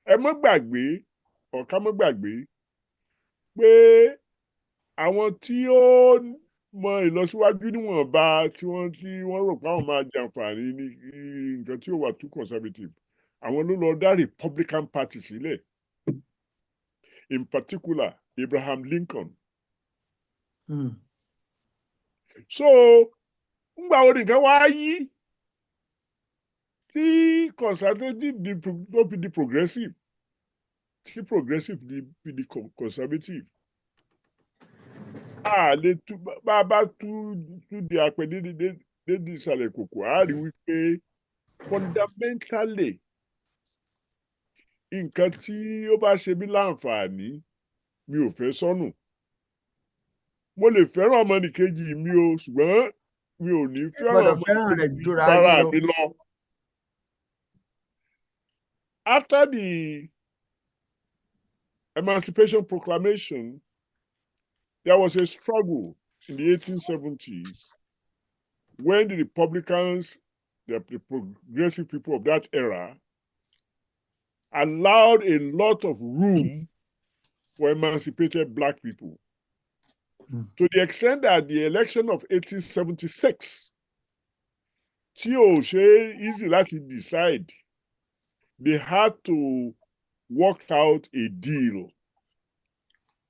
Ẹ má gbàgbé ọ̀ká má gbàgbé pé àwọn tí ó mọ ìlọsíwájú níwọ̀nba tí wọ́n rò pé àwọn máa jàǹfààní ní nǹkan tí ó wà too conservative, àwọn ló lọ dá Republican Party sílẹ̀. In particular, Abraham Lincoln. So, ngbà wo nìkan wá yí tí conservative tó fi di progressive, tí progressive fi di conservative. Lè bá a bá tú di apẹ dédé ìsàlẹ̀ kòkò, a rí wípé fundamentally nǹkan tí ó bá ṣe mí láǹfààní mi ò fẹ́ sọnù. Mo lè fẹ́ràn ọmọnìkejì mi o, ṣùgbọ́n mi ò ní fẹ́ràn ọmọnìkejì mi bára mi lọ. After the Emancipation Proclamation, there was a struggle in the 1870s when the Republicans, the progressive people of that era, allowed a lot of room for emancipated Black people. To the extent that the election of 1876, tí ò ṣe easy láti decide, they had to work out a deal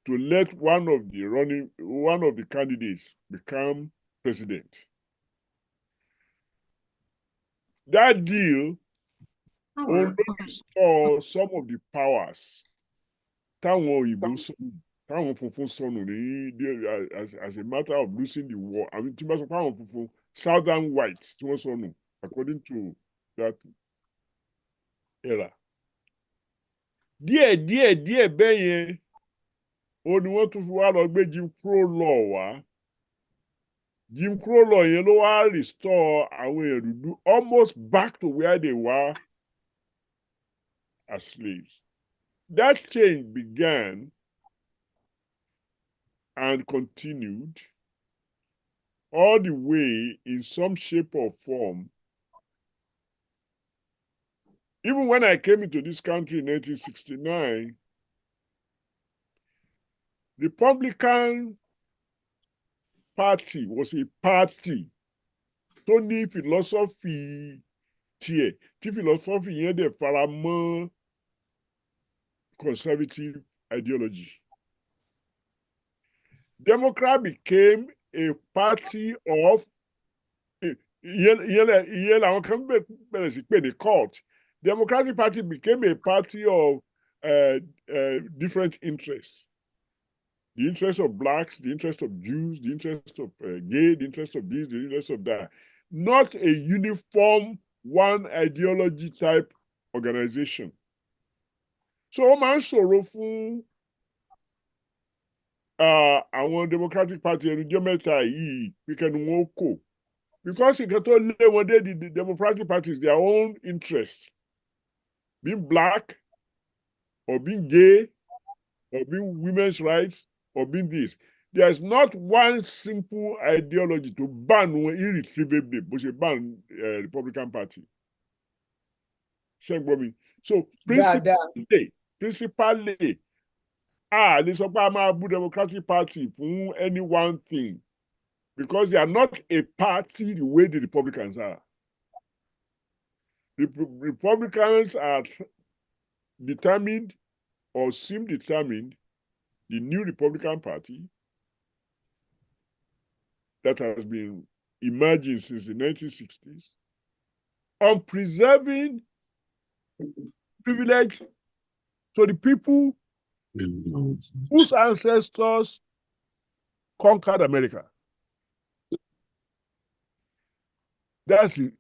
to let one of the candidates become president. That deal only restored some of the powers táwọn òyìnbó sọnù, táwọn funfun sọnù as a matter of losing the war. I mean, tí wọ́n sọ pé àwọn funfun southern whites tí wọ́n sọnù according to that era. Díẹ̀ bẹ́ẹ̀ yẹn ó ní wọ́n tún fi wá lọ gbé Jim Crow law wá. Jim Crow law yẹn ló wá restore àwọn èèyàn dúdú almost back to where they were as slaves. That change began and continued all the way in some shape or form. Even when I came into this country in 1969, the Republican Party was a party tó ní philosophy tiẹ̀, tí philosophy yẹn dẹ̀ fara mọ́ conservative ideology. Democrat became a party of ìyẹn làwọn kan bẹ̀rẹ̀ sí pè ní cult. Democratic Party became a party of different interests. the interest of blacks, the interest of Jews, the interest of gay, the interest of this, the interest of that. Not a uniform, one ideology type organization. So ó máa ń ṣòro fún àwọn Democratic Party ẹnujọ́ mẹ́ta yìí pé kẹ́nu wọn kò. Because nǹkan tó lé wọn dé the Democratic Party is their own interest. Being black, or being gay, or being women's rights, or being this. There's not one simple ideology to ban one irretrievably, but you ban Republican Party. So principally, lè sọ pé a máa bú Democratic Party fún any one thing because they are not a party the way the Republicans are. The Republicans are determined or seem determined, the new Republican Party that has been emerging since the 1960s, on preserving privilege to the people whose ancestors conquered America. That's it.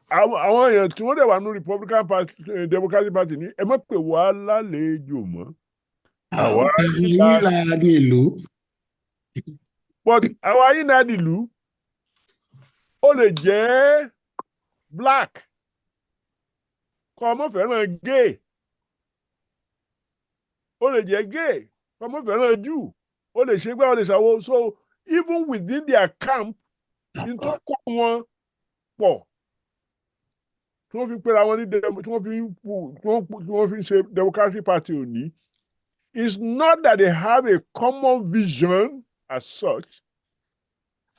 Àwọn èèyàn tí wọ́n dẹ̀ wà ní Republican Party, Democratic Party ní ẹ má pè wá lálejò mọ́. Àwa yìí là ní ìlú. But àwa yìí là ní ìlú. Ó lè jẹ́ black. Kọ́ ọmọ fẹ́ràn gay. Ó lè jẹ́ gay. Kọ́ ọmọ fẹ́ràn Jew. Ó lè ṣe gbé ó lè ṣàwọ̀. So even within their camp, ní tó kọ́ wọn pọ̀. Tí wọ́n fi pera wọn ní tí wọ́n fi ṣe Democratic Party òní, it's not that they have a common vision as such,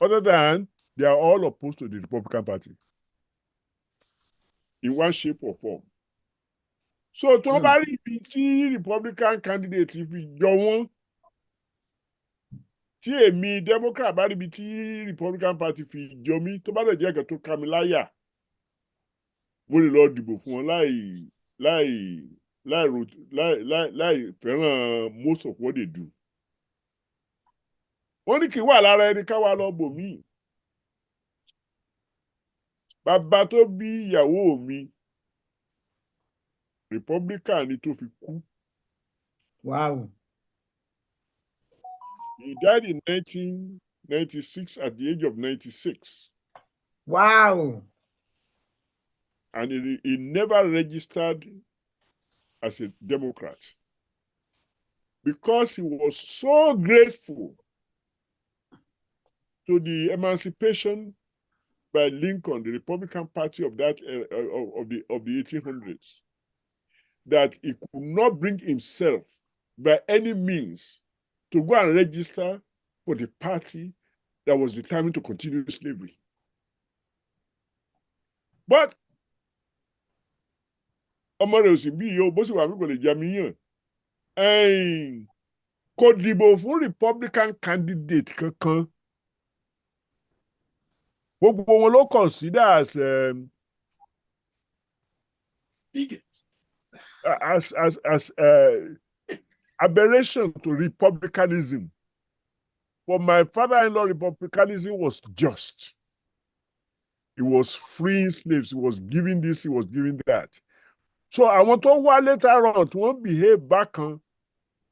other than they are all opposed to the Republican Party in one shape or form. So tí wọ́n bá rí ibi tí Republican candidate fi jọ wọ́n, tí èmi Democrat bá rí ibi tí Republican Party fi jọ mí, tó bá lè jẹ́ ẹ̀kẹ́ tó ká mi láyà, mo lè lọ dìbò fún wọn láì fẹ́ràn most of what they do. Wọ́n ní kí wà lára ẹni ká wá lọ bò mí. Bàbá tó bí ìyàwó mi, Republican ni tó fi kú. Wow. He died in 1996 at the age of 96. Wow. And he never registered as a Democrat because he was so grateful to the emancipation by Lincoln, the Republican Party of that of the 1800s, that he could not bring himself by any means to go and register for the party that was determined to continue slavery. But ọmọ rẹ̀ ò sì bí iye bó sì wà kò lè jẹ́ mi yàn kò dìbò fún Republican candidate kankan gbogbo wọn ló consider as aberration to republicanism. For my father-in-law, republicanism was just. He was freeing slaves. He was giving this. He was giving that. So àwọn tó wá later on tí wọ́n behave bákan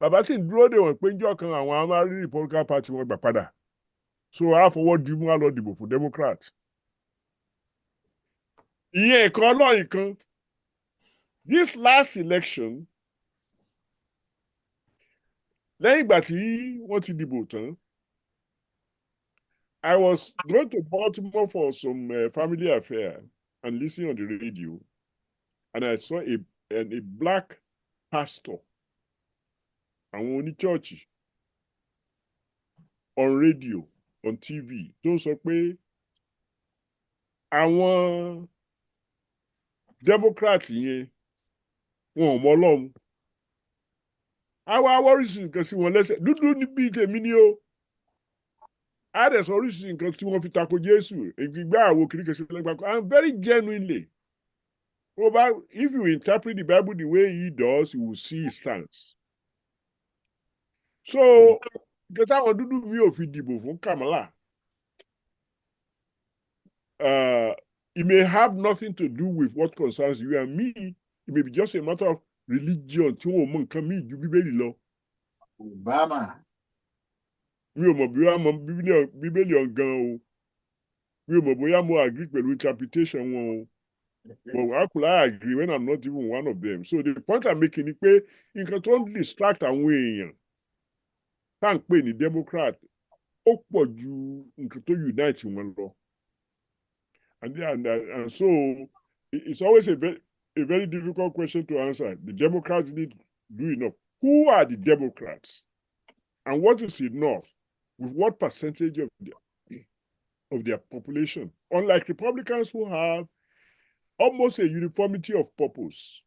bàbá tí ń dúró de wọ́n pé njọ́ kan àwọn amárí Republican Party wọ́n gbà padà. So àfọwọ́ di mú wa lọ dìbò fún Democrat. Ìyẹn ìkan ọlọ́yin kan. This last election, lẹ́yìn ìgbà tí wọ́n ti dìbò tán, I was going to Baltimore for some family affair and listening on the radio. And I saw a black pastor, àwọn oní church, on radio, on TV, tó sọ pé àwọn Democrat yẹn wọn ò mọ Ọlọ́run. Àwa oríṣiríṣi nǹkan sí wọn lẹ́sẹ̀ dúdú níbi tèmi ni o. A dẹ̀ sọ oríṣiríṣi nǹkan tí wọ́n fi tako Jésù, ìgbà àwo kìrìkì sí lẹ́gbàá. I'm very genuinely. If you interpret the Bible the way he does, you will see his stance. So get àwọn dúdú mi ò fi dìbò fún Kamala. It may have nothing to do with what concerns you and me. It may be just a matter of religion tí wọn ò mọ nǹkan míì ju Bíbélì lọ. Obama. Mi ò mọ̀ bí wọ́n mọ Bíbélì ọ̀gán o. Mi ò mọ̀ bóyá mo agree pẹ̀lú interpretation wọn o. But how could I agree when I'm not even one of them? So the point I'm making ni pé nǹkan tó ń distract àwọn èèyàn tá à ń pè ní Democrat ó pọ̀ ju nǹkan tó unite wọn lọ. And so it's always a very difficult question to answer. The Democrats need to do enough. Who are the Democrats? And what is enough? With what percentage of their population? Unlike Republicans who have almost a uniformity of purpose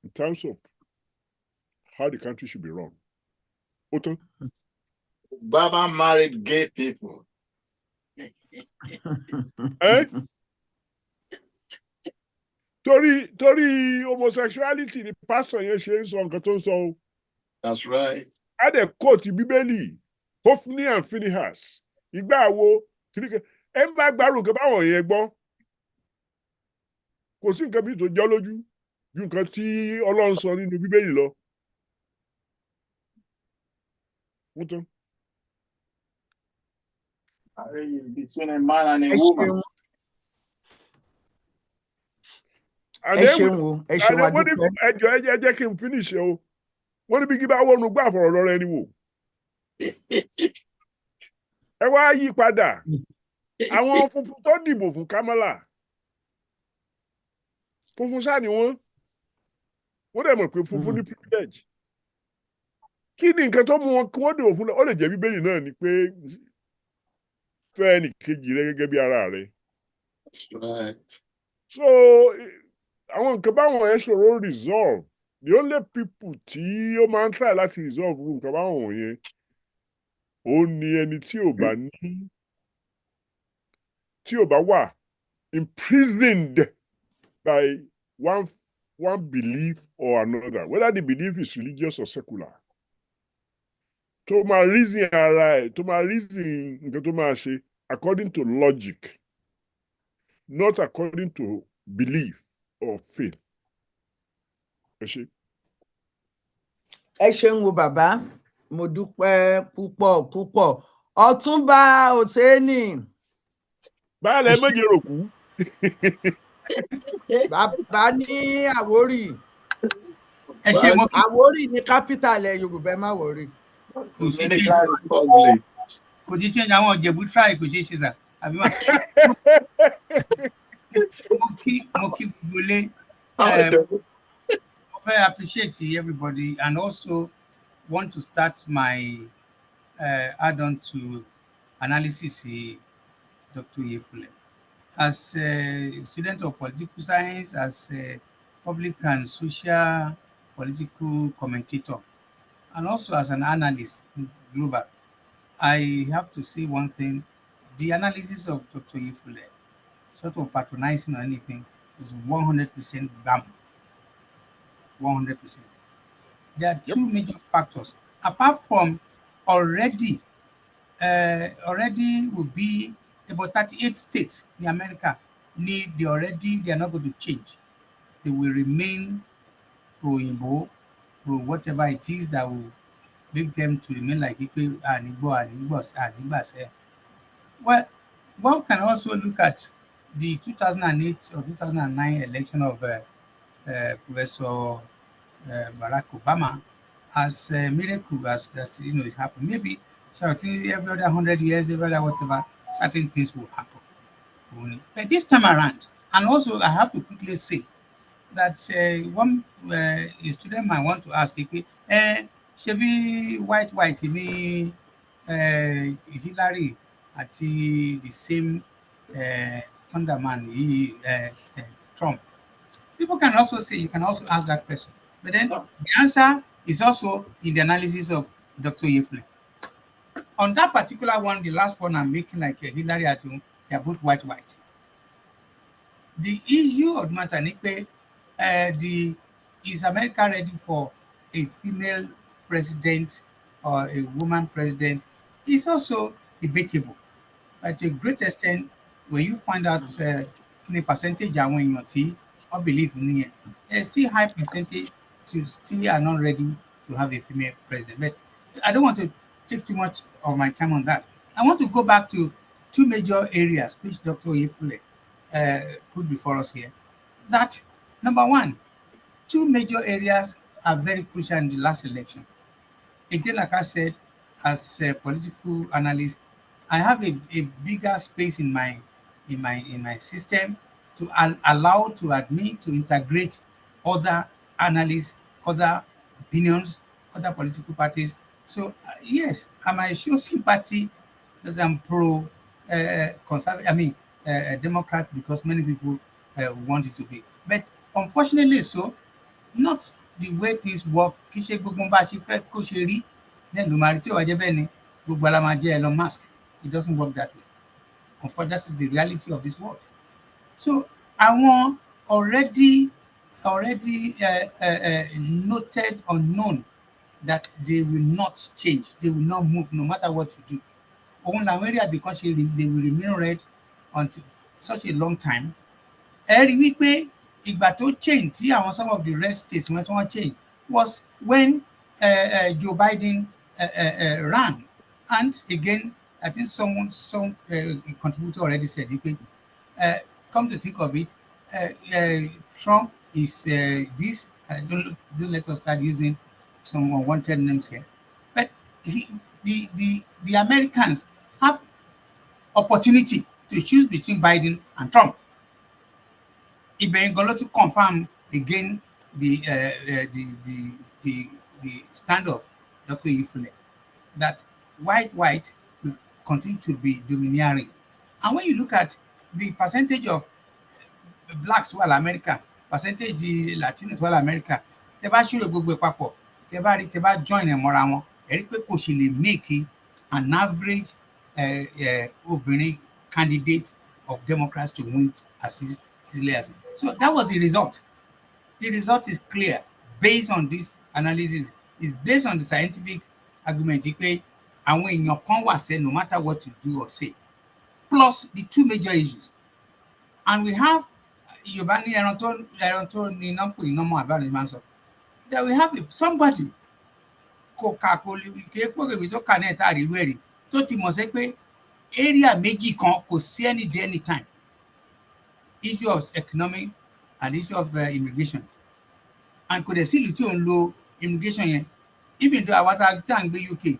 in terms of how the country should be run. Otto? Obama married gay people. Eh? Torí homosexuality ni pastor yẹn ṣe ń sọ nǹkan tó ń sọ o. That's right. A dẹ̀ kóòtù Bíbélì, Hophni and Phinehas, ìgbà wo, ẹ ń bá gbárùn nǹkan báwọn yẹn gbọ́. Kò sí nǹkan bí tó jọ́ lójú ju nǹkan tí Ọlọ́run sọ nínú Bíbélì lọ. Between a man and a woman. Ẹ ṣeun o, ẹ ṣeun adúpẹ́. Ẹ jẹ́ kí n finish o. Wọ́n ní bí kí bá wọnú gbà fọ̀rọ̀ lọ́rọ̀ ẹni wò. Ẹ wá yí padà. Àwọn funfun tó dìbò fún Kamala. Funfun ṣáà ni wọ́n. Wọ́n dẹ̀ mọ̀ pé funfun ní privilege. Kí ni nǹkan tó mú wọn kí wọ́n dìbò fún náà? Ó lè jẹ́ Bíbélì náà ni pé fẹ́ ẹnì kejì rẹ gẹ́gẹ́ bí ara rẹ. That's right. So àwọn nǹkan báwọn yẹn ṣòro resolve. The only people tí ó máa ń try láti resolve nǹkan báwọn yẹn ó ní ẹni tí ò bá wà imprisoned by one belief or another, whether the belief is religious or secular. Tó máa reason ara ẹ̀, tó máa reason nǹkan tó máa ṣe according to logic, not according to belief or faith. Ẹ ṣeun wo bàbá, mo dúpẹ́ púpọ̀ púpọ̀. Ọ̀túnba Òsénì. Báàlẹ̀ méje rò kú. Bàbá ní Àwórì. Ẹ ṣe mo kí. Àwórì ní capital ẹ̀ Yorùbá, má wọrí. Kò jí change àwọn Ìjẹ̀bú try kò ṣe ṣe sà. Àbí má. Mo kí gbogbo lé. I appreciate everybody and also want to start my add-on to analysis Dr. Yefule. As a student of political science, as a public and social political commentator, and also as an analyst in global, I have to say one thing. The analysis of Dr. Yefule, sort of patronizing or anything, is 100% bam. 100%. There are two major factors. Apart from already will be about 38 states in America they are not going to change. They will remain pro-Igbo, pro whatever it is that will make them to remain like Igbo and Igbo. Well, one can also look at the 2008 or 2009 election of Professor Barack Obama as a miracle, as just it happened. Maybe every other 100 years, every other whatever, certain things will happen. But this time around, and also I have to quickly say that one student might want to ask, should be white me Hillary at the same Thunderman, Trump. People can also say, you can also ask that question. But then the answer is also in the analysis of Dr. Yefule. On that particular one, the last one I'm making like Hillary at home, they are both white. The issue of matter, is America ready for a female president or a woman president is also debatable. But to a great extent, when you find out the percentage àwọn èèyàn tí wọ́n believe nìyẹn, there's still high percentage to still are not ready to have a female president. But I don't want to take too much of my time on that. I want to go back to two major areas which Dr. Oyefule put before us here. That, number one, two major areas are very crucial in the last election. Again, like I said, as a political analyst, I have a bigger space in my system to allow, to admit, to integrate other analysts, other opinions, other political parties. So yes, I might show sympathy that I'm pro conservative. I mean, Democrat, because many people want it to be. But unfortunately, so not the way things work. Kì í ṣe gbogbo bá a ṣe fẹ́ kó ṣe rí then ló máa rí tí ò wá jẹ́ bẹ́ẹ̀ ni gbogbo ala máa jẹ́ Elon Musk. It doesn't work that way. Unfortunately, that's the reality of this world. So àwọn already noted or known that they will not change, they will not move no matter what you do. Òun làwọn area because they will remain red until such a long time. Ẹ rí wípé ìgbà tó change tí àwọn some of the red states when wọ́n change was when Joe Biden ran. And again, I think some contributor already said it. Come to think of it, Trump is this. Don't let us start using some unwanted names here. But the Americans have opportunity to choose between Biden and Trump. Ibẹ̀ gan ló tún confirm again the stand of Dr. Oyefule that white will continue to be domineering. And when you look at the percentage of blacks wà America, percentage Latinos wà America, tẹ́ bá ṣírò gbogbo papọ̀, tẹ́ bá join ẹ̀ mọ́ra wọn, ẹ rí pé kò ṣe lè make an average obìnrin candidate of Democrats to win as easily as it. So that was the result. The result is clear based on this analysis. It's based on the scientific argument pé àwọn èèyàn kan wà say no matter what you do or say. Plus the two major issues. And we have Yorùbá ní ẹran tó ní iná pè iná mọ́ àbára ìmọ̀ sọ. That we have somebody kò kà kò lè kéèpòkèwé tó kà náà tá àríwú ẹ̀rí tó ti mọ̀ sí pé area méjì kan kò sí any day anytime. Issue of economic and issue of immigration. And kò dẹ̀ sí ìlú tí ò ń lo immigration yẹn. Even though àwọn tá à ń gbé UK,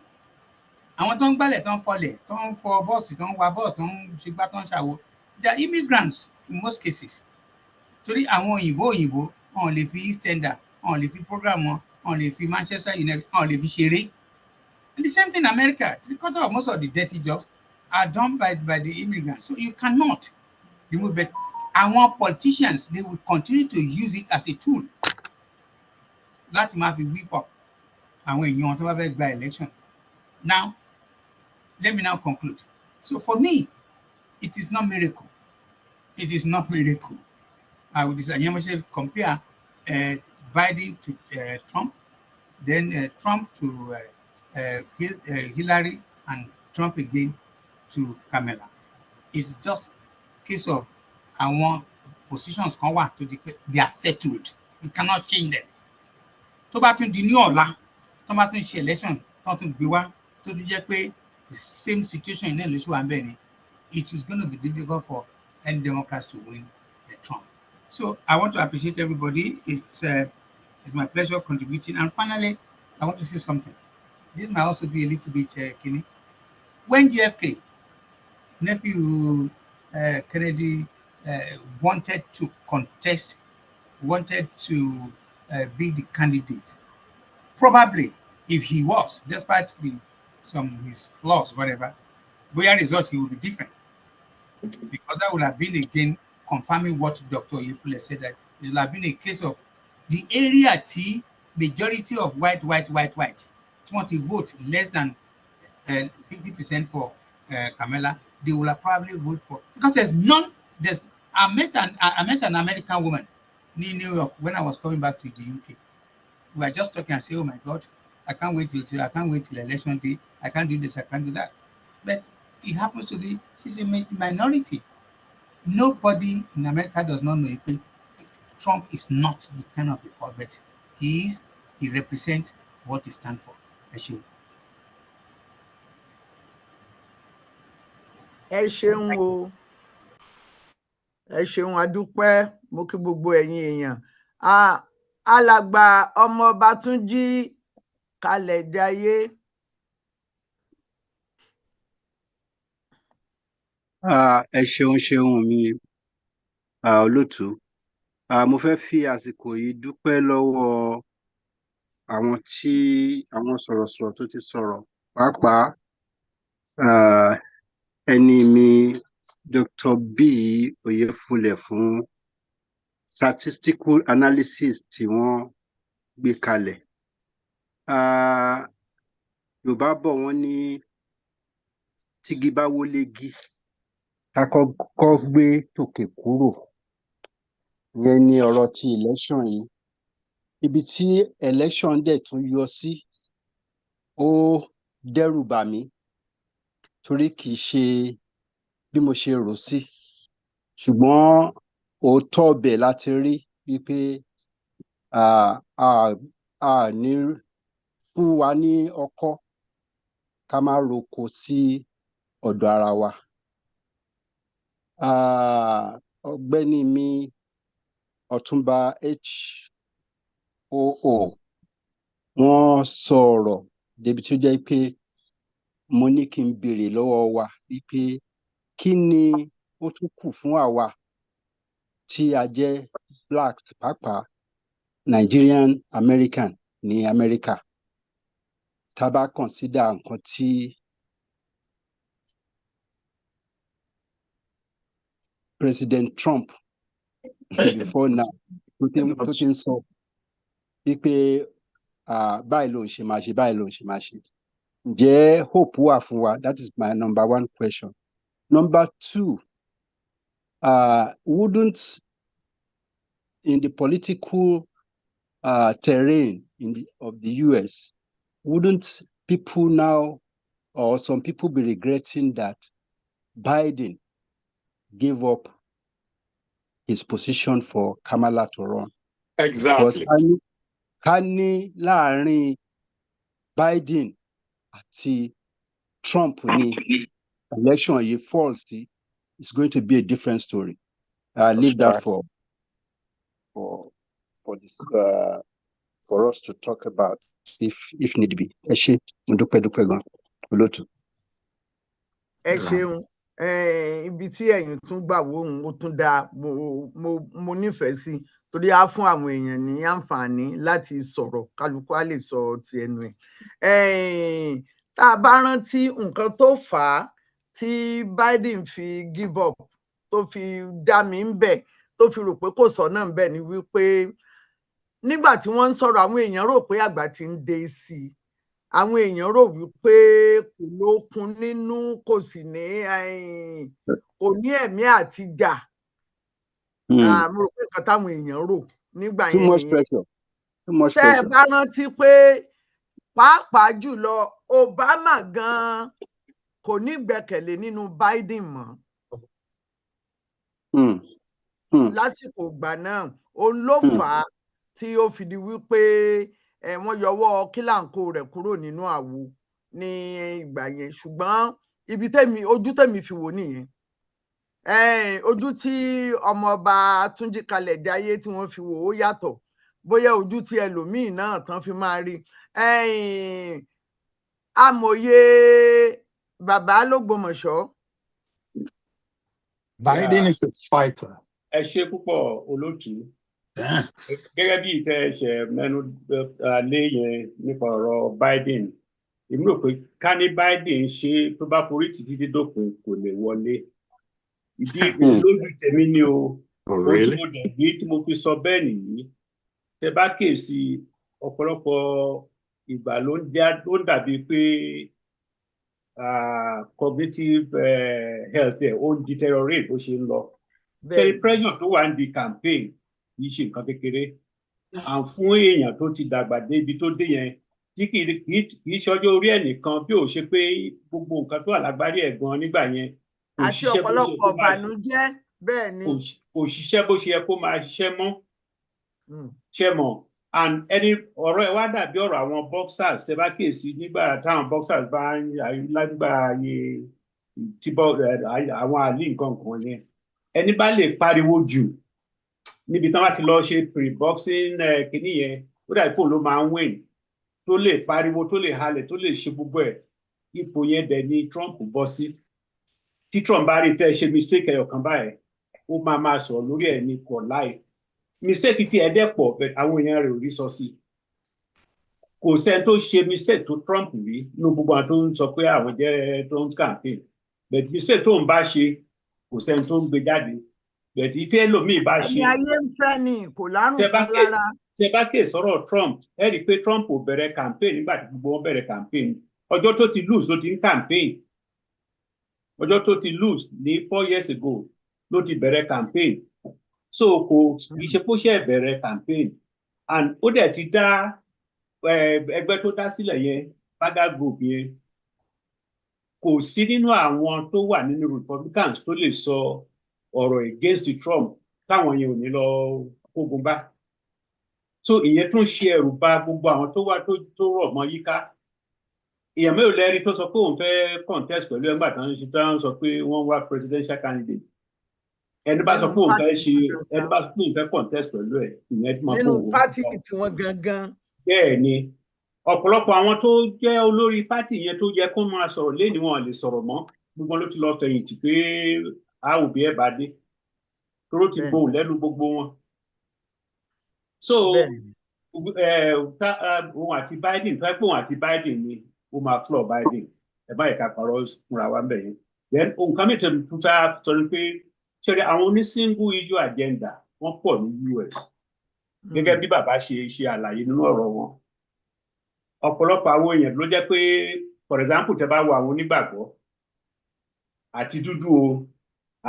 àwọn tó ń gbálẹ̀ tó ń fọlẹ̀ tó ń fọ bọ́ọ̀sì tó ń wa bọ́ọ̀sì tó ń ṣègbà tó ń ṣàwo, they are immigrants in most cases. Torí àwọn òyìnbó wọn lè fi EastEnders, wọn lè fi program wọn lè fi Manchester United, wọn lè fi ṣeré. And the same thing in America. 3/4 of most of the dirty jobs are done by the immigrants. So you cannot remove it. Àwọn politicians, they will continue to use it as a tool láti máa fi whip up àwọn èèyàn tó bá fẹ́ gba election. Now, let me now conclude. So for me, it is not miracle. It is not miracle. I would compare Biden to Trump, then Trump to Hillary, and Trump again to Kamala. It's just a case of àwọn positions kan wà tó di pé they are settled. You cannot change them. Tó bá tún di ní ọ̀la, tó bá tún ṣe election, tó tún gbé wá, tó tún jẹ́ pé the same situation in election wà bẹ́ẹ̀ ni, it is going to be difficult for any Democrats to win Trump. So I want to appreciate everybody. It's my pleasure contributing. And finally, I want to say something. This might also be a little bit Kenny. When JFK, nephew Kennedy, wanted to contest, wanted to be the candidate, probably if he was, despite his flaws, whatever, where results he would be different. Because that would have been again confirming what Dr. Oyefule said, that it would have been a case of the area majority of white want to vote less than 50% for Kamala, they will probably vote for, because I met an American woman in New York when I was coming back to the UK. We were just talking and say, oh my God, I can't wait till election day. I can't do this, I can't do that. But it happens to be, she's a minority. Nobody in America does not know it. Trump is not the kind of a puppet. He represents what he stands for. Ẹ ṣeun o. Ẹ ṣeun adúpẹ́, mo kí gbogbo ẹ̀yin èèyàn. Alàgbà ọmọọba Túnjí Kalẹ̀jayé. Ẹ ṣeun mi olótùú. Mo fẹ́ fi àsìkò yìí dúpẹ́ lọ́wọ́ àwọn sọ̀rọ̀sọ̀rọ̀ tó ti sọ̀rọ̀, pàápàá ẹni mi Dr. B. Oyefulẹ̀ fún statistical analysis tí wọ́n gbé kalẹ̀. Yorùbá bọ̀ wọ́n ní tígi bá wólégi ká kọ́kọ́ gbé tòkè kúrò. Ìyẹn ni ọ̀rọ̀ ti election yìí. Ibi tí election dẹ̀ tún yọ sí, ó dẹ́rù bà mí torí kìí ṣe bí mo ṣe rò sí. Ṣùgbọ́n òótọ́ ọbẹ̀ láti rí wípé a ní fún wa ní ọkọ́ ká má roko sí ọ̀dọ̀ ara wa. Ọ̀gbẹ́ni mi Ọ̀túnba HOO wọ́n sọ̀rọ̀ débi tí ó jẹ́ pé mo ní kí n béèrè lọ́wọ́ wa wípé kí ni ó tún kù fún àwa tí a jẹ́ blacks, pàápàá Nigerian American ní America, tá a bá consider nǹkan tí President Trump before now tó ti ń sọ wípé báyìí ló ń ṣe máa ṣe, báyìí ló ń ṣe máa ṣe. Ǹjẹ́ hope wà fún wa? That is my number one question. Number two, wouldn't in the political terrain of the US, wouldn't people now, or some people be regretting that Biden gave up his position for Kamala to run? Exactly. Because ká ní láàrin Biden àti Trump ní election yìí falls sí, it's going to be a different story. I'll leave that for this for us to talk about if need be. Ẹ ṣé, mo dúpẹ́ gan, olótùú. Ẹ ṣeun. Ibi tí ẹ̀yin tún gbà wóhùn ó tún dáa, mo nífẹ̀ẹ́ sí torí á fún àwọn èèyàn ní àǹfààní láti sọ̀rọ̀, kálukú á lè sọ ti ẹnu ẹ̀. Tá a bá rántí nǹkan tó fà á tí Biden fi give up, tó fi dá mi ń bẹ̀, tó fi rò pé kò sọ́nà ń bẹ̀ ni wípé nígbà tí wọ́n ń sọ̀rọ̀ àwọn èèyàn rò pé àgbà ti ń dé sí i. Àwọn èèyàn rò wípé kò lókun nínú, kò sì ní ẹ̀mí àti jà. Mo rò pé nǹkan táwọn èèyàn rò nígbà yẹn nìyẹn. Tẹ́ ẹ bá rántí pé pàápàá jùlọ Obama gan kò ní ìgbẹ́kẹ̀lé nínú Biden mọ́. Lásìkò ìgbà náà òun ló fà á tí ó fi di wípé wọ́n yọwọ́ kílàǹkó rẹ̀ kúrò nínú àwo ní ìgbà yẹn. Ṣùgbọ́n ojú tèmi fi wò nìyẹn. Ojú tí ọmọọba Túnjí Kalẹ̀jayé tí wọ́n fi wò ó yàtọ̀, bóyá ojú tí ẹlòmíì náà tán fi máa rí. Amòye bàbá l'Ógbómọ̀ṣọ́. Biden is a fighter. Ẹ ṣé púpọ̀ olótùú. Gẹ́gẹ́ bí ìtẹ́ ẹ̀ṣẹ̀ mẹ́nu lé yẹn nípa ọ̀rọ̀ Biden, èmi rò pé ká ní Biden ṣe tó bá forí títí dídòpin kò lè wọlé. Ìdí lójú tèmi ni o. Ohun tí mo dẹ̀ bí tí mo fi sọ bẹ́ẹ̀ nìyí. Tẹ bá kíyèsí ọ̀pọ̀lọpọ̀ ìgbà ló ń dàbí pé cognitive health ẹ̀ ó ń deteriorate bó ṣe ń lọ. Ṣé pressure tó wà ní di campaign kì í ṣe nǹkan kékeré. À ń fún èèyàn tó ti dàgbà dé ibi tó dé yẹn tí kì í ṣọjọ́ orí ẹnìkan bí ò ṣe pé gbogbo nǹkan tó wà lágbárí ẹ̀ gan nígbà yẹn kò àti ṣiṣẹ́ bó ṣe ọ̀pọ̀lọpọ̀ kó máa ìbànújẹ́ bẹ́ẹ̀ ni kò ṣiṣẹ́ bó ṣe yẹ kó máa ṣiṣẹ́ mọ́ ṣe mọ̀ and ẹni ọ̀rọ̀ ẹ̀ wá dàbí ọ̀rọ̀ àwọn boxers ṣe bá kíyèsí nígbà táwọn boxers bá ń lágbà ayé tí àwọn àlè nǹkan kan yẹn ẹni bá lè pariwo jù níbi tí wọ́n ti lọ ṣe pre-boxing kìíní yẹn ó dàbí pò ló máa ń win tó lè pariwo tó lè halẹ̀ tó lè ṣe gbogbo ẹ̀ ipò yẹn dẹ̀ ni Trump bọ́ sí tí Trump bá rí tẹ́ ṣe mistake ẹyọkan báyìí ó máa sọ̀rọ̀ lórí ẹ̀ ní kọ̀ láì mistake ti ẹ̀ dẹ̀ pọ̀ àwọn èèyàn rẹ̀ ò rí sọ sí kò sẹ́ni tó ṣe mistake tó Trump rí nínú gbogbo àwọn tó ń sọ pé àwọn jẹ́ tó ń campaign but mistake tó ń bá ṣe kò sẹ́ni tó ń gbé jáde but ìfẹ́ lòmíì bá ṣe. ẹni ayé ń fẹ́ ni kò lárùn kan lára. tẹ bá ké sọ̀rọ̀ Trump ẹ rí i pé Trump ò bẹ̀rẹ̀ campaign nígbà tí gbogbo wọn bẹ̀rẹ̀ campaign ọjọ́ tó ti lose ló ti ń campaign ọjọ́ tó ti lose ní 4 years ago ló ti bẹ̀rẹ̀ campaign so kò iṣẹ́ kó ṣe bẹ̀rẹ̀ campaign and ó dẹ̀ ti dá ẹgbẹ́ tó dá sílẹ̀ yẹn MAGA group yẹn kò sí nínú àwọn tó wà nínú Republicans tó lè sọ ọ̀rọ̀ against Trump táwọn yẹn ò ní lọ kógun bá so ìyẹn tún ṣe ẹ̀rù bà gbogbo àwọn tó wà tó rọ̀ mọ́ yíká èèyàn mélòó lẹ́rìí tó sọ pé òun fẹ́ contest pẹ̀lú ẹgbà tán ṣe tán sọ pé wọ́n wá presidential candidate ẹni bá sọ pé òun fẹ́ ṣe ẹni bá sọ pé òun fẹ́ contest pẹ̀lú ẹ̀ ìyẹn tí wọ́n kó òun. nínú pátì tí wọ́n gangan. bẹ́ẹ̀ ni ọ̀pọ̀lọpọ̀ àwọn tó jẹ́ olórí pátì yẹn tó yẹ kó máa sọ̀rọ̀ lẹ́ni wọn lè sọ̀rọ̀ mọ́ gbogbo ló ti lọ fẹ̀yìntì pé a ò bí ẹ bá dé tóró ti gbóhùn lẹ́nu gbogbo wọn. so òun àti Biden fẹ́ pé òun àti Biden ni ó máa flọ Biden ẹ bá ìka pàrọ̀ fúnra wa ń bẹ̀ yẹn. then ohun kan mìíràn tún fẹ́ sọ ni pé ṣẹlẹ̀ àwọn oní single issue agenda wọ́n pọ̀ ní US gẹ́gẹ́ bí bàbá ṣe àlàyé nínú ọ̀rọ̀ wọn. ọ̀pọ̀lọpọ̀ àwọn èèyàn ló jẹ́ pé for example tẹ́ bá wo àwọn onígbàgbọ́ àti dúdú o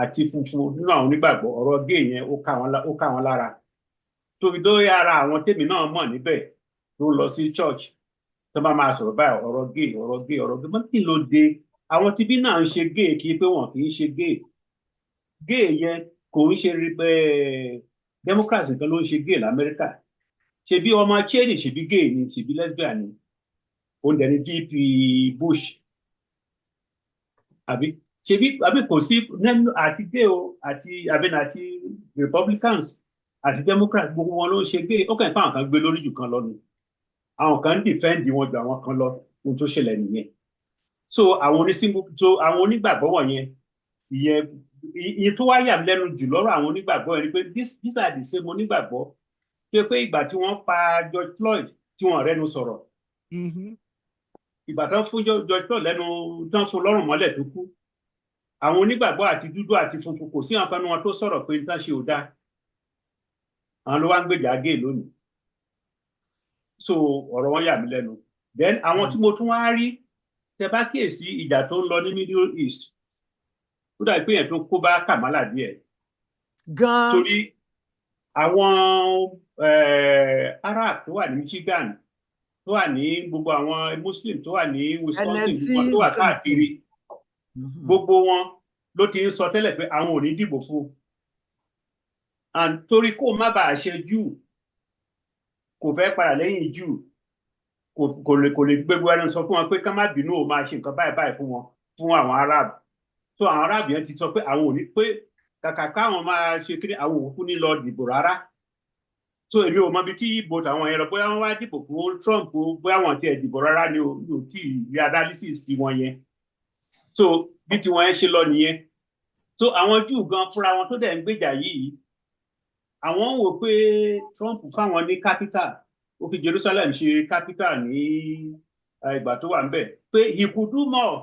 àti funfun nínú àwọn onígbàgbọ́ ọ̀rọ̀ gay yẹn ó ká wọn lára tóbi dórí ara àwọn tèmi náà mọ̀ níbẹ̀ tó lọ sí church tó bá máa sọ̀rọ̀ báyìí ọ̀rọ̀ gay mọ́ kí ló dé àwọn tibí náà ń ṣe gay kí pé wọn kì í ṣe gay yẹn kò ń ṣe Democrats nìkan ló ń ṣe gay l'Amẹ́ríkà ṣebí ọmọ Cheney ṣebí gay ni ṣebí lesbian ni òun dẹ̀ ni DP Bush àbí kò sí àti gay o àti Republicans àti Democrats gbogbo wọn ló ń ṣe gay ó kàn fáwọn kan gbé lórí jù kan lọ ni àwọn kan ń defend wọn ju àwọn kan lọ ohun tó ṣẹlẹ̀ nìyẹn so àwọn onígbàgbọ́ wọ̀nyẹn ìyẹn tó wá yà lẹ́nu jù lọ́rọ̀ àwọn onígbàgbọ́ yẹn ni pé these are the same onígbàgbọ́ tó pé ìgbà tí wọ́n pa George Floyd tí wọ́n rẹ́nu sọ̀rọ̀ ìgbà tán fún George Floyd lẹ́nu tán fún lọ́rùn mọ́lẹ̀ tó kú àwọn onígbàgbọ́ àti dúdú àti funfun kò sí àwọn kan wọn tó sọ̀rọ̀ pé nǹkan ṣe ò dáa àwọn ló wá ń gbèjà gay lónìí so ọ̀rọ̀ wọn yà mí lẹ́nu then àwọn tí mo tún wá rí tẹ bá kíyèsí ìjà tó ń lọ ní Middle East ó dàbí pé yẹn tó kó bá Kamala díẹ̀ gan torí àwọn Arab tó wà ní Michigan tó wà ní gbogbo àwọn Muslim tó wà ní Wisconsin gbogbo tó wà káàkiri gbogbo wọn ló ti ń sọ tẹ́lẹ̀ pé àwọn ò ní dìbò fún and torí kó má bàa ṣe jù kò fẹ́ padà lẹ́yìn jù kò lè gbégbó ẹni sọ fún wọn pé ká má bínú o máa ṣe nǹkan báyìí fún wọn fún àwọn Arab so àwọn Arab yẹn ti sọ pé àwọn ò ní pé kàkà káwọn máa ṣe kí àwọn òkú ní lọ dìbò rárá so èmi ò mọ ibi tí ìbò tàwọn yẹn lọ bóyá wọn wá dìbò fún Trump bóyá wọn ti ẹ̀ dìbò rárá ni ò tí ì rí analysis ti wọn yẹn so bí tiwọn yẹn ṣe lọ nìyẹn so àwọn Júù gan fúnra wọn tó dẹ̀ ń gbèjà yìí àwọn ń wò pé Trump fáwọn ní capital ó fi Jerusalem ṣe capital ní ìgbà tó wà níbẹ̀ pé he could do more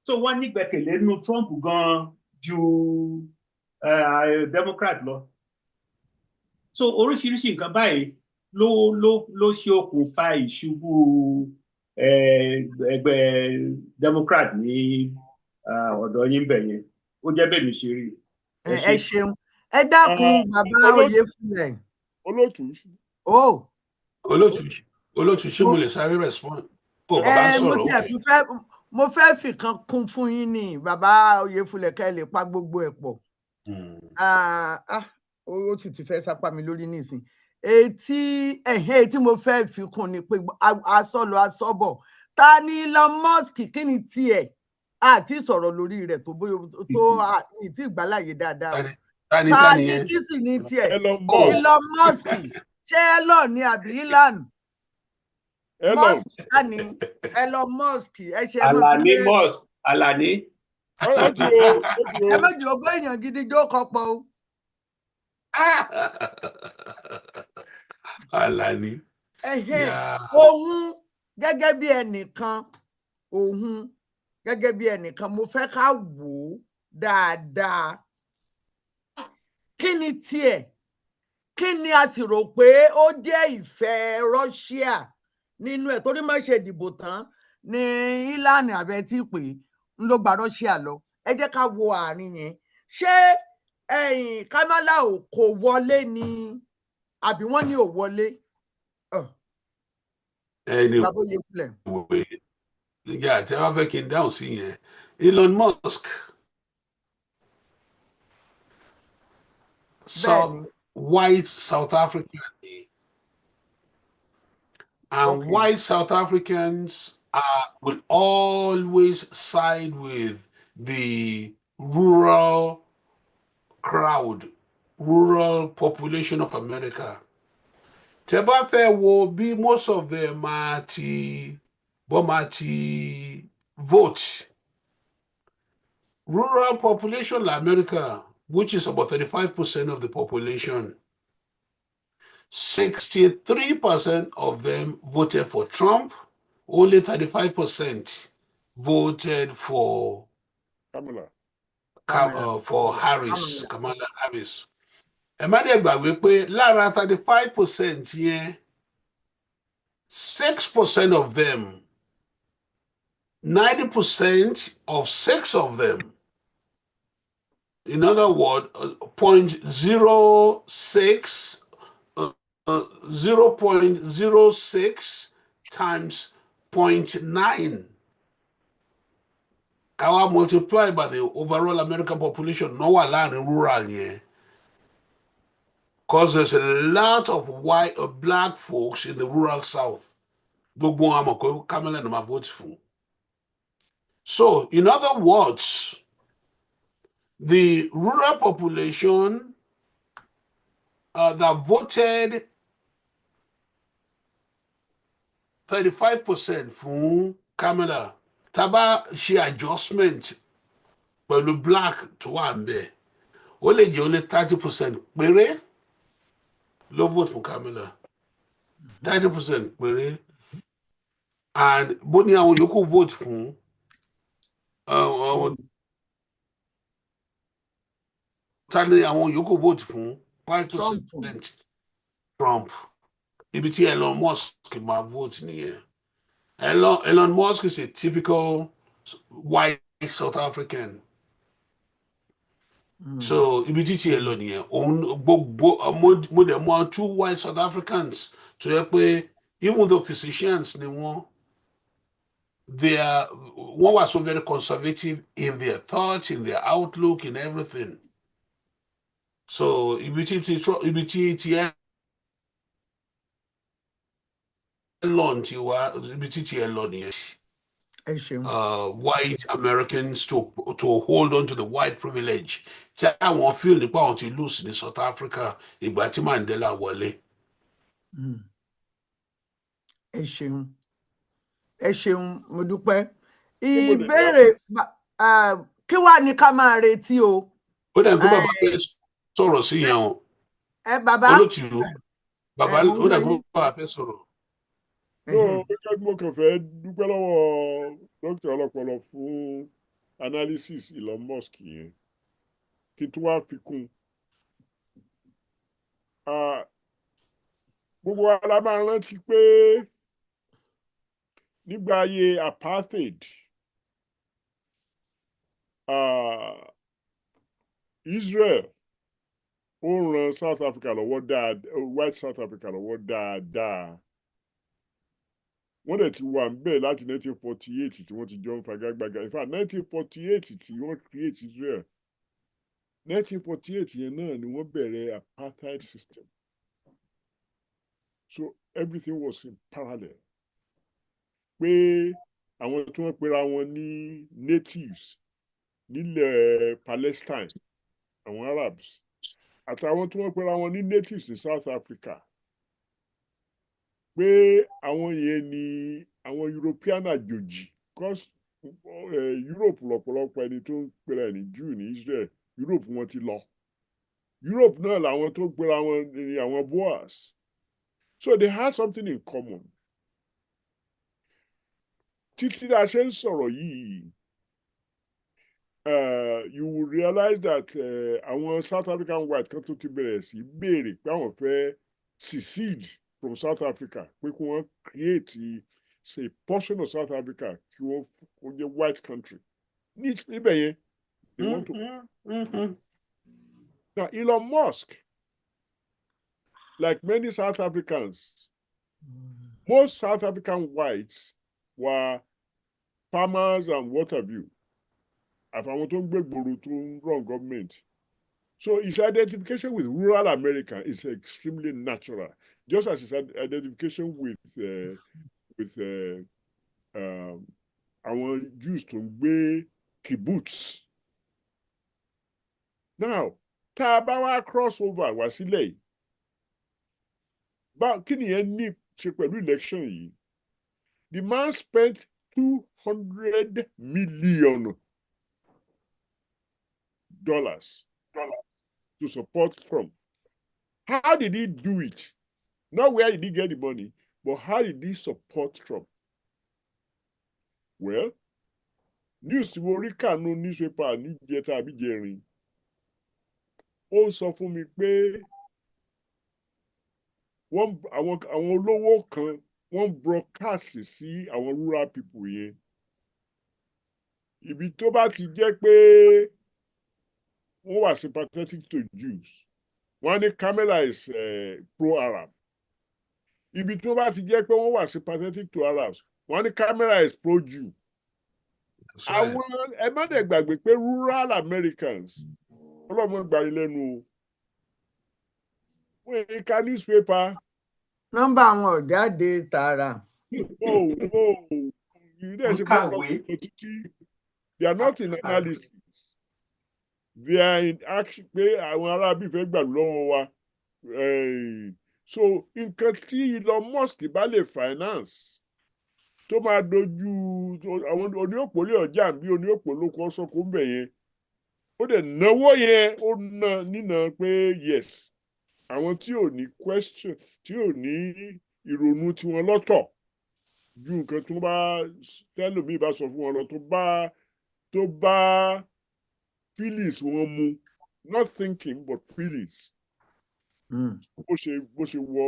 so wọ́n nígbẹ̀kẹ̀lé nínú Trump gan ju Democrat lọ so oríṣiríṣi nǹkan báyìí ló ṣe okùnfà ìṣubú ẹgbẹ́ Democrat ní ọ̀dọ̀ yín bẹ̀ yẹn ó jẹ́ bẹ́ẹ̀ mi ṣe rí. ẹ ṣeun ẹ dákun bàbá Oyèfúnlẹ̀. olóòtú. olóòtú. olóòtú ṣé mo lè sáré respond kó bàbá ń sọ̀rọ̀ òkè. mo fẹ́ fi kan kún fún yín ní bàbá Oyèfúlẹ̀ kẹ́ lè pa gbogbo ẹ̀ pọ̀. Ó sì ti fẹ́ sápá mi lórí nísìn. Èyí mo fẹ́ fi kún ni pé asọ́lọ asọ́bọ̀ ta ni Elon Musk kí ni tiẹ̀ àti sọ̀rọ̀ lórí rẹ̀ tó ìtì ìgbàláyé dáadáa o. Ta ni kí sì ni tiẹ̀ Elon Musk ṣé Elon ni àbí Elon? Musk ni Elon Musk ẹ ṣe ẹ mọ fi Alani Musk Alani. Ẹ má jù ọgbọ́n èèyàn gidi jó kọpọ̀ o. Alani. Òun gẹ́gẹ́ bí ẹnìkan mo fẹ́ ká wò ó dáadáa. Kí ni tiẹ̀? Kí ni a sì rò pé ó jẹ́ ìfẹ́ Russia nínú ẹ̀ torí má ṣe dìbò tán ní Ìlànà àbẹ̀tí pé ń ló gba Russia lọ. Ẹ jẹ́ ká wo àárín yẹn. Ṣé Kamala kò wọlé ni àbí wọ́n ní ò wọlé? Bàbá Oyèfúlẹ̀. Ìjà tí wọ́n fẹ́ kí n dáhùn sí yẹn Elon Musk white South African and white South Africans will always side with the rural crowd, rural population of America. Tẹ́ bá fẹ́ wo bí most of them máa ti vote. Rural population in America, which is about 35% of the population, 63% of them voted for Trump, only 35% voted for Kamala Harris. Ẹ má dẹ̀ gbàgbé pé lára 35% yẹn 6% of them, 90% of 6 of them, in other words, 0.06 times 0.9. Our multiply by the overall American population, no one in rural here. Because there's a lot of white or black folks in the rural South. So, in other words, the rural population that voted 35% for Kamala, Taba she adjustment but the black to one there. Only 30% péré ló vote for Kamala. 30% péré. And bóni àwọn yòókù vote fún tani àwọn yòókù vote fún 5% Trump. Ibi tí Elon Musk máa vote nìyẹn. Elon Musk is a typical white South African. So ibi tí tiẹ̀ lọ nìyẹn. Mo dẹ̀ mọ̀ 2 white South Africans tó yẹ pé even though physicians ni wọ́n were so very conservative in their thoughts, in their outlook, in everything. So ibi tí tiẹ̀ lọ nìyẹn. White Americans to hold on to the white privilege. Tí àwọn feel nípa àwọn ti lose ní South Africa ìgbà tí Mandela wọlé. Ẹ ṣeun mo dúpẹ́. Ìbéèrè kí wàá ní ká máa retí o. Ó dẹ̀ pé bàbá fẹ́ sọ̀rọ̀ sí yẹn o. Bàbá olótìrú bàbá ó dẹ̀ pé bàbá fẹ́ sọ̀rọ̀. Mo kàn fẹ́ dúpẹ́ lọ́wọ́ dókítà ọlọ́pọlọ fún analysis Elon Musk yẹn kí n tún wá fi kún gbogbo wa la máa rántí pé nígbà ayé apartheid Israel ó ran South Africa lọ́wọ́ dáadáa white South Africa lọ́wọ́ dáadáa wọ́n dẹ̀ ti wà ń bẹ̀ láti 1948 tí wọ́n ti jọ ń fagagbága. In fact 1948 tí wọ́n create Israel, 1948 yẹn náà ni wọ́n bẹ̀rẹ̀ apartheid system. So everything was in parallel. Pé àwọn tí wọ́n pera wọn ní natives nílẹ̀ Palestine, àwọn Arabs, àtàwọn tí wọ́n pera wọn ní natives ní South Africa, pé àwọn yẹn ni àwọn European àjòjì, because Europe lọ́pọ̀lọpọ̀ ẹni tó ń pera ní Jew ní Israel, Europe wọn ti lọ. Europe náà làwọn tó ń pera wọn ní àwọn Boers. So they had something in common. Títí a ṣe ń sọ̀rọ̀ yìí, you will realize that àwọn South African white kan tó ti bẹ̀rẹ̀ sí béèrè pé àwọn fẹ́ secede from South Africa, pé kí wọ́n create a portion of South Africa kí wọ́n kó jẹ́ white country. Níbẹ̀ yẹn, they want to. Now Elon Musk, like many South Africans, most South African whites were farmers and what have you. Àfàwọn tó ń gbé gbòòrò tó ń run government. So his identification with rural America is extremely natural, just as his identification with àwọn Jews tó ń gbé kibbutz. Now, tá a bá wá cross over wá sílẹ̀ yìí, kí ni yẹn ní ṣe pẹ̀lú election yìí? The man spent $200 million to support Trump. How did he do it? Not where did he get the money, but how did he support Trump? Well, news tí mo rí kànú newspaper níjẹta àbí jẹrin, ó sọ fún mi pé àwọn olówó kan wọ́n broadcast sí àwọn rural people yẹn. Ibi tó bá ti jẹ́ pé wọ́n wà sympathetic to Jews, wọ́n ní Kamala is pro-Arab. Ibi tó bá ti jẹ́ pé wọ́n wà sympathetic to Arabs, wọ́n ní Kamala is pro-Jew. Àwọn ẹ má dẹ̀ gbàgbé pé rural Americans, ọlọ́mọ gbàrí lẹ́nu o, wọ́n yẹ ká newspaper. Nọ́mbà àwọn ọ̀jáde tààrà. They are not in analysis. They are in action. Pé àwọn arábí fẹ́ gbà lọ́wọ́ wa. So nǹkan tí Elon Musk bá lè finance tó máa dojú àwọn oníòpó lé ọjà bí oníòpó ló kọ́ sọ́kò ń bẹ̀ yẹn, ó dẹ̀ náwó yẹn, ó ná nínà pé yes, àwọn tí ò ní question, tí ò ní ìrònú tiwọn lọ́tọ̀ ju nǹkan tó bá tẹ́lòmíì bá sọ fún wọn lọ tó bá feelings wọn mu, not thinking but feelings. Bó ṣe wọ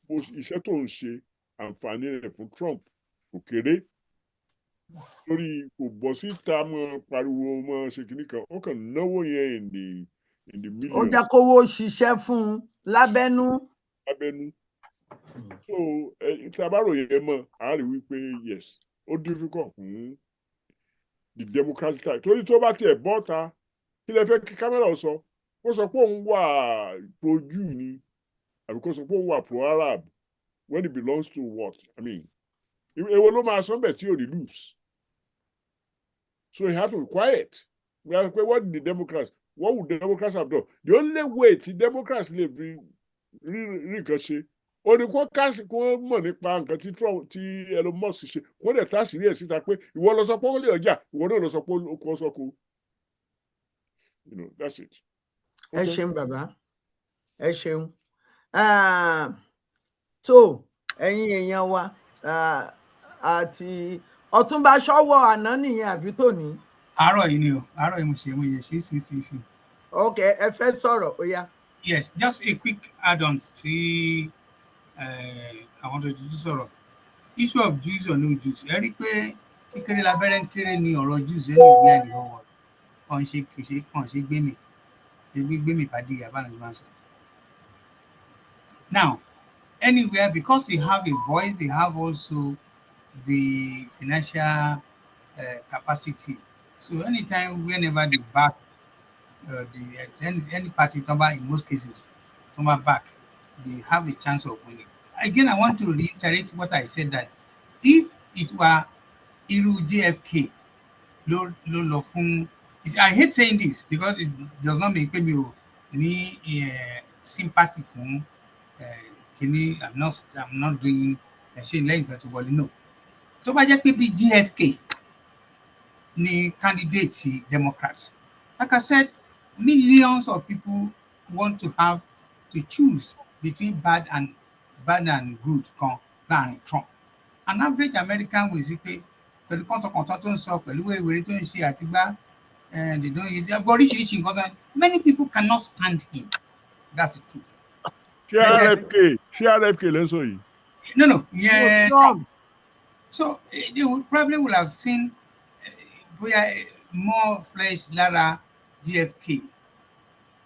iṣẹ́ tó ń ṣe, àǹfààní rẹ̀ fún Trump kò kéré. Torí kò bọ́ síta mọ́ pariwo mọ́ ṣe kìíní kan, ó kàn náwó yẹn in the millions. Ó jẹ́ kówó ṣiṣẹ́ fún un lábẹ́nú. So tí a bá ròyìn ẹ mọ́, a rí wípé yes, ó difficult fún the Democratic side. Torí tó bá tiẹ̀ bọ́ta, kí lẹ fẹ́ kí Kamala sọ? Ó sọ pé òun wà pro-Jew ni, àbí kó sọ pé òun wà pro-Arab when it belongs to what? I mean, èwo ló máa sọ bẹ́ẹ̀ tí ò ní lose? So he had to be quiet. We have to say, what would the Democrats have done? The only way the Democrats lè fi rí nǹkan ṣe, ó ní kó mọ̀ nípa nǹkan tí Trump tí Elon Musk ṣe, kó dẹ̀ tá àṣírí ẹ̀ síta pé ìwọ lọ sọ pé ó lè ọjà, ìwọ náà lọ sọ pé ó kọ́ sọ́kù. You know, that's it. Ẹ ṣeun bàbá, ẹ ṣeun. Tó ẹ̀yin èèyàn wa àti Ọ̀túnba Ṣọ́wọ́ àná nìyẹn àbí tòní? Àárọ̀ yìí ni o, àárọ̀ yìí mo ṣe sí. Okay, ẹ fẹ́ sọ̀rọ̀, ó yá. Yes, just a quick add-on tí I wanted to sọ̀rọ̀. Issue of Jews or no Jews. Ẹ rí pé kékeré lábẹ́rẹ́ ń kéré ní ọ̀rọ̀ Jews ẹni ìwé àdìhọ́wọ́ kàn ṣe gbé mi fàdí àbánu ló máa ń sọ. Now, anywhere, because they have a voice, they have also the financial capacity. So anytime, whenever they back any party, in most cases, back, they have a chance of winning. Again, I want to reiterate what I said, that if it were Iru JFK, lọ fún, I hate saying this because it does not make me ní sympathy fún kìíní. I'm not doing ṣe lẹ́yìn tó ti wọlé, no. Tó bá jẹ́ pé bí JFK ni candidate Democrats, like I said, millions of people want to have to choose between bad and good kan láàrin Trump. An average American will say pé pẹ̀lú kọ́ńtọ̀kọ̀ńtọ̀ tó ń sọ, pẹ̀lú wèrè tó ń ṣe àtìgbà, and they don't use oríṣiríṣi nǹkan kan. Many people cannot stand him. That's the truth. ṣé RFK lè sọ yìí? No, yeah, Trump. So they would probably will have seen more flesh lára JFK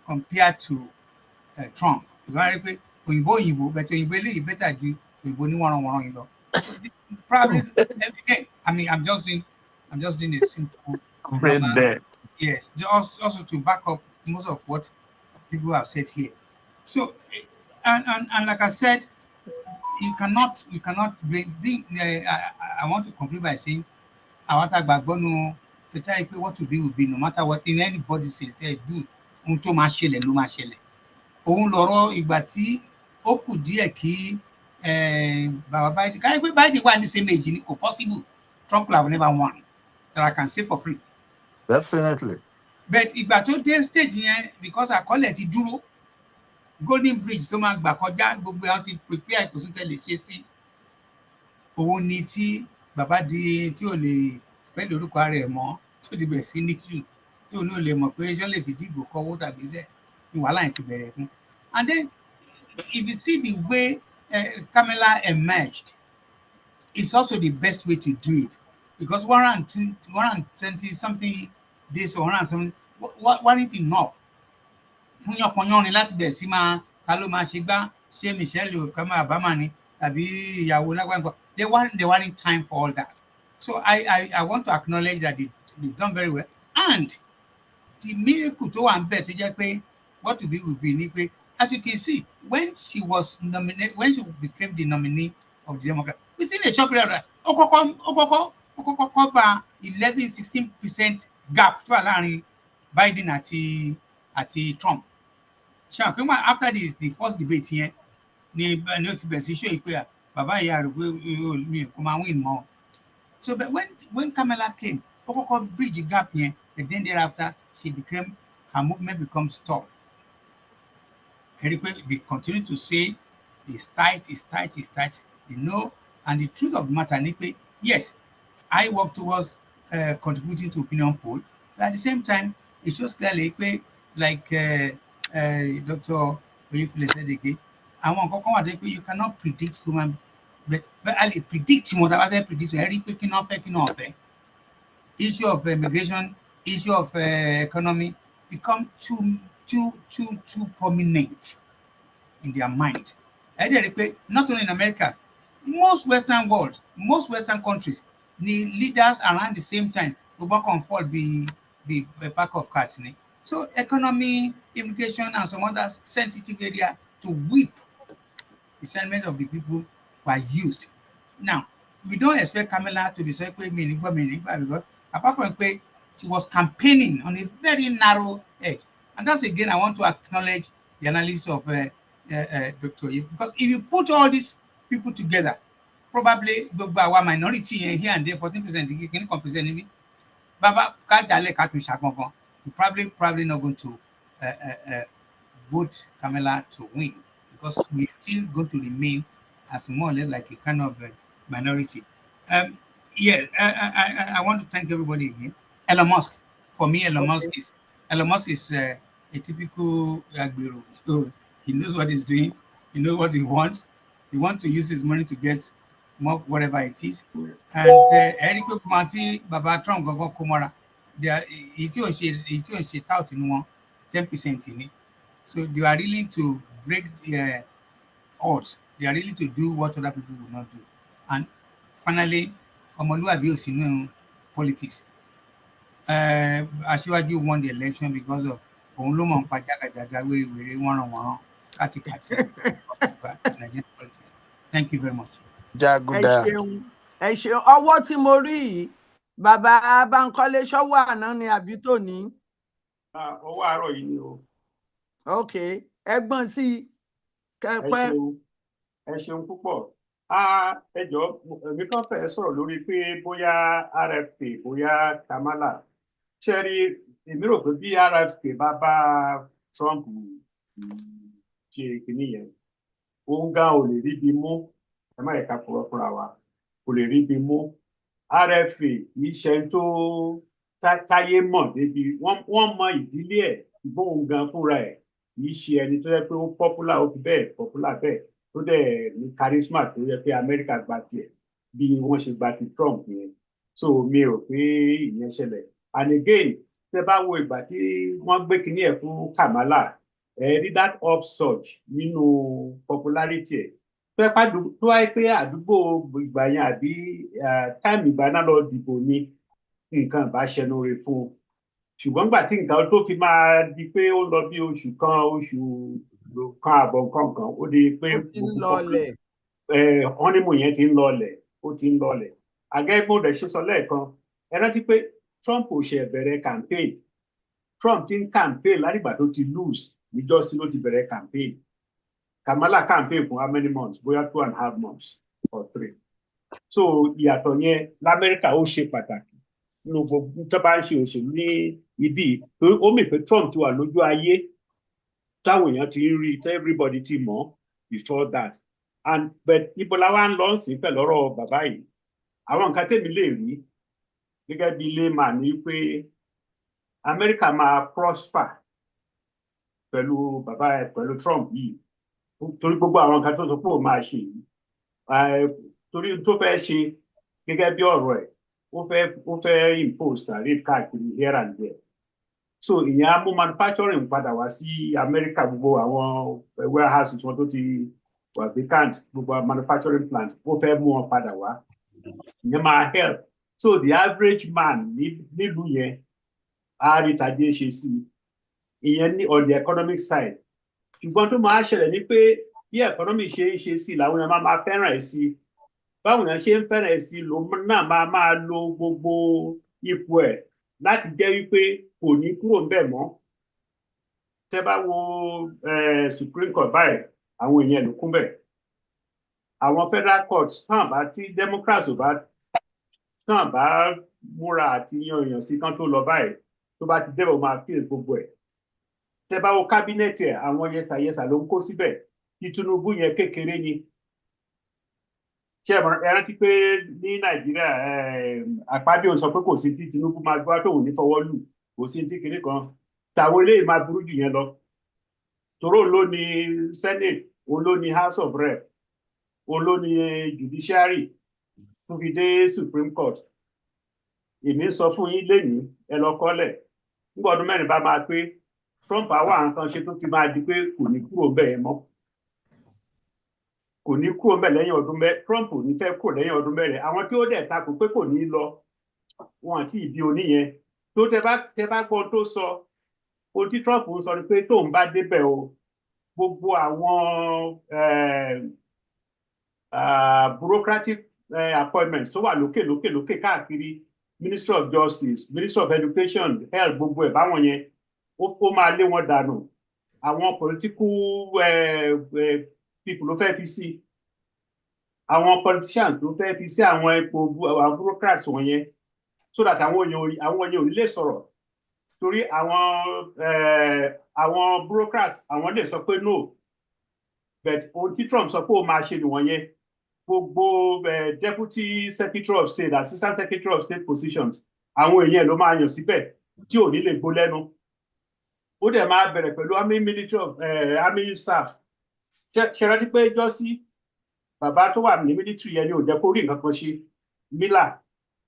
compared to Trump. Òyìnbó but òyìnbó eléyìí better ju òyìnbó ní wọ́nranwọ́nran yìí lọ. So probably again, I mean, I'm just doing a simple number. Yes, also to back up most of what people have said here. So and like I said, you cannot bring I want to conclude by saying àwọn àgbàgbọ́ nu fẹtẹ pé what will be no matter what in anybody says they do, ohun tó máa ṣẹlẹ̀ ló máa ṣẹlẹ̀. Òun lọ̀rọ̀ ìgbà tí ó kù díẹ̀ kí bàbá Biden, káyọ̀ pé Biden wà ní same age ni kò possible. Trump could have never won, that I can say for free. Definitely. But ìgbà tó dé stage yẹn, because àkọọ́lẹ̀ ti dúró, Golden Bridge tó máa gbà kọjá, gbogbo àwọn ti prepare kò sún tẹ̀lé ṣe sí. Òun ni tí bàbá di tí ò lè spell orúkọ ara ẹ̀ mọ́, tó ti bẹ̀rẹ̀ sí ní jù, tí òun ò lè mọ̀ pé ṣọ́ lè fi dìgbò kọ́wọ́ tàbí ṣẹ́ ní wàhálà yẹn ti bẹ̀rẹ̀ fún. And then if you see the way Kamala emerged, it's also the best way to do it, because 120 something days or 100 something wasn't enough fún yànpọ̀nyánrin láti bẹ̀rẹ̀ sí máa ta ló máa ṣe gbá, ṣé Michelle Obama ni tàbí ìyàwó lágbàgbọ́. They weren't time for all that. So I want to acknowledge that they've done very well. And the miracle tó wà ń bẹ̀ tó jẹ́ pé what will be ni pé, as you can see, when she became the nominee of the Democrat, within a short period, ó kọ́kọ́ cover 11-16% gap tó wà láàrin Biden àti Trump. After the first debate here, ni ó ti bẹ̀rẹ̀ sí show pé bàbá ìyá rẹ̀ pé mi kò máa win mọ́. So but when Kamala came, ó kọ́kọ́ bridge the gap here, but then thereafter her movement becomes tall. They continue to say it's tight. They know, and the truth of the matter is, yes, I work towards contributing to opinion poll, but at the same time, it shows clearly, like Dr. Oyefile said again, you cannot predict human, but I predict what I predict. Issue of immigration, issue of economy become too prominent in their mind. Not only in America, most Western countries, the leaders around the same time will work on fall be a pack of cards. So economy, immigration, and some other sensitive area to whip the sentiments of the people who are used. Now, we don't expect Kamala to be so because apart from she was campaigning on a very narrow edge. And that's again, I want to acknowledge the analysis of Dr. Yves, because if you put all these people together, probably our minority here and there, 14%, can represent me. Baba you probably not going to vote Kamala to win, because we're still going to remain as more or less like a kind of minority. I want to thank everybody again. Elon Musk, for me, Elon Musk is a typical Agbero. So he knows what he's doing. He knows what he wants. He wants to use his money to get more whatever it is. And Eric Kumati, Baba Trump, Gogo Kumara, they are out in 10% in it. So they are willing to break the odds They are ready to do what other people will not do. And finally, ọmọlúwàbí ò sínú politics. Aṣíwájú won the election because of òun ló mọ̀ nípa jàgàjàgà wèrè wọ́nranwọ̀nran kátikàti Nigerian politics. Thank you very much. Ẹ ṣeun ọwọ́ tí mo rí yìí bàbá Bánkọ́lé ṣọ́wọ́ àná ni àbí tòní. Ọwọ́ àárọ̀ yìí ni o. Ok ẹ̀gbọ́n sí i kẹpẹ. Ẹ ṣeun púpọ̀. Ẹ jọ̀ọ́ èmi kàn fẹ́ sọ̀rọ̀ lórí pé bóyá RFK bóyá Kamala ṣe rí èmi rò pé bí RFK bá bá Trump ṣe kìíní yẹn òun gan ò lè ríbi mú ẹ má yẹ ká fọwọ́ fúnra wa kò lè ríbi mú RFK kìí ṣe tó táyé mọ̀ débi wọ́n mọ ìdílé ẹ̀ ṣùgbọ́n òun gan fúnra ẹ̀ kìí ṣe ẹni tó yẹ pé ó popular ó fi bẹ́ẹ̀ popular bẹ́ẹ̀ tó dẹ̀ ní charisma tó yẹ pé Amẹ́ríkà gba tiẹ̀ bí wọ́n ṣe gba ti Trump yẹn so mi rò pé ìyẹn ṣẹlẹ̀ and again tẹ́ bá wo ìgbà tí wọ́n gbé kinní ẹ̀ fún Kamala rí that upsurge nínú popularity ẹ̀ tó wáyé pé àdúgbò ìgbà yẹn àbí time ìgbà náà lọ dìbò ní nǹkan bá ṣẹnu rẹ̀ fún un ṣùgbọ́n nígbà tí nǹkan tó fi máa di pé ó lọ bí oṣù kan àbọ̀ nǹkan ó di pé honeymoon yẹn ti ń lọlẹ̀ agẹ́gbọ́n rẹ̀ ṣe sọ lẹ́ẹ̀kan ẹ rántí pé Trump ò ṣe bẹ̀rẹ̀ campaign Trump ti ń campaign látìgbà tó ti lose níjọ́sí ló ti bẹ̀rẹ̀ campaign Kamala campaign fún how many months bóyá 2.5 months or 3 so ìyàtọ̀ yẹn l'Amẹ́ríkà ó ṣe pàtàkì nínú gbogbo tó bá ń ṣe òṣèlú ní ibi ó mì pé Trump ti wà lójú ayé táwọn èèyàn ti ń rí tó everybody ti mọ̀ before that and but ibo la wá ń lọ sí pẹ̀lú ọ̀rọ̀ bàbá yìí àwọn nǹkan tèmi lè rí gẹ́gẹ́ bí layman ni pé Amẹ́ríkà máa prosper pẹ̀lú bàbá pẹ̀lú Trump yìí torí gbogbo àwọn nǹkan tó sọ pé ó máa ṣe yìí torí tó fẹ́ ṣe gẹ́gẹ́ bí ọ̀rọ̀ ẹ̀ ó fẹ́ impose tariff káàkiri here and there so ìyẹn á mú manufacturing padà wá sí Amẹ́ríkà gbogbo àwọn warehouses wọn tó ti wà vacant gbogbo manufacturing plant ó fẹ́ mú wọn padà wá ìyẹn máa help so the average man nílùú yẹn á rí tàbí ṣe sí ìyẹn ní on the economic side ṣùgbọ́n tó máa ṣẹlẹ̀ ní pé bí economy ṣe ń ṣe sí làwọn èèyàn máa fẹ́ràn ẹ̀ sí báwọn èèyàn ṣe ń fẹ́ràn ẹ̀ sí lòun náà máa lo gbogbo ipò ẹ̀ láti jẹ́ wípé kò ní kúrò ńbẹ̀ mọ́ tẹ́ bá wo Supreme Court báyìí àwọn èèyàn ló kún bẹ̀ àwọn federal courts tán bá tí Democrats ò bá tán bá múra àti yan èèyàn sí kán tó lọ báyìí tó bá ti débẹ̀ máa fíìl gbogbo ẹ̀ tẹ́ bá wo kábínẹ̀tì ẹ̀ àwọn yẹsàyẹsà ló ń kó síbẹ̀ tí Tinubu yẹn kékeré ni ṣé ẹ rántí pé ní Nàìjíríà Akpabio sọ pé kò sí tí Tinubu máa gbọ́ tóun ní fọwọ́ lù kò sí tí kinní kan tàwọn eléyìí máa burú jù yẹn lọ tòró ló ní Senate òun ló ní House of Rep òun ló ní Judiciary tó fi dé Supreme Court èmi sọ fún yín lẹ́yìn ẹ lọ kọ́lẹ̀ nígbà ọdún mẹ́rin bá máa pé Trump àwọn nǹkan ṣe tó fi máa di pé kò ní kúrò bẹ́ẹ̀ mọ́ kò ní kúrò bẹ́ẹ̀ lẹ́yìn ọdún mẹ́rin Trump ò ní fẹ́ kúrò lẹ́yìn ọdún mẹ́rin àwọn tí ó dẹ̀ takò pé kò ní lọ wọn àti ìbí oníyẹn tó tẹ bá gbọ́ tó sọ ohun tí Trump ń sọ ni pé tóun bá débẹ̀ o gbogbo àwọn bureaucratic appointments tó wà lókè káàkiri Ministry of Justice Ministry of Education Health gbogbo ẹ̀ báwọn yẹn ó máa lé wọn dànù àwọn political people ló fẹ́ fi sí àwọn politicians ló fẹ́ fi sí àwọn ipò àwọn bureaucrats wọ̀nyẹn so that àwọn èèyàn ò ní lè sọ̀rọ̀ torí àwọn bureaucrats àwọn lè sọ pé no but ohun tí Trump sọ pé ó máa ṣe nìwọ̀nyẹn gbogbo deputy secretary of state assistant secretary of state positions àwọn èèyàn ló máa yàn síbẹ̀ tí ò ní lè gbó lẹ́nu ó dẹ̀ máa bẹ̀rẹ̀ pẹ̀lú army staff ṣe rántí pé jọ́sí bàbá tó wà ní military yẹn ni ò jẹ́ kó rí nǹkan kan ṣe Miller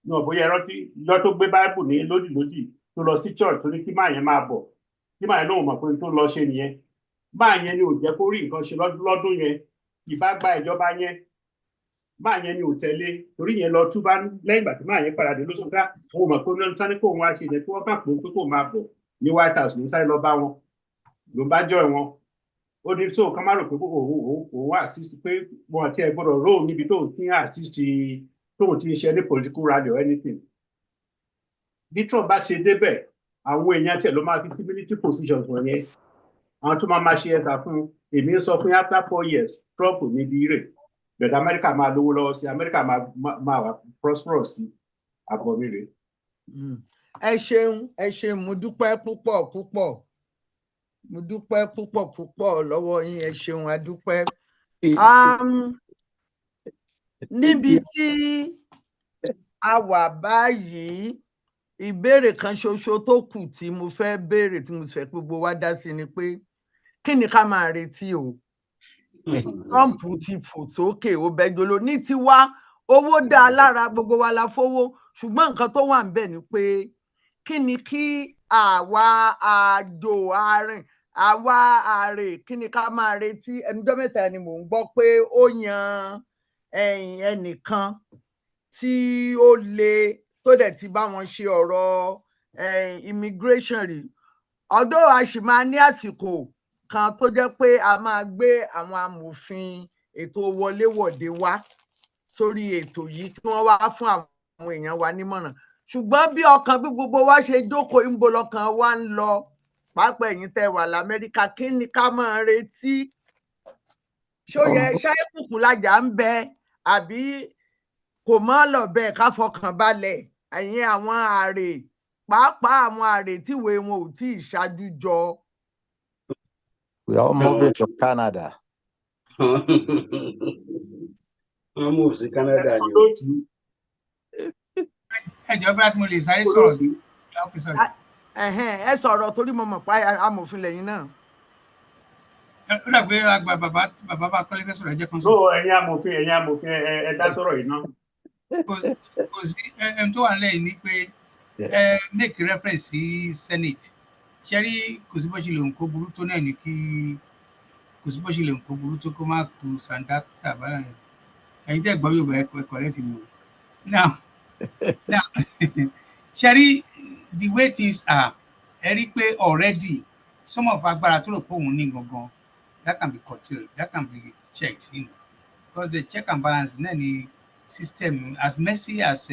ní ọ̀bọ̀yẹ rántí ìjọ tó gbé báìbù ní lódìlódì tó lọ sí church tó ní kí máa yẹn máa bọ̀ kí máa yẹn náà mọ̀ pé tó lọ ṣe nìyẹn máa yẹn ni ò jẹ́ kó rí nǹkan ṣe lọ́dún yẹn ìbá gba ìjọba yẹn máa yẹn ni ò tẹ̀lé torí yẹn lọ túbá lẹ́yìn ìgbà tí máa yẹn padà dé lóṣù ká wọn mọ̀ pé lọ́nà tán ní kó wọn á ṣe yẹn kí wọ́n kà pé kó máa bọ̀ ní White House ló ń sáré lọ bá wọn ló ń bá jọ wọn ó ní tó kán má rò pé òun assist pé wọn ti ẹ gbọ́dọ̀ ró níbi tó ti ń assist tó ti ń ṣe ní political rally or anything bí Trump bá ṣe débẹ̀ àwọn èèyàn tẹ̀ ló máa fi sí military positions wọ̀nyẹn àwọn tó máa ṣe ẹ̀sà fún èmi ń sọ fún after 4 years Trump ní bí rè bẹ̀rẹ̀ Amẹ́ríkà máa lówó lọ́wọ́ sí Amẹ́ríkà máa wà prosperous sí àbọ̀mí rè. ẹ ṣeun mo dúpẹ́ púpọ̀ mo dúpẹ́ púpọ̀ lọ́wọ́ yín ẹ ṣeun a dúpẹ́. níbi tí a wà báyìí ìbéèrè kan ṣoṣo tó kù tí mo fẹ́ béèrè tí mo fẹ́ gbogbo wa dá sí ni pé kí ni ká máa retí o Trump ti fò sókè ó bẹjọló ní tiwa owó dá lára gbogbo wa la fowó ṣùgbọ́n nǹkan tó wà ń bẹ̀ ni pé kí ni kí àwa àjò àárín àwa àrè kí ni ká máa retí ẹnujọ́ mẹ́ta ni mò ń gbọ́ pé ó yan ẹnìkan tí ó le tó dẹ̀ ti bá wọn ṣe ọ̀rọ̀ immigration rí ọ̀dọ̀ a sì máa ní àsìkò kan tó jẹ́ pé a máa gbé àwọn amòfin ètò wọléwọ̀de wá sórí ètò yìí kí wọ́n wá fún àwọn èèyàn wa nímọ̀ràn ṣùgbọ́n bí ọkàn bí gbogbo wa ṣe jókòó ń bo lọ́kàn wa ń lọ pàápàá ẹ̀yin tẹ́ wà l'Amẹ́ríkà kí ni ká máa retí ṣó yẹ ṣáìkùkù lájà ń bẹ àbí kò mọ́ lọ bẹ́ẹ̀ ká fọkàn balẹ̀ ẹ̀yin àwọn àrè pàápàá àwọn àrè tíwèé wọn ò tí ì ṣáájú jọ. We are moving to Canada. wọ́n move sí Canada ni o. ẹjọ́ bá mo lè sáré sọ̀rọ̀ bí. ẹ sọ̀rọ̀ torí mo mọ̀ pa amòfin lẹ́yìn náà. ó dà pé bàbá bá kọ́lé fẹ́ sọ̀rọ̀ ẹ̀jẹ̀ kan sọ. ẹ̀yin amòfin ẹ dá sọ̀rọ̀ yìí náà. kò sí ẹni tó wà lẹ́yìn ni pé make reference sí Senate ṣe rí kò sí bó ṣe lè kó burú tó náà ní kí kò sí bó ṣe lè kó burú tó kó má kú sàǹdà tàbá ẹ̀yin tẹ́ gbọ́ Yorùbá ẹ̀kọ́ rẹ̀ sí mi o. now ṣe rí the way things are ẹ rí pé already some of agbára tó rò pé òun ní gangan that can be curtailed that can be checked because the check and balance náà ni system as messy as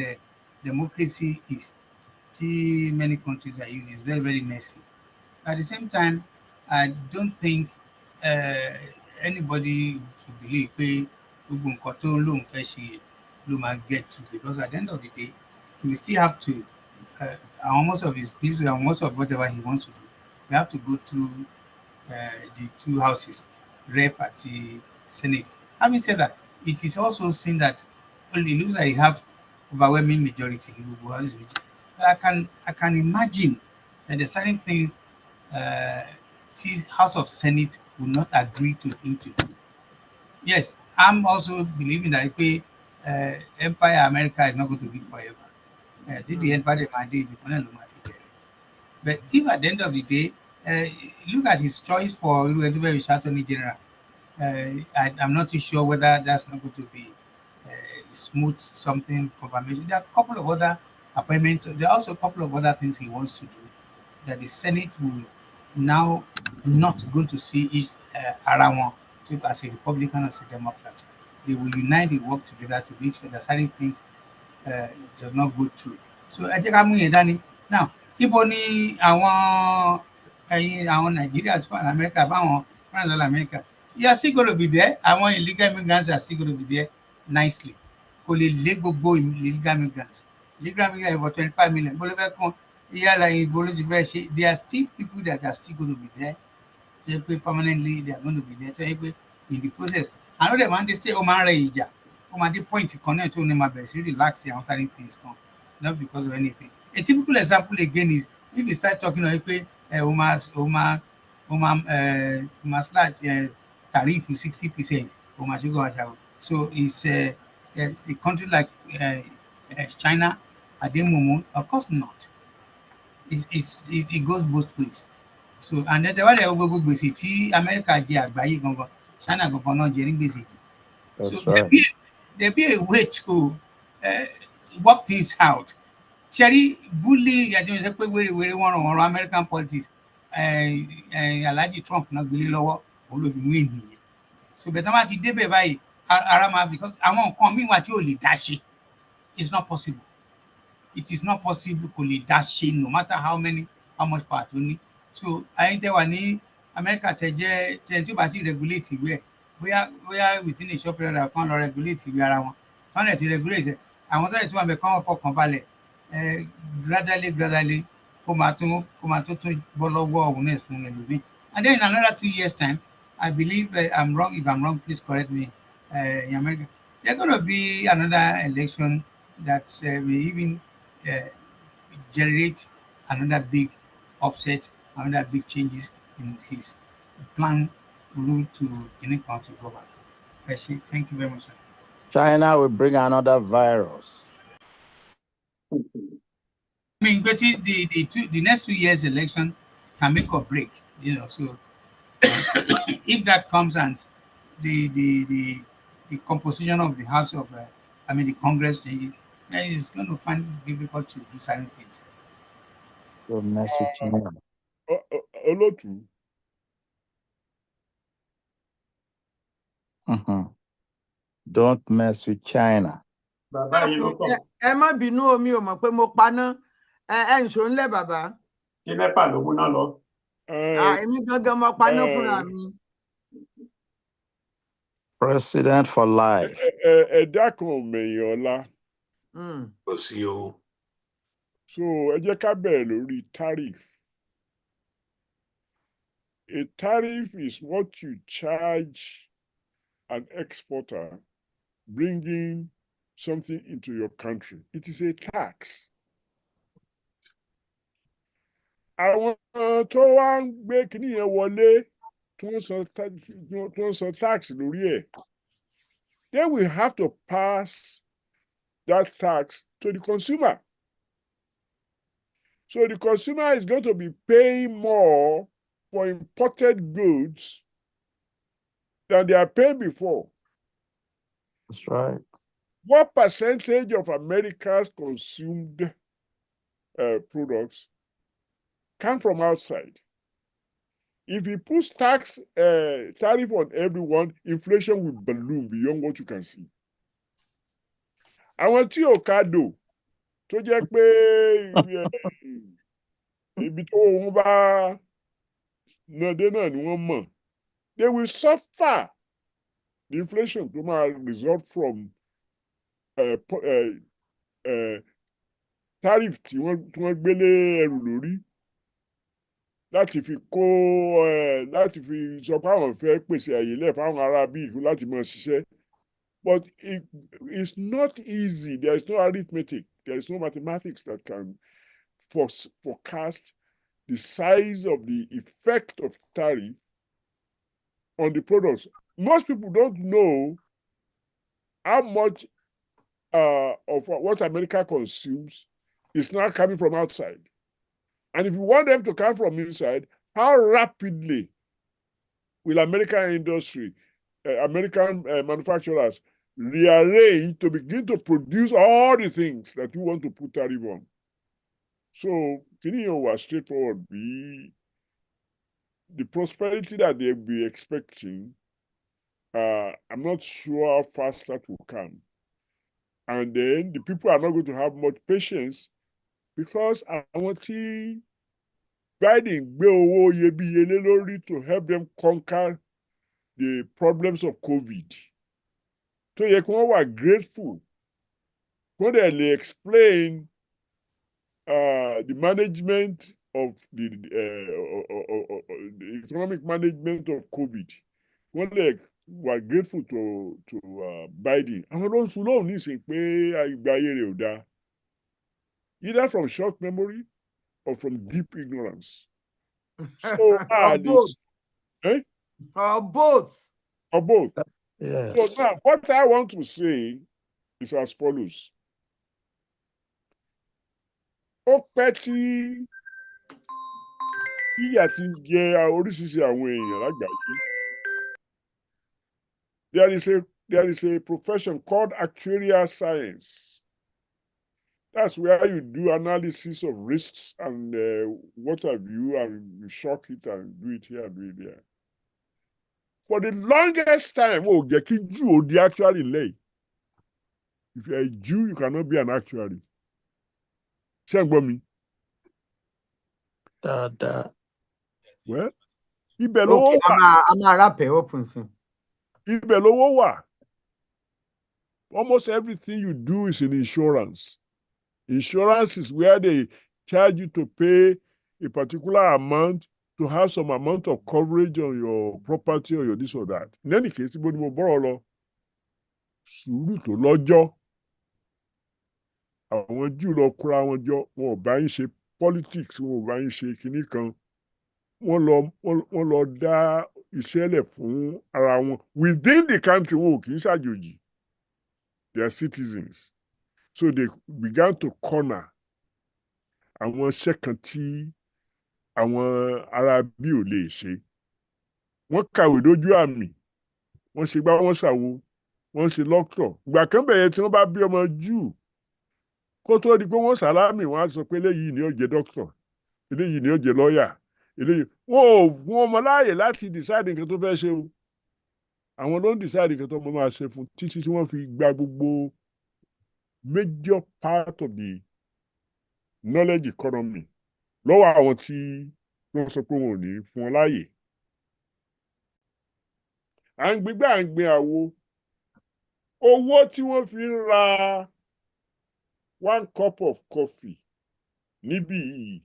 democracy is many countries are using is very very messy. At the same time I don't think anybody should believe pé gbogbo nǹkan tó lóun fẹ́ ṣe ló máa get to because at the end of the day he will still have to most of his business and most of whatever he wants to do we have to go through the two houses rep at the Senate. Having said that it is also seen that it looks like you have overwhelming majority in the houses. But I can imagine that there are certain things the House of Senate will not agree to him to do. Yes, I'm also believing that Empire America is not going to be forever. Till the Empire might be but if at the end of the day, look at his choice for Attorney General, I'm not too sure whether that's not going to be smooth something confirmation. There are a couple of other appointments. There are also a couple of other things he wants to do that the Senate will now not going to see each around as a Republican or as a Democrat. They will unite, they work together to make sure that certain things does not go through. So I think I'm going now. Ibo ni àwọn Nigeria to America, àwọn friends of America. You are still going to be there. Àwọn illegal immigrants are still going to be there nicely. Kò lè lé gbogbo illegal immigrants. Illegal immigrants about 25 million. Bó ló fẹ́ kún ìyára ìbò ló ti fẹ́ ṣe. There are still people that are still going to be there. Permanently, they are going to be there. So in the process, I know the man they stay o man re ìjà. O man dey point connect to them best relax and certain things come. Not because of anything. A typical example again is if you start talking about slash tariff 60%. So it's a country like China at the moment, of course not. It goes both ways. So and then why they go gbèsè tí America jẹ àgbáyé gangan China gangan náà jẹ ní gbèsè jù So there be a way to work things out. Sherry bully yàtọ̀ pé wèrè wọ́n American politics Alhaji Trump náà gbélé lọ́wọ́ òun ló fi win nìyẹn. So bẹ̀tẹ̀ máa ti débẹ̀ báyìí ara máa because àwọn nǹkan míì wà tí ò lè dá ṣe. It's not possible. It is not possible kò lè dá ṣe no matter how much power tó ní. So ayé tẹ wà ní America tẹ jẹ́ tí ó bá ti regulate ìwé ẹ̀ bóyá within a short period of time lọ regulate ìwé ara wọn tí wọ́n dẹ̀ ti regulate ẹ̀ àwọn tó dẹ̀ tí wọ́n bẹ̀ kọ́ wọn fọkàn balẹ̀ gradually kó máa tó bọ́ lọ́wọ́ òun náà fún ẹlòmíì. And then in another 2 years time I believe I'm wrong. If I'm wrong, please correct me. In America, there's going to be another election that may even generate another big upset, another big changes in his plan route to govern. Thank you very much, sir. China will bring another virus. I mean, but the next 2 years election can make or break, so if that comes and the composition of the House of, the Congress changes, then it's going to find it difficult to do certain things. Don't mess with China. Don't mess with China. Ẹ má bínú omi ò mọ̀ pé mo paná ẹ ń ṣó ńlẹ̀ bàbá. Ṣé NEPA ló múná lọ? Èmi gangan mo paná fúnra mi. President for life. Ẹ̀dá kan ò mẹ̀yìn ọ̀la. Kò sí o. So ẹ jẹ́ ká bẹ̀rẹ̀ lórí tariff. A tariff is what you charge an exporter bringing something into your country. It is a tax. Àwọn tó wá ń gbé kíní yẹn wọlé tó ń san tax lórí ẹ̀, they will have to pass that tax to the consumer. So the consumer is going to be paying more for imported goods than they are paying before. That's right. What percentage of America's consumed products come from outside? If you put tariff on everyone, inflation will balloon beyond what you can see. Àwọn tí ò kádò tó jẹ́ pé ibi tó wọ́n bá nàdé náà ni wọ́n mọ̀, they will suffer the inflation tó máa result from tariff tí wọ́n gbélé ẹrù lórí láti fi láti fi sọ pé àwọn fẹ́ pèsè àyè lẹ̀ fáwọn ará bíi ìlú láti máa ṣiṣẹ́. But it's not easy. There is no arithmetic. There is no mathematics that can forecast the size of the effect of tariff on the products. Most people don't know how much of what America consumes is now coming from outside. And if you want them to come from inside, how rapidly will American industry, American manufacturers rearrange to begin to produce all the things that you want to put tariff on? So, was straightforward. The prosperity that they'll be expecting, I'm not sure how fast that will come. And then the people are not going to have much patience because I want to Biden gbé owó iyebíye lé lórí to help them conquer the problems of COVID. So yẹ kí wọ́n wà grateful. Wọ́n dẹ̀ lè explain the management of the economic management of COVID. Wọ́n lè wà grateful to Biden. Àwọn ló ń sun lóhùn nísìnyí pé ìgbà ayé rẹ̀ ò dáa. Either from short memory or from deep ignorance. So or both. Or both. Or both. Yes. So now, what I want to say is as follows. Ó pẹ́ tí ìyà ti jẹ oríṣiríṣi àwọn èèyàn lágbàáyé. There is a there is a profession called actuarial science. That's where you do analysis of risks and what have you, and you shock it and do it here and do it there. For the longest time, get Jew the actuary lay. If you're a Jew, you cannot be an actuary. Shengbomi. Well, ibẹ̀ lówó wà. A máa wrap it up nsìn. Ibẹ̀ lówó wà. Almost everything you do is in insurance. Insurance is where they charge you to pay a particular amount to have some amount of coverage on your property or your this or that. In any case, ibo ni mo bọ́rọ̀ lọ. Sùúrù tó lọ́jọ́. Àwọn Júù lọ kóra wọn jọ, wọn ò bá yín ṣe politics, wọn ò bá yín ṣe kinní kan. Wọ́n lọ dá iṣẹ́ lẹ̀ fún ara wọn. Within the country, wọn ò kì í ṣàjòjì. They are citizens. So they began to corner àwọn iṣẹ́ kan tí àwọn ará bí ò lè ṣe. Wọ́n kàwé dójú àmì, wọ́n ṣe gbá wọ́n ṣàwo, wọ́n ṣe lọ́kítọ̀. Ìgbà kan bẹ̀rẹ̀ tí wọ́n bá bí ọmọ Júù, kó tó di pé wọ́n sàlámì, wọ́n á sọ pé eléyìí ni ó jẹ́ dókítọ̀, eléyìí ni ó jẹ́ lọ́ọ̀yà, eléyìí. Wọ́n ò fún ọmọ láàyè láti decide nǹkan tó fẹ́ ṣe o. Àwọn ló ń decide nǹkan tó máa ṣe fún títí tí wọ́n fi gba gbogbo major part of the knowledge economy lọ́wọ́ àwọn tí wọ́n sọ pé wọn ò ní fún ọ láàyè. À ń gbégbá à ń gbin àwo. Owó tí wọ́n fi ń ra 1 cup of coffee níbí yìí,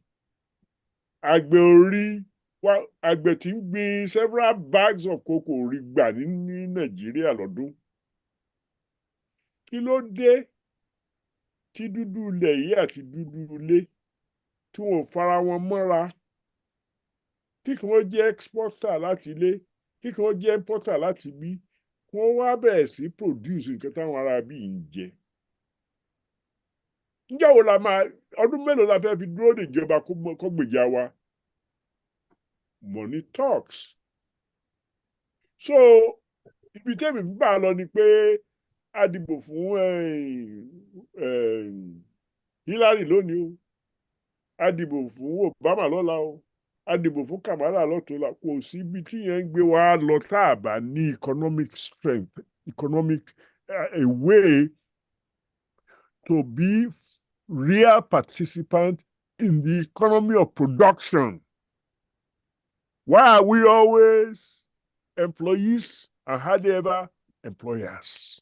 àgbẹ̀ tí ń gbin several bags of cocoa rí gbà ní Nàìjíríà lọ́dún. Kí ló dé tí dúdú ilẹ̀ yìí àti dúdú ilé tí wọn ò fara wọn mọ́ra? Kí kí wọ́n jẹ́ exporter láti ilé, kí kí wọ́n jẹ́ importer láti bí, wọ́n wá bẹ̀rẹ̀ sí produce nǹkan táwọn ará bí ń jẹ. Ǹjẹ́ wo la máa ọdún mélòó la fẹ́ fi dúró de ìjọba kó gbèjà wa? Money talks. So ibi tẹ́mi bá lọ ni pé a dìbò fún Hillary lónìí o, a dìbò fún Obama lọ́la o, a dìbò fún Kamala lọ́tùnla. Kò sí ibi tí yẹn ń gbé wa lọ tá a bá ní economic strength, a way to be real participant in the economy of production. Why are we always employees and hardly ever employers?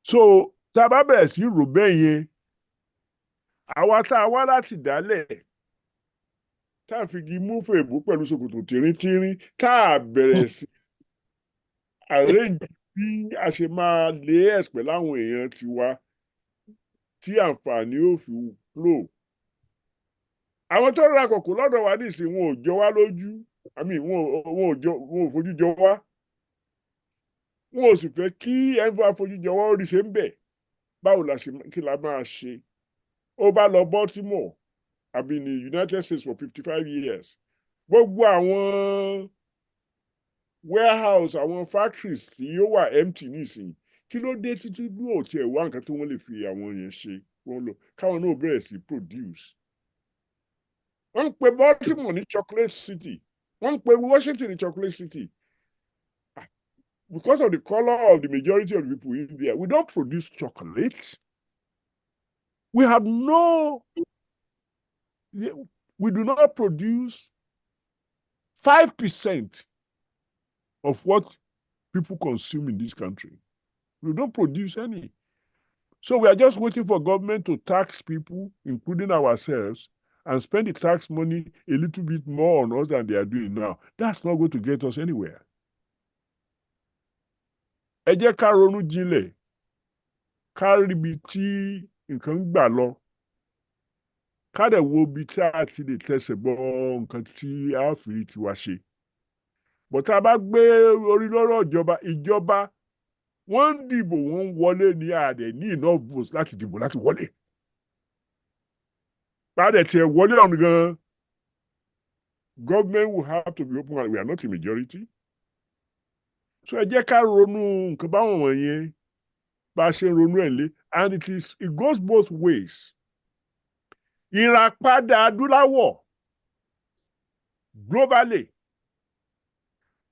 So, tá a bá bẹ̀rẹ̀ sí rò bẹ́ẹ̀ yẹn, àwa tá a wá láti dálẹ̀, tá a fi igi mú fèébú pẹ̀lú ṣòkòtò tínrín-tínrín, tá a bẹ̀rẹ̀ sí arrange bí a ṣe máa lé ẹ̀sìn láwọn èèyàn tiwa tí àǹfààní ò fi flow. Àwọn tó ra kòkó lọ́dọ̀ wa nísìnyí wọn ò jọ wá lójú, wọn ò fojú jọ wá. Wọn ò sì fẹ́ kí ẹni bá fojú jọ wá ó rí ṣe ń bẹ̀. Báwo kí la máa ṣe? Ó bá lọ Baltimore, I've been in the United States for 55 years. Gbogbo àwọn warehouse, àwọn factories tí ó wà empty nísìnyí, kí ló dé títí dúró tí ẹ̀ wá nǹkan tí wọ́n lè fi àwọn yẹn ṣe? Káwọn náà bẹ̀rẹ̀ sí produce. Wọ́n ń pe Baltimore ní chocolate city. Wọ́n ń pe Washington ní chocolate city. Because of the color of the majority of the people in there, we don't produce chocolate. We do not produce 5% of what people consume in this country. We don't produce any. So we are just waiting for government to tax people, including ourselves, and spend the tax money a little bit more on us than they are doing now. That's not going to get us anywhere. Ẹ jẹ́ ká ronú jinlẹ̀, ká rí ibi tí nǹkan gbà lọ, ká dẹ̀ wo ibi tí a ti lè tẹsẹ̀ bọ nǹkan tí a fi tiwa ṣe. But tá a bá gbé orí lọ́rọ̀ ìjọba wọ́n ń dìbò wọ́n ń wọlé ní àdẹ̀ ní enough votes láti dìbò láti wọlé. Bàdẹ̀ tiẹ̀ wọlé ọ̀hún gan-an, government will have to be open and we are not a majority. So ẹ jẹ́ ká ronú nǹkan báwọn wọ̀nyẹn bá ṣe ronú ẹ̀ lé, and it goes both ways. Ìràpadà adúláwọ̀ globally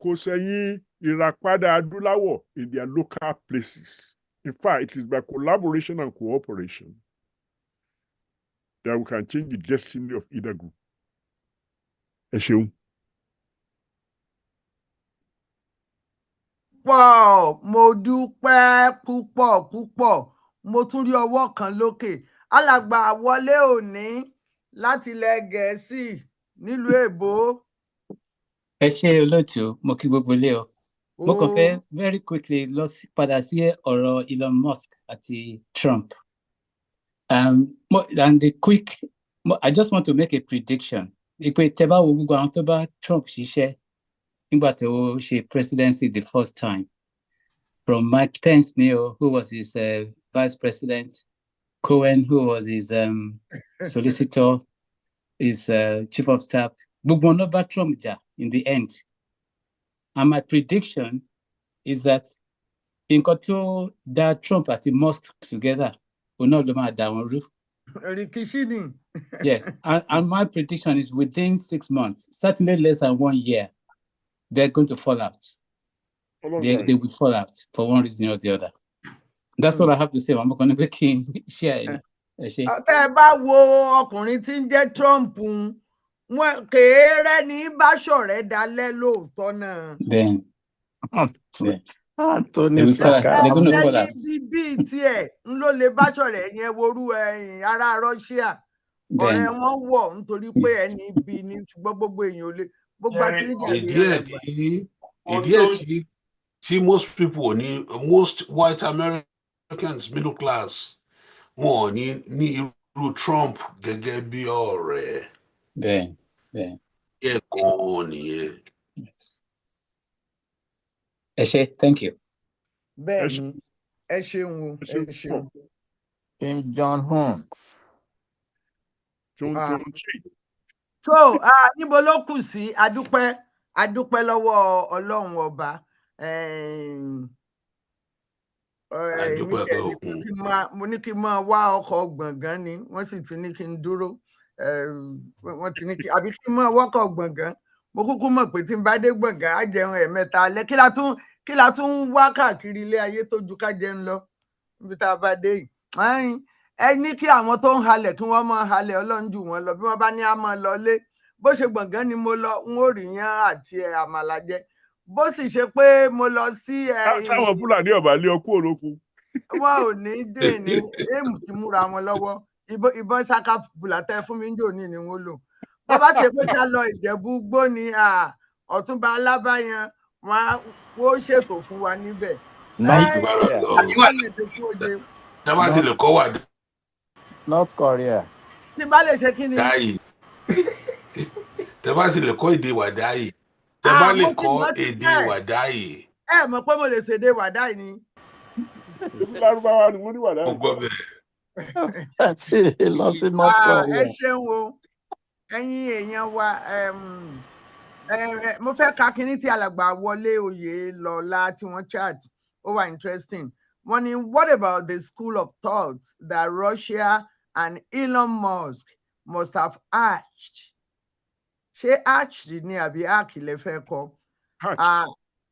kò sẹ́yìn ìràpadà adúláwọ̀ in their local places. In fact, it is by collaboration and cooperation that we can change the destiny of either group. Ẹ ṣeun. Wow, mo dúpẹ́ púpọ̀. Mo tún rí ọwọ́ kan lókè. Alàgbà Wọlé Òní láti ilẹ̀ Gẹ̀ẹ́sì nílùú Èbó. Ẹ ṣé olóòtú, mo kí gbogbo ilé o. Mo kàn fẹ́ very quickly padà sí ọ̀rọ̀ Elon Musk àti Trump. And the quick, I just want to make a prediction. Ìpè tẹ́ bá wo gbogbo àwọn tó bá Trump ṣiṣẹ́ nígbà tó ṣe presidency the first time, from Mike Pence who was his vice president, Cohen, who was his solicitor, his chief of staff, gbogbo wọn ló bá Trump jà in the end. And my prediction is that nǹkan tó dá Trump àti Musk together, òun náà ló máa dá wọn rú. Yes, and my prediction is within 6 months, certainly less than 1 year, they're going to fall out. They will fall out for one reason or the other. That's all I have to say. I'm not going to be king. Share. Tẹ́ ẹ bá wo ọkùnrin tí ń jẹ́ Trump, wọn kèéré ní bá ṣọ̀rẹ́ dalẹ̀ lóòótọ́ náà. Then Anthony Sakara. Ẹni bíi tiẹ̀ ń ló lè bá ṣọ̀rẹ́ yẹn worú ará Russia. Ọ̀rẹ́ wọn wọ̀ nítorí pé ẹni bí ni ṣùgbọ́n gbogbo èèyàn ò lè gbogbo àti níjà lè ìdí tí most people most white Americans middle class wọn ní irú Trump gẹ́gẹ́ bí ọ̀rẹ́. Bẹ́ẹ̀. Yẹ gan-an nìyẹn. Ẹ ṣé, thank you. Bẹ́ẹ̀ ni, ẹ ṣeun. Kim Jong-un. So, níbo ló kù sí? Adúpẹ́ lọ́wọ́ Ọlọ́run ọba. Mo ní kí n máa wá ọkọ̀ gbọ̀ngàn ni, wọ́n sì ti ní kí n dúró. Wọ́n ti ní àbí kí n máa wọ́kọ̀ gbọ̀ngàn. Mo kúkú mọ̀ pé tí n bá dé gbọ̀ngàn á jẹun ẹ̀mẹ́ta alẹ́. Kí la tún wá káàkiri ilé ayé tó ju ká jẹun lọ níbi tá a bá dé yìí. Ẹ ní kí àwọn tó ń halẹ̀ kí wọ́n máa halẹ̀, Ọlọ́run jù wọ́n lọ. Bí wọ́n bá ní á máa lọlé, bó ṣe gbọ̀ngàn ni mo lọ, n ó rí yán àti àmàlà jẹ. Bó sì ṣe pé mo lọ sí táwọn Fúlàní ọba lé ọkú olókun. Wọn ò ní dé ní èèmù ti múra wọn lọ́wọ́. Ìbọn ṣáká bùlàtẹ fún mi ń jò ní wọ́n lò. Bó bá ṣe pé ká lọ Ìjẹ̀bú Igbó ni Ọ̀túnba Alábáyan wọn ó ṣètò fún wa níbẹ̀. Tábà ti lè kọ́ wà. North Korea. Tí bá lè ṣe kí ni? Dáyì. Tábà ti lè kọ́ èdè Wàdáyì. Tábà lè kọ́ èdè Wàdáyì. Ẹ mọ̀ pé mo lè ṣèdè Wàdáyì ni. Lárúbáwá ni wọ́n ní Wàdáyì. Ó gbọ́ bẹ́ẹ̀. Lọ sí North Korea. Ẹ ṣeun o, ẹ̀yin èèyàn wa. Mo fẹ́ ka kinní tí alàgbà Wọlé Oyèlọ́lá tí wọ́n chat, ó wà interesting. Wọ́n ní, what about the school of thought that Russia and Elon Musk must have hatched? Ṣé hatched ni àbí hack lè fẹ́ kọ?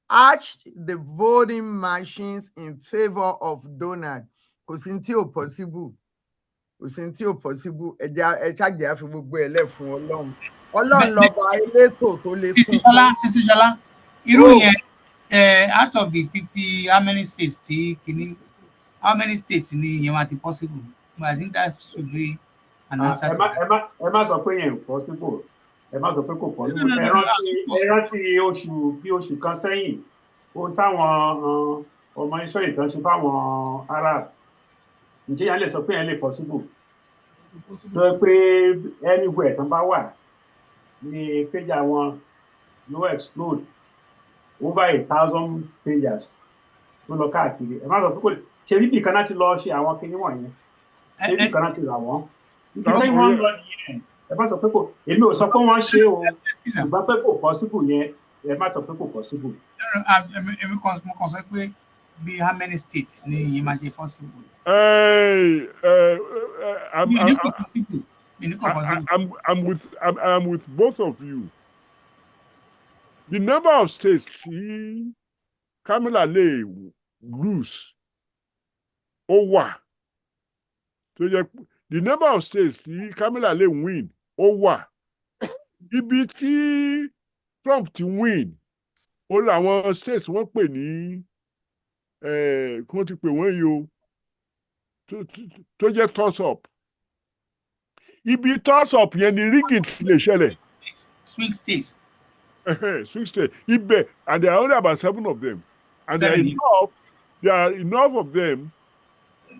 Hatched the voting machines in favor of Donald. Kò sí tí ò possible. Ẹ ṣàjẹ́ àfi gbogbo ẹ̀ lẹ̀ fún Ọlọ́run. Ọlọ́run lọ́ba elétò tó lè kún. Sisi Ṣọlá, irú yẹn out of the 50, how many states ni yẹn máa ti possible? I think that should be an answer to that. Ẹ má sọ pé yẹn possible. Ẹ má sọ pé kò possible. Ẹ rántí oṣù kan sẹ́yìn, ohun táwọn ọmọ Ísírẹ́lì kan ṣe fáwọn Arab. Ǹjẹ́ yẹn lè sọ pé yẹn lè possible? Sọ pé anywhere tán bá wà ní péjà wọn ló explode over 1,000 pages tó lọ káàkiri. Ẹ má sọ pé kò ṣe rí bí kan láti lọ ṣe àwọn kinní wọ̀nyẹn. Ṣé bí kan láti rà wọ́n? Ìjọba wọn lọ nìyẹn. Ẹ má sọ pé kò, èmi ò sọ pé wọ́n ṣe o. Ìgbà pé kò possible yẹn ẹ má sọ pé kò possible. Èmi kan sọ pé bí how many states ni yìí máa ṣe possible. I'm with both of you. The number of states tí Kamala lè lose ó wà. tó jẹ́ the number of states tí Kamala lè win ó wà. Ibi tí Trump ti win ó làwọn states wọ́n pè ní kí wọ́n ti pè wọ́n yìí o tó jẹ́ toss up. Ibi toss up yẹn ni rigging ti lè ṣẹlẹ̀. Swing states. Swing states. Ibẹ̀, and there are only about 7 of them. And there are enough of them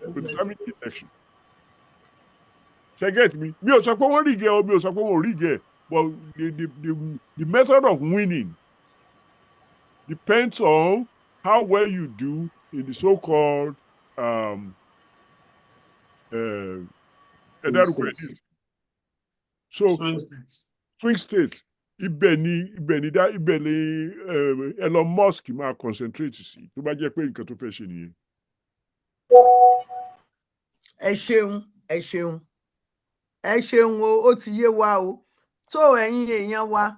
to determine the election. Get me? Mi ò sọ pé wọ́n rig o, mi ò sọ pé wọ́n rig, but the method of winning depends on how well you do in the so-called swing states. Ibẹ̀ ni Elon Musk máa concentrate sí tó bá jẹ́ pé nǹkan tó fẹ́ ṣe nìyẹn. Ẹ ṣeun o, ó ti yé wa o. Tó ẹ̀yin èèyàn wa,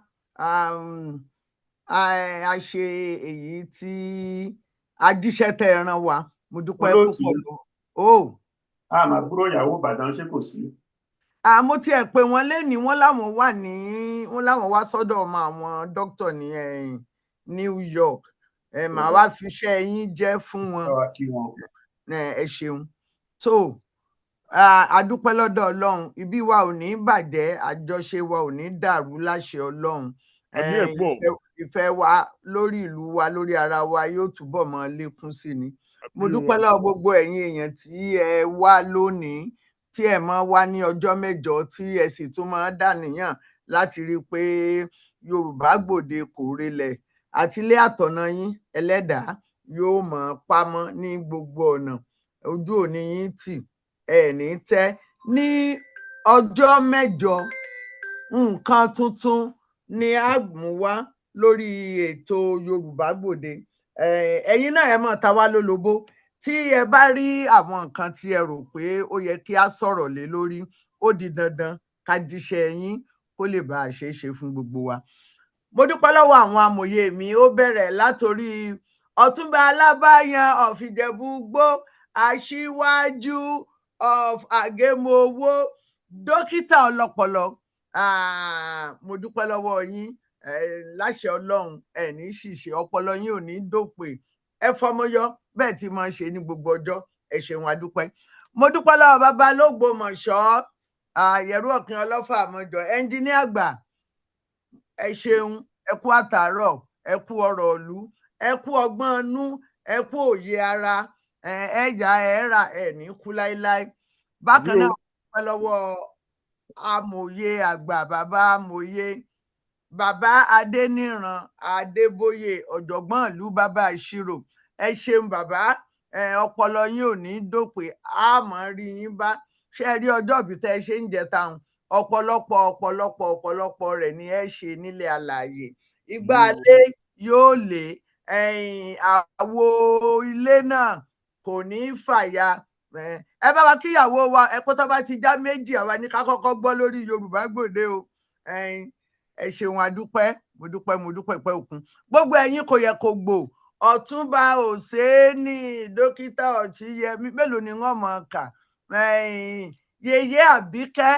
a ṣe èyí tí ajíṣẹ́ tẹ́ ẹ rán wa. Mo dúpẹ́ púpọ̀ lọ. Àmọ́ àbúrò ìyàwó Ìbàdàn ṣé kò sí? Mo tiẹ̀ pé wọ́n lénìí, wọ́n láwọn wá sọ́dọ̀ ọmọ àwọn dókítà ní New York. Màá wá fi iṣẹ́ yín jẹ́ fún wọn. Ẹ ṣeun. Tó a dúpẹ́ lọ́dọ̀ Ọlọ́run, ibi wa ò ní bàjẹ́, àjọṣe wa ò ní dàrú láṣẹ Ọlọ́run. Ìfẹ́ wa lórí ìlú wa, lórí ara wa yóò túbọ̀ mọ́ lékún sí ni. Mo dúpẹ́ lọ́wọ́ gbogbo ẹ̀yin èèyàn tí ẹ wá lónìí, tí ẹ máa wá ní ọjọ́ mẹ́jọ, tí ẹ sì tún máa dàníyàn láti rí i pé Yorùbá Gbòde kò relẹ̀. Àtilé àtọ̀nà yín Ẹlẹ́dàá yóò mọ̀ pamọ́ ní gbogbo ọ̀nà. Ojú òní yín tì, ẹ ní tẹ́. Ní ọjọ́ mẹ́jọ, nǹkan tuntun ni a mú wá lórí ètò Yorùbá Gbòde. Ẹ̀yin náà ẹ mọ̀ ta wá lólobó. Tí ẹ bá rí àwọn nǹkan tí ẹ rò pé ó yẹ kí a sọ̀rọ̀ lé lórí, ó di dandan ká jíṣẹ́ yín kó lè bá a ṣe é ṣe fún gbogbo wa. Mo dúpẹ́ lọ́wọ́ àwọn amòye mi. Ó bẹ̀rẹ̀ látorí Ọ̀túnba Alábáyan of Ìjẹ̀bú-Igbó, Aṣíwájú of Àgémowó, dókítà ọlọ́pọlọ. Mo dúpẹ́ lọ́wọ́ yín. Láṣẹ Ọlọ́run ẹ ní ṣìṣe, ọpọlọ yín ò ní dópè. Ẹ fọmọyọ bẹ́ẹ̀ tí máa ń ṣe ní gbogbo ọjọ́. Ẹ ṣeun, a dúpẹ́. Mo dúpẹ́ lọ́wọ́ bàbá l'Ógbómọ̀ṣọ́, Àyẹ̀rú Ọ̀kín Ọlọ́fà àmọ́jọ, ẹnjíníà àgbà. Ẹ ṣeun, ẹ kú àtàárọ̀, ẹ kú ọ̀rọ̀ ìlú, ẹ kú ọgbọ́n inú, ẹ kú òye ara. Ẹ̀yà ẹ̀ẹ́rà ẹ̀ ní kú láéláé. Bákan náà, mo dúpẹ́ lọ́wọ́ amòye àgbà, bàbá amòye, bàbá Adéníran Adébóyè, ọ̀jọ̀gbọ́n ìlú, bàbá ìṣirò. Ẹ ṣeun bàbá, ọpọlọ yín ò ní dópè, a máa rí yín bá. Ṣé ẹ rí ọjọ́ ìbí tẹ́ ẹ ṣe ń jẹta hùn? Ọ̀pọ̀lọpọ̀ rẹ̀ ni ẹ ṣe nílé alààyè. Igbá ilé yóò lé, àwo ilé náà kò ní fàya. Ẹ bá wa kíyàwó wa, ẹ kó tó bá ti já méjì, àwa ní ká kọ́kọ́ gbọ́ lórí Yorùbá Gbòde o. Ẹ ṣeun, a dúpẹ́, mo dúpẹ́ pẹ́ òkun. Gbogbo ẹ̀yin kò yẹ kó gbò, Ọ̀túnba Òsénì, dókítà Ọ̀tíyẹmí, mélòó ni wọ́n mọ̀ ọ́ kà? Yèyé Àbíkẹ́,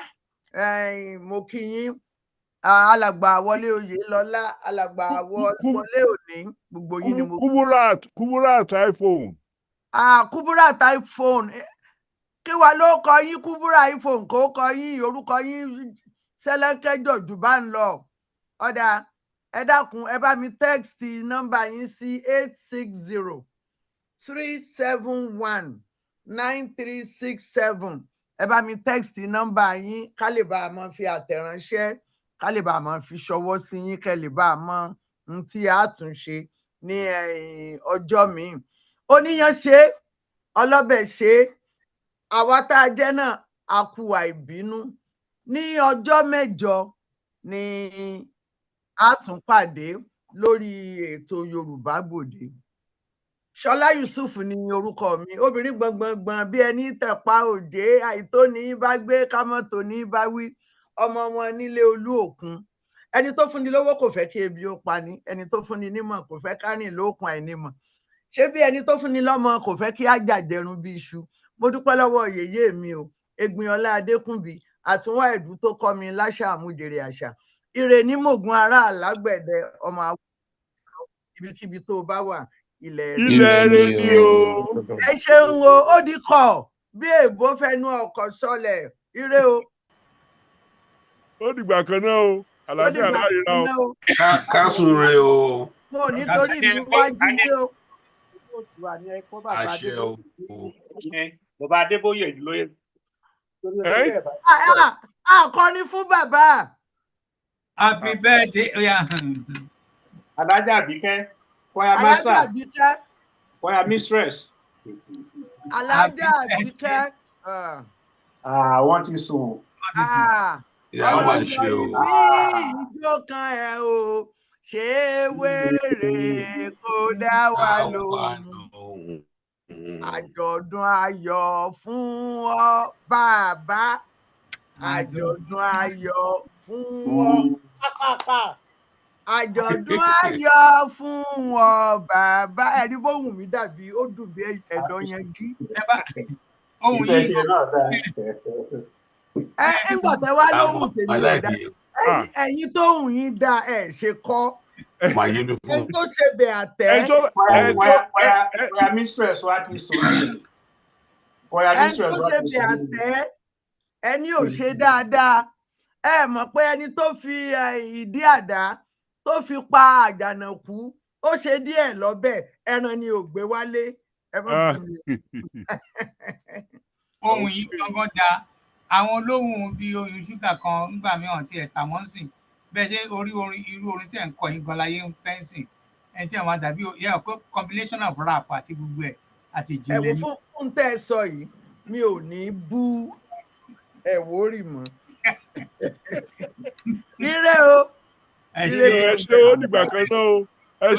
mo kí yín. Alàgbà Wọlé Oyèlọ́lá, alàgbà Wọlé Òní, gbogbo yín ni mo kí. Kuburat iPhone. Kuburat iPhone. Kí wa ló kọ yín Kuburat iPhone, kó kọ yín orúkọ yín Sẹ́lẹ́kẹ́jọ jù bá ń lọ. Ọ̀dà, ẹ dákun, ẹ bá mi tẹ́ẹ̀sì nọ́mbà yín sí 860-371-9367. Ẹ bá mi tẹ́ẹ̀sì nọ́mbà yín ká lè bá a máa fi àtẹ̀ránṣẹ́, ká lè bá a máa fi ṣọwọ́ sí yín, kẹ́ lè bá a mọ ohun tí a tún ṣe ní ọjọ́ míì. Oníyan ṣe, ọlọ́bẹ̀ ṣe, àwa tá a jẹ́ náà a kú àìbínú. Ní ọjọ́ mẹ́jọ ni a tún pàdé lórí ètò Yorùbá Gbòde. Ṣọlá Yusuf ni orúkọ mi, obìnrin gbọ̀ngbọ̀ngbọ̀n bí ẹni tẹ̀pá òjé, àìtó ní bá gbé kámọ́tò ní bá wí, ọmọ wọn nílé Olú Òkun. Ẹni tó fúnni lówó kò fẹ́ kí ebi ó pani, ẹni tó fúnni nímọ̀ kò fẹ́ ká rìn lókun àìnímọ̀. Ṣé bí ẹni tó fúnni lọ́mọ kò fẹ́ kí á jàjẹrun bí iṣu. Mo dúpẹ́ lọ́wọ́ yèyé mi o, Egbìnọlá Adékúnbí, àtúnwá ẹ̀dú tó kọ́ mi láṣà àmújèrè àṣà. Ire ní mògùn ará àlágbẹ̀dẹ ọmọ àwọn ibikíbi tó bá wà. Ilẹ̀ rẹ ni o. Ẹ ṣeun o, ó di kọ̀ bí èbó fẹnu ọkọ̀ sọlẹ̀. Ire o. Ó dìgbà kan náà o. Àlàáfíà láyé ra o. Kásùn rẹ o. Mo nítorí mi wá jílé o. Àṣẹ o. Bàbá Adébóyè lóye. Akọni fún bàbá. Happy birthday. Alájà Àbíkẹ́. Alájà Àbíkẹ́. Choir mistress. Alájà Àbíkẹ́. Wọ́n ti sùn. Ìyá máa ṣe o. Ìjó kan ẹ̀ o, ṣé wèrè kó dá wa lóhùn. Àjọ̀dún ayọ̀ fún ọ bàbá. Àjọ̀dún ayọ̀ fún ọ. Àjọ̀dún ayọ̀ fún ọ bàbá. Ẹ̀rí bóhùn mi dàbí ó dùn bí ẹ̀dọ̀ yanjú. Ohun yìí Nígbà tẹ wá lóhùn tèmi ò dá. Ẹ̀yin tóhùn yín dá ẹ̀ ṣe kọ́. Ẹni tó ṣe bẹ̀ àtẹ́. Choir mistress wa ti sùn. Ẹni tó ṣe bẹ̀ àtẹ́. Ẹni ò ṣe dáadáa. Ẹ mọ̀ pé ẹni tó fi ìdí àdá tó fi pa àjànàkú ó ṣe díẹ̀ lọ́bẹ̀, ẹran ni ò gbé wálé. Ẹ mọ̀ fún mi. Ohun yìí gangan da àwọn olóhùn bíi oyin ṣúgà kan ńgbà mìíràn tí ẹ̀ tà wọ́n sìn bẹ́ẹ̀ ṣe irú orin tí ẹ̀ ń kọ yín gan láyé ń fẹ́ sìn ẹ̀ tí ẹ̀ máa dàbí combination of rap àti gbogbo ẹ̀ àti ìjìnlẹ̀ ní. Fún tẹ́ ẹ sọ yìí mi ò ní bú ẹ̀wórì mọ́. Ire o. Ẹ ṣe ó dìgbà kan náà o.